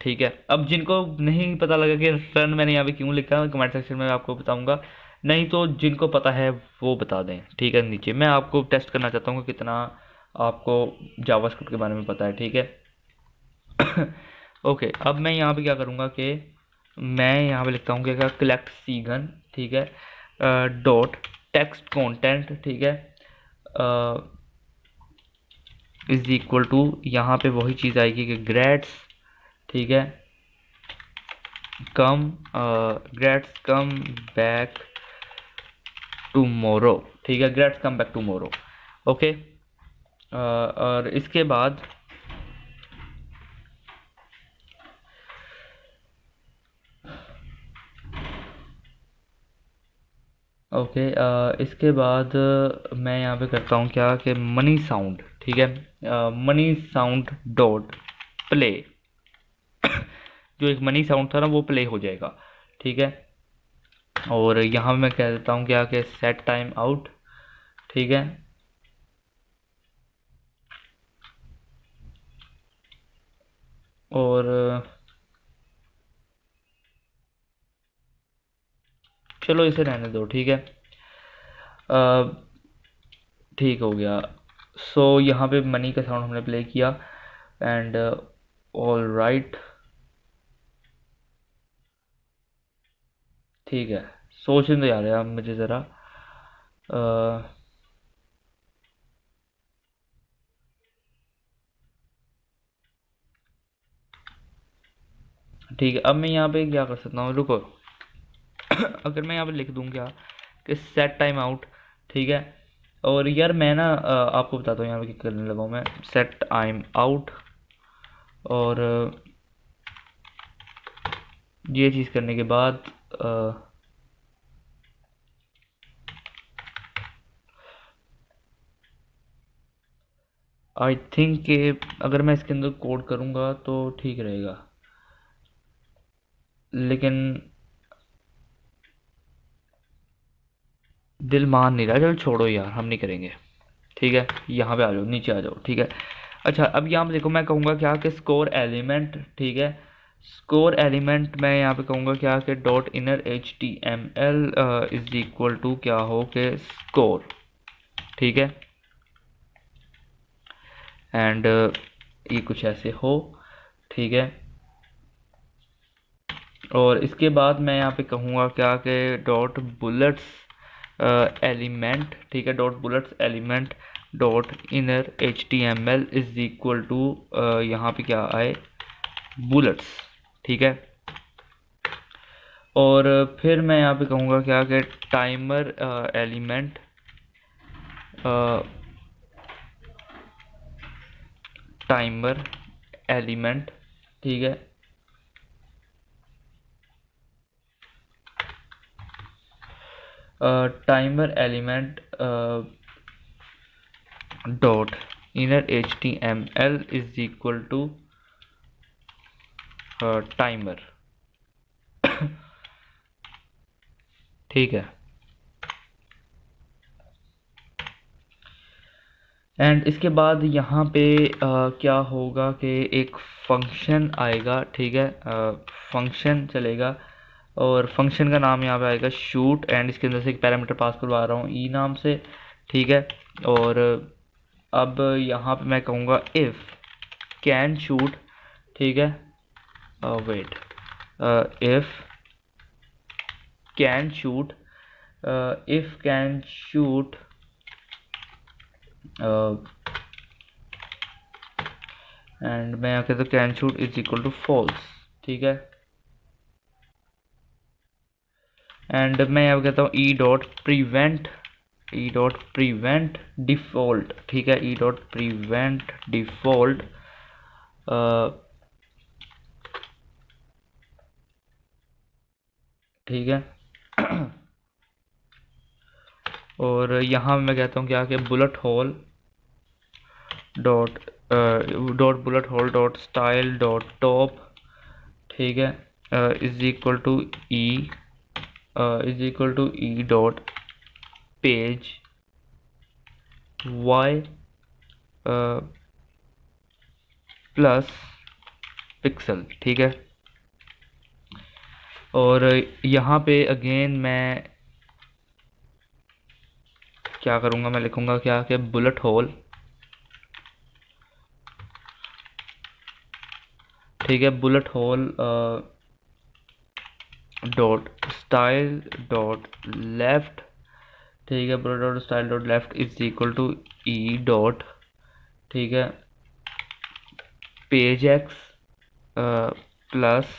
ठीक है। अब जिनको नहीं पता लगा कि रिटर्न मैंने यहाँ पे क्यों लिखा है, कमेंट सेक्शन में आपको बताऊंगा, नहीं तो जिनको पता है वो बता दें, ठीक है। नीचे मैं आपको टेस्ट करना चाहता हूँ कि कितना आपको जावास्क्रिप्ट के बारे में पता है, ठीक है। ओके, अब मैं यहाँ पे क्या करूँगा कि मैं यहाँ पे लिखता हूँ कि कलेक्ट सीगन, ठीक है, डॉट टेक्स्ट कंटेंट, ठीक है, इज इक्वल टू, यहाँ पे वही चीज़ आएगी कि ग्रेड्स, ठीक है, कम ग्रेड्स कम बैक टुमारो, ठीक है, grades come back tomorrow, okay. और इसके बाद ओके इसके बाद मैं यहाँ पे करता हूँ क्या कि मनी साउंड, ठीक है, मनी साउंड डॉट प्ले, जो एक मनी साउंड था ना वो प्ले हो जाएगा, ठीक है। और यहाँ मैं कह देता हूँ क्या कि सेट टाइम आउट, ठीक है, और चलो इसे रहने दो, ठीक है, ठीक हो गया। सो यहाँ पे मनी का साउंड हमने प्ले किया, एंड ऑल राइट, ठीक है। सोचने दो यार मुझे ज़रा, ठीक है। अब मैं यहाँ पे क्या कर सकता हूँ, रुको। अगर मैं यहाँ पे लिख दूँ क्या कि सेट टाइम आउट, ठीक है। और यार मैं ना आपको बताता हूँ यहाँ पे क्या करने लगा हूँ मैं, सेट टाइम आउट, और ये चीज़ करने के बाद आई थिंक कि अगर मैं इसके अंदर कोड करूँगा तो ठीक रहेगा, लेकिन दिल मान नहीं रहा, चलो छोड़ो यार, हम नहीं करेंगे। ठीक है, यहाँ पे आ जाओ, नीचे आ जाओ। ठीक है, अच्छा अब यहाँ पे देखो, मैं कहूँगा क्या कि स्कोर एलिमेंट, ठीक है, स्कोर एलिमेंट मैं यहाँ पे कहूँगा क्या कि dot inner H T M L is equal to क्या हो कि स्कोर। ठीक है, एंड ये कुछ ऐसे हो। ठीक है, और इसके बाद मैं यहाँ पे कहूँगा क्या कि डॉट बुलेट्स एलिमेंट, ठीक है, dot bullets element dot inner H T M L is equal to यहाँ पे क्या आए, बुलेट्स। ठीक है, और फिर मैं यहाँ पे कहूँगा क्या कि टाइमर एलिमेंट टाइमर एलिमेंट, ठीक है, timer element dot inner H T M L is equal to timer. ठीक है, एंड इसके बाद यहाँ पे क्या होगा कि एक फंक्शन आएगा। ठीक है, फंक्शन चलेगा, और फंक्शन का नाम यहाँ पे आएगा शूट, एंड इसके अंदर से एक पैरामीटर पास करवा रहा हूँ ई नाम से। ठीक है, और अब यहाँ पे मैं कहूँगा इफ़ कैन शूट। ठीक है, wait, if can shoot, if can shoot and मैं यहाँ कहता हूँ can shoot is equal to false. ठीक है, एंड मैं यहाँ कहता हूँ ई डॉट प्रिवेंट डिफ़ॉल्ट। ठीक है, ई डॉट प्रिवेंट डिफ़ॉल्ट ठीक है, और यहाँ मैं कहता हूँ क्या कि bullet hole dot bullet hole dot style dot top. ठीक है, is equal to E dot page Y plus pixel. ठीक है, और यहाँ पे अगेन मैं क्या करूँगा, मैं लिखूँगा क्या कि बुलेट होल, ठीक है, bullet hole dot style dot left. ठीक है, bullet dot style dot left is equal to E dot, ठीक है, पेज एक्स प्लस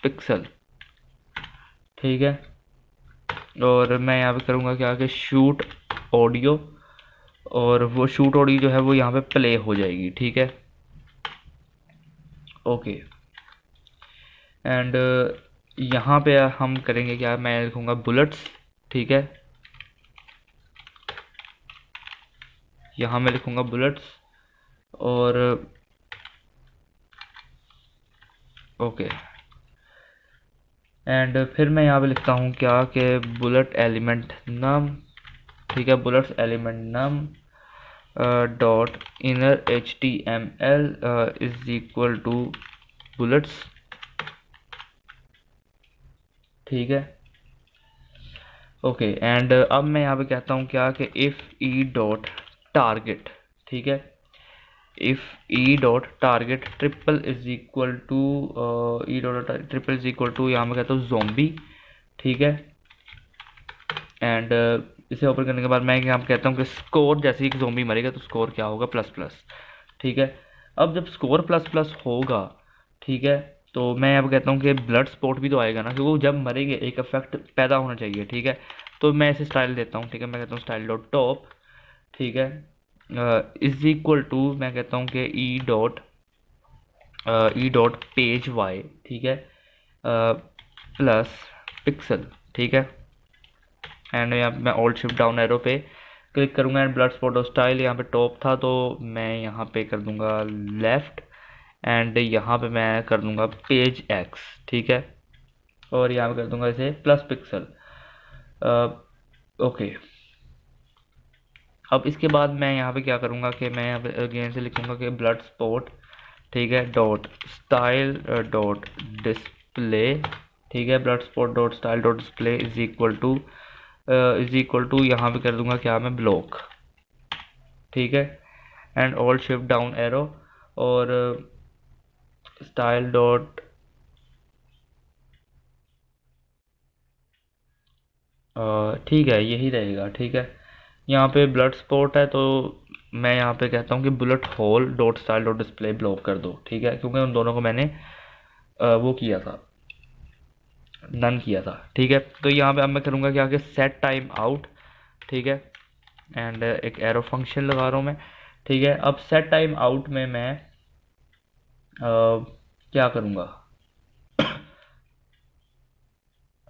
पिक्सल। ठीक है, और मैं यहाँ पे करूँगा क्या कि शूट ऑडियो, और वो शूट ऑडियो जो है वो यहाँ पे प्ले हो जाएगी। ठीक है, ओके, एंड यहाँ पे हम करेंगे क्या, मैं लिखूँगा बुलेट्स। ठीक है, यहाँ मैं लिखूँगा बुलेट्स, और ओके, एंड फिर मैं यहाँ पे लिखता हूँ क्या कि बुलेट एलिमेंट नम। ठीक है, bullets element num dot inner H T M L is equal to bullets. ठीक है, ओके, एंड अब मैं यहाँ पे कहता हूँ क्या कि इफ़ ई डॉट टारगेट। ठीक है, if E dot target triple is equal to E dot triple is equal to, यहाँ मैं कहता हूँ जोम्बी। ठीक है, एंड इसे ओपन करने के बाद मैं यहाँ पे कहता हूँ कि स्कोर, जैसे ही एक जोम्बी मरेगा तो स्कोर क्या होगा, प्लस प्लस। ठीक है, अब जब स्कोर प्लस प्लस होगा, ठीक है, तो मैं अब कहता हूँ कि ब्लड स्पॉट भी तो आएगा ना, क्योंकि वो जब मरेंगे एक इफेक्ट पैदा होना चाहिए। ठीक है, तो मैं इसे स्टाइल देता हूँ। ठीक है, मैं कहता हूँ स्टाइल डॉट टॉप। ठीक है, इज इक्वल टू मैं कहता हूँ कि ई डॉट पेज वाई। ठीक है, प्लस पिक्सल। ठीक है, एंड यहाँ पे मैं ऑल्ट शिफ्ट डाउन एरो पे क्लिक करूँगा, एंड ब्लड स्पॉट और स्टाइल यहाँ पे टॉप था तो मैं यहाँ पे कर दूँगा लेफ़्ट, एंड यहाँ पे मैं कर दूँगा पेज एक्स। ठीक है, और यहाँ पे कर दूँगा इसे प्लस पिक्सल। ओके, अब इसके बाद मैं यहाँ पे क्या करूँगा कि मैं यहाँ पे अगेन से लिखूँगा कि ब्लड स्पॉट, ठीक है, डॉट स्टाइल डॉट डिस्प्ले, ठीक है, blood spot dot style dot display is equal to यहाँ पे कर दूंगा क्या मैं ब्लॉक, ठीक है, and all shift down arrow और स्टाइल डॉट ठीक है, यही रहेगा, ठीक है। यहाँ पे ब्लड स्पॉट है तो मैं यहाँ पे कहता हूँ कि bullet hole dot style dot display block कर दो, ठीक है, क्योंकि उन दोनों को मैंने वो किया था, नन किया था, ठीक है। तो यहाँ पे अब मैं करूँगा क्या कि सेट टाइम आउट, ठीक है, एंड एक एरो फंक्शन लगा रहा हूँ मैं, ठीक है। अब सेट टाइम आउट में मैं क्या करूँगा,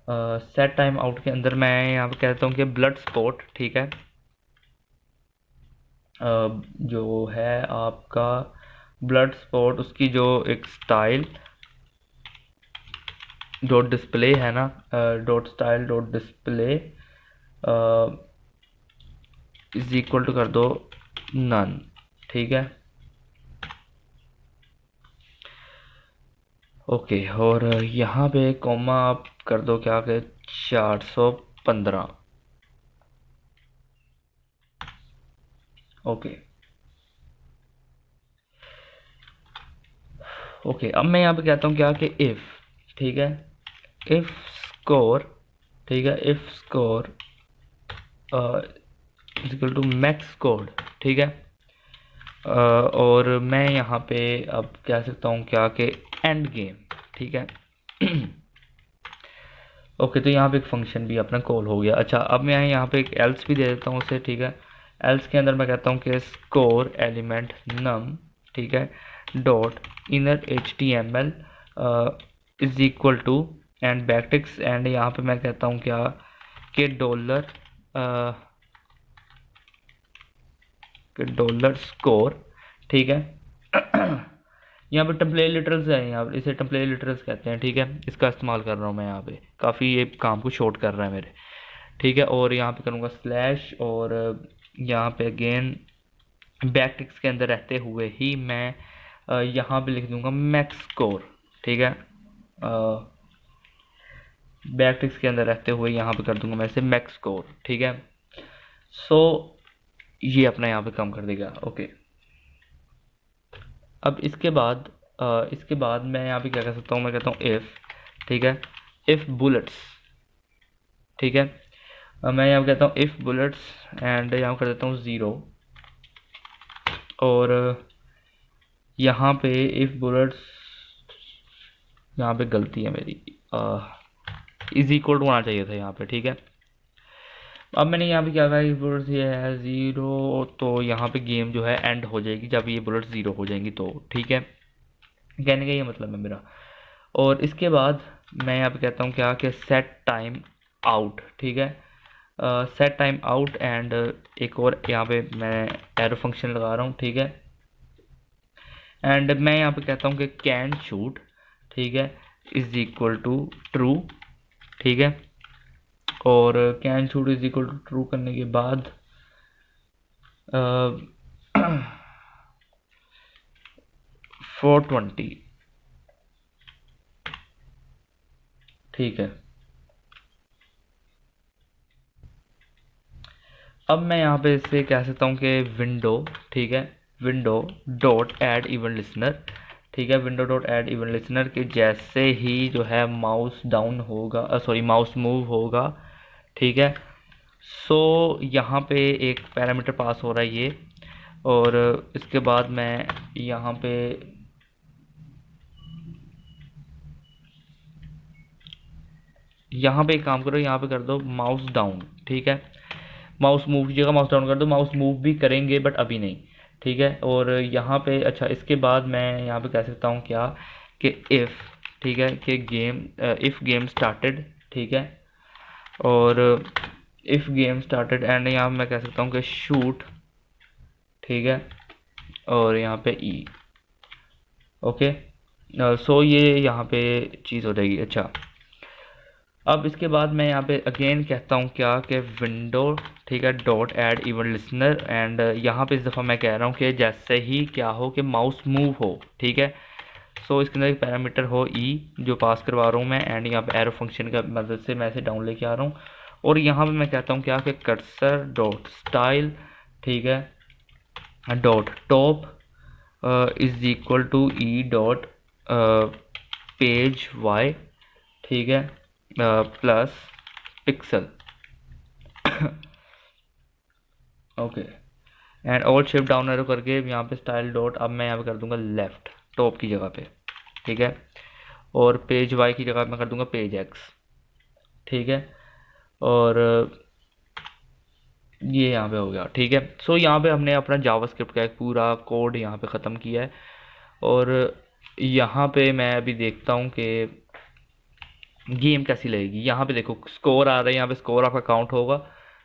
सेट टाइम आउट के अंदर मैं यहाँ पे कहता हूँ कि ब्लड स्पॉट, ठीक है, जो है आपका ब्लड स्पॉट उसकी जो एक स्टाइल डॉट डिस्प्ले है ना, dot style dot display is equal to कर दो नन, ठीक है। ओके, और यहाँ पे कॉमा आप कर दो क्या कि 415, ओके। ओके, अब मैं यहाँ पे कहता हूँ क्या कि इफ़, ठीक है, इफ़ स्कोर, ठीक है, if score equal to max code, ठीक है। और मैं यहाँ पे अब कह सकता हूँ क्या कि एंड गेम, ठीक है। ओके, तो यहाँ पे एक फंक्शन भी अपना कॉल हो गया। अच्छा, अब मैं यहाँ पे एक एल्स भी दे देता हूँ उसे, ठीक है। एल्स के अंदर मैं कहता हूँ कि स्कोर एलिमेंट नम, ठीक है, dot inner HTML is equal to and backticks, and यहाँ पे मैं कहता हूँ क्या कि डॉलर स्कोर, ठीक है। यहाँ पे टेम्पलेट लिटरल्स है, यहाँ पे इसे टेम्पलेट लिटरल्स कहते हैं, ठीक है। इसका इस्तेमाल कर रहा हूँ मैं यहाँ पे, काफ़ी ये काम को शॉर्ट कर रहा है मेरे, ठीक है। और यहाँ पे करूँगा स्लैश, और यहाँ पे अगेन बैकटिक्स के अंदर रहते हुए ही मैं यहाँ पे लिख दूँगा मैक्स स्कोर, ठीक है। बैकटिक्स के अंदर रहते हुए यहाँ पे कर दूँगा मैं इसे मैक्स स्कोर, ठीक है। सो ये अपना यहाँ पे कम कर देगा, ओके। अब इसके बाद मैं यहाँ पे क्या कर सकता हूँ, मैं कहता हूँ इफ़, ठीक है, इफ़ बुलेट्स, ठीक है। मैं यहाँ पे कहता हूँ इफ़ बुलेट्स, एंड यहाँ कर देता हूँ 0, और यहाँ पे इफ़ बुलेट्स, यहाँ पे गलती है मेरी, इज इक्वल टू होना चाहिए था यहाँ पे, ठीक है। अब मैंने यहाँ पे क्या कहा, इफ बुलेट्स ये है 0, तो यहाँ पे गेम जो है एंड हो जाएगी जब ये बुलेट्स 0 हो जाएंगी, तो ठीक है, कहने का ये मतलब है मेरा। और इसके बाद मैं यहाँ पे कहता हूँ क्या कि सेट टाइम आउट, ठीक है, सेट टाइम आउट, एंड एक और यहाँ पे मैं एरो फंक्शन लगा रहा हूँ, ठीक है। एंड मैं यहाँ पे कहता हूँ कि कैन शूट, ठीक है, इज इक्वल टू ट्रू, ठीक है। और can shoot is equal to true करने के बाद 420, ठीक है। अब मैं यहाँ पे इसे कह सकता हूँ कि विंडो, ठीक है, window dot add event listener, ठीक है, window dot add event listener के जैसे ही जो है माउस डाउन होगा, सॉरी माउस मूव होगा, ठीक है। सो यहाँ पे एक पैरामीटर पास हो रहा है ये, और इसके बाद मैं यहाँ पे एक काम करो, यहाँ पे कर दो माउस डाउन, ठीक है। माउस मूव की जगह माउस डाउन कर दो, माउस मूव भी करेंगे बट अभी नहीं, ठीक है। और यहाँ पे अच्छा, इसके बाद मैं यहाँ पे कह सकता हूँ क्या कि इफ़, ठीक है, कि इफ़ गेम स्टार्टेड, ठीक है, और इफ़ गेम स्टार्टेड, एंड यहाँ मैं कह सकता हूँ कि शूट, ठीक है, और यहाँ पे ई, ओके। सो ये यहाँ पे चीज़ हो जाएगी। अच्छा, अब इसके बाद मैं यहाँ पे अगेन कहता हूँ क्या कि विंडो, ठीक है, dot add event listener, and यहाँ पे इस दफ़ा मैं कह रहा हूँ कि जैसे ही क्या हो कि माउस मूव हो, ठीक है। सो इसके अंदर एक पैरामीटर हो ई जो पास करवा रहा हूँ मैं, एंड यहाँ पे एरो फंक्शन का मदद से मैं इसे डाउन लेके आ रहा हूँ। और यहाँ पे मैं कहता हूँ क्या कि कर्सर डॉट स्टाइल, ठीक है, dot top is equal to E dot page Y, ठीक है, plus pixel. Okay, and all shift down arrow करके यहाँ पे स्टाइल डॉट, अब मैं यहाँ पे कर दूंगा लेफ्ट टॉप की जगह पे, ठीक है, और पेज वाई की जगह मैं कर दूंगा पेज एक्स, ठीक है। और ये यहाँ पे हो गया, ठीक है। सो यहाँ पे हमने अपना जावास्क्रिप्ट का एक पूरा कोड यहाँ पे ख़त्म किया है। और यहाँ पे मैं अभी देखता हूँ कि गेम कैसी लगेगी। यहाँ पे देखो स्कोर आ रहा है, यहाँ पे स्कोर आपका काउंट होगा।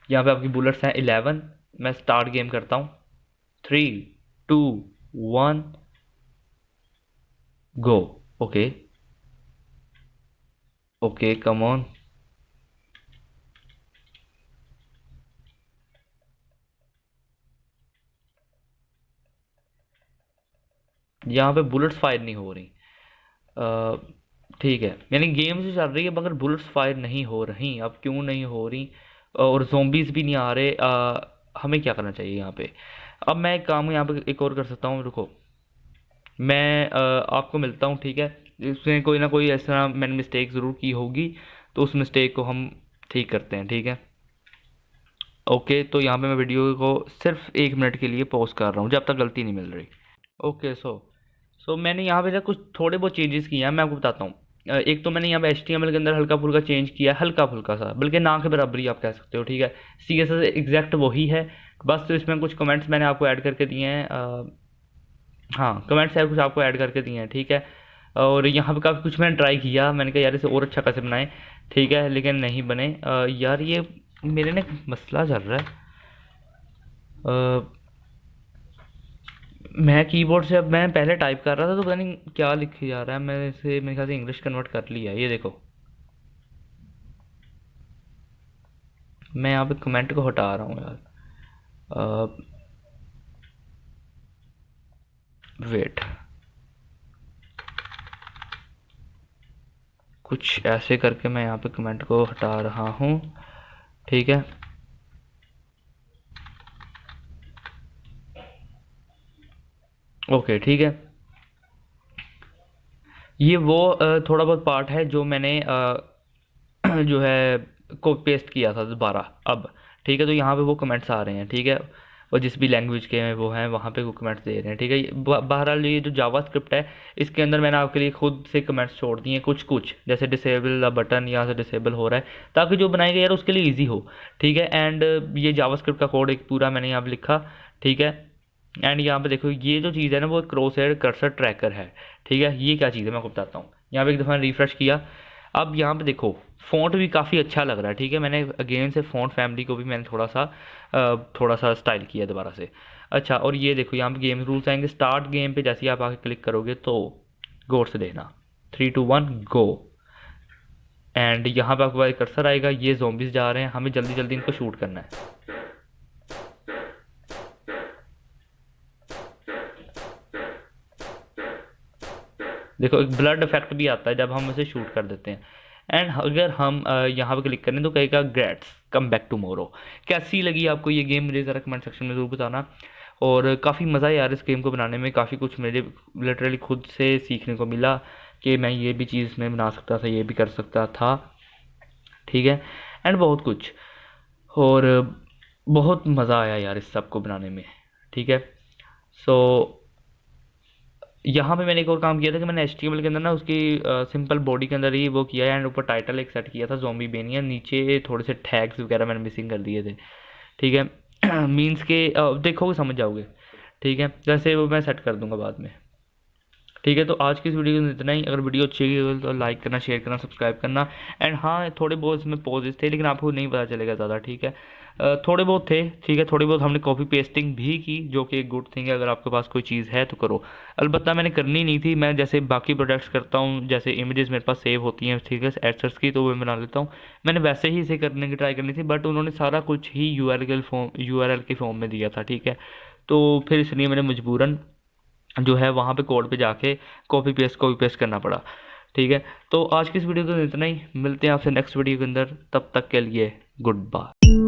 यहाँ पे आपकी बुलेट्स हैं 11। मैं स्टार्ट गेम करता हूँ, 3 2 1 go. Okay okay, come on. यहाँ पे बुलेट्स फायर नहीं हो रही, ठीक है, यानी गेम से चल रही है मगर बुलेट्स फायर नहीं हो रही। अब क्यों नहीं हो रही? और zombies भी नहीं आ रहे। हमें क्या करना चाहिए यहाँ पे? अब मैं एक काम यहाँ पे एक और कर सकता हूँ, रुको। मैं आपको मिलता हूँ, ठीक है। इसमें कोई ना कोई ऐसा मैंने मिस्टेक ज़रूर की होगी, तो उस मिस्टेक को हम ठीक करते हैं, ठीक है। ओके, तो यहाँ पे मैं वीडियो को सिर्फ 1 मिनट के लिए पॉज कर रहा हूँ जब तक गलती नहीं मिल रही। ओके, सो मैंने यहाँ पे ना कुछ थोड़े बहुत चेंजेस किए हैं, मैं आपको बताता हूँ। एक तो मैंने यहाँ पे HTML के अंदर हल्का फुल्का चेंज किया है, हल्का फुल्का सा, बल्कि ना के बराबर ही आप कह सकते हो, ठीक है। CSS एग्जैक्ट वही है, बस तो इसमें कुछ कमेंट्स मैंने आपको ऐड करके दिए हैं। हाँ, कमेंट्स है कुछ आपको ऐड करके दिए हैं, ठीक है। और यहाँ पे काफ़ी कुछ मैंने ट्राई किया, मैंने कहा यार इसे और अच्छा कैसे बनाएं, ठीक है, लेकिन नहीं बने। यार ये मेरे ना एक मसला चल रहा है। मैं कीबोर्ड से, अब मैं पहले टाइप कर रहा था तो पता नहीं क्या लिखे जा रहा है, मैंने इसे मेरे ख्याल से इंग्लिश कन्वर्ट कर लिया है, ये देखो। मैं यहाँ पे कमेंट को हटा रहा हूँ यार। वेट, कुछ ऐसे करके मैं यहाँ पे कमेंट को हटा रहा हूँ, ठीक है। ओके, ठीक है। ये वो थोड़ा बहुत पार्ट है जो मैंने जो है को पेस्ट किया था दोबारा अब, ठीक है। तो यहाँ पे वो कमेंट्स आ रहे हैं, ठीक है, और जिस भी लैंग्वेज के हैं वो हैं वहाँ पे वो कमेंट्स दे रहे हैं, ठीक है। बहरहाल ये जो जावास्क्रिप्ट है इसके अंदर मैंने आपके लिए खुद से कमेंट्स छोड़ दिए हैं, कुछ कुछ जैसे डिसेबल बटन यहाँ से डिसेबल हो रहा है, ताकि जो बनाएगा यार उसके लिए ईजी हो, ठीक है। एंड ये जावास्क्रिप्ट का कोड एक पूरा मैंने यहाँ पे लिखा, ठीक है। एंड यहाँ पे देखो ये जो चीज़ है ना वो क्रॉस हेयर कर्सर ट्रैकर है, ठीक है। ये क्या चीज़ है मैं आपको बताता हूँ। यहाँ पे एक दफ़ा रिफ्रेश किया, अब यहाँ पे देखो फ़ॉन्ट भी काफ़ी अच्छा लग रहा है, ठीक है। मैंने अगेन से फ़ॉन्ट फैमिली को भी मैंने थोड़ा सा स्टाइल किया दोबारा से। अच्छा, और ये देखो यहाँ पे गेम रूल्स आएंगे। स्टार्ट गेम पे जैसे ही आप आके क्लिक करोगे तो गौर से देखना, 3 2 1 गो। एंड यहाँ पे आपके पास कर्सर आएगा, ये zombies जा रहे हैं, हमें जल्दी जल्दी इनको शूट करना है। देखो एक ब्लड इफेक्ट भी आता है जब हम उसे शूट कर देते हैं। एंड अगर हम यहाँ पे क्लिक करें तो कहेगा ग्रेट्स कम बैक टुमारो। कैसी लगी आपको ये गेम मुझे ज़रा कमेंट सेक्शन में ज़रूर बताना। और काफ़ी मज़ा है यार इस गेम को बनाने में, काफ़ी कुछ मुझे लिटरली खुद से सीखने को मिला कि मैं ये भी चीज़ में बना सकता था, ये भी कर सकता था, ठीक है। एंड बहुत कुछ, और बहुत मज़ा आया यार इस सब को बनाने में, ठीक है। सो यहाँ पे मैंने एक और काम किया था कि मैंने HTML के अंदर ना उसकी सिंपल बॉडी के अंदर ही वो किया है, एंड ऊपर टाइटल एक सेट किया था ज़ॉम्बी बेनिया, नीचे थोड़े से टैग्स वगैरह मैंने मिसिंग कर दिए थे, ठीक है। मीन्स के देखोगे समझ जाओगे, ठीक है। जैसे वो मैं सेट कर दूंगा बाद में, ठीक है। तो आज की इस वीडियो में इतना ही। अगर वीडियो अच्छी लगी तो लाइक करना, शेयर करना, सब्सक्राइब करना। एंड हाँ, थोड़े बहुत इसमें पॉजेस थे लेकिन आपको नहीं पता चलेगा ज़्यादा, ठीक है। थोड़े बहुत थे, ठीक है, थोड़ी बहुत हमने कॉपी पेस्टिंग भी की, जो कि एक गुड थिंग है। अगर आपके पास कोई चीज़ है तो करो। अलबत्ता मैंने करनी नहीं थी, मैं जैसे बाकी प्रोडक्ट्स करता हूँ, जैसे इमेजेस मेरे पास सेव होती हैं, ठीक है, एडसेट्स की, तो वो बना लेता हूँ। मैंने वैसे ही इसे करने की ट्राई करनी थी, बट उन्होंने सारा कुछ ही यूआरएल के फॉर्म में दिया था, ठीक है। तो फिर इसलिए मैंने मजबूरन जो है वहाँ पे कोड पे जाके कॉपी पेस्ट करना पड़ा, ठीक है। तो आज की इस वीडियो को इतना ही, मिलते हैं आपसे नेक्स्ट वीडियो के अंदर, तब तक के लिए गुड बाय।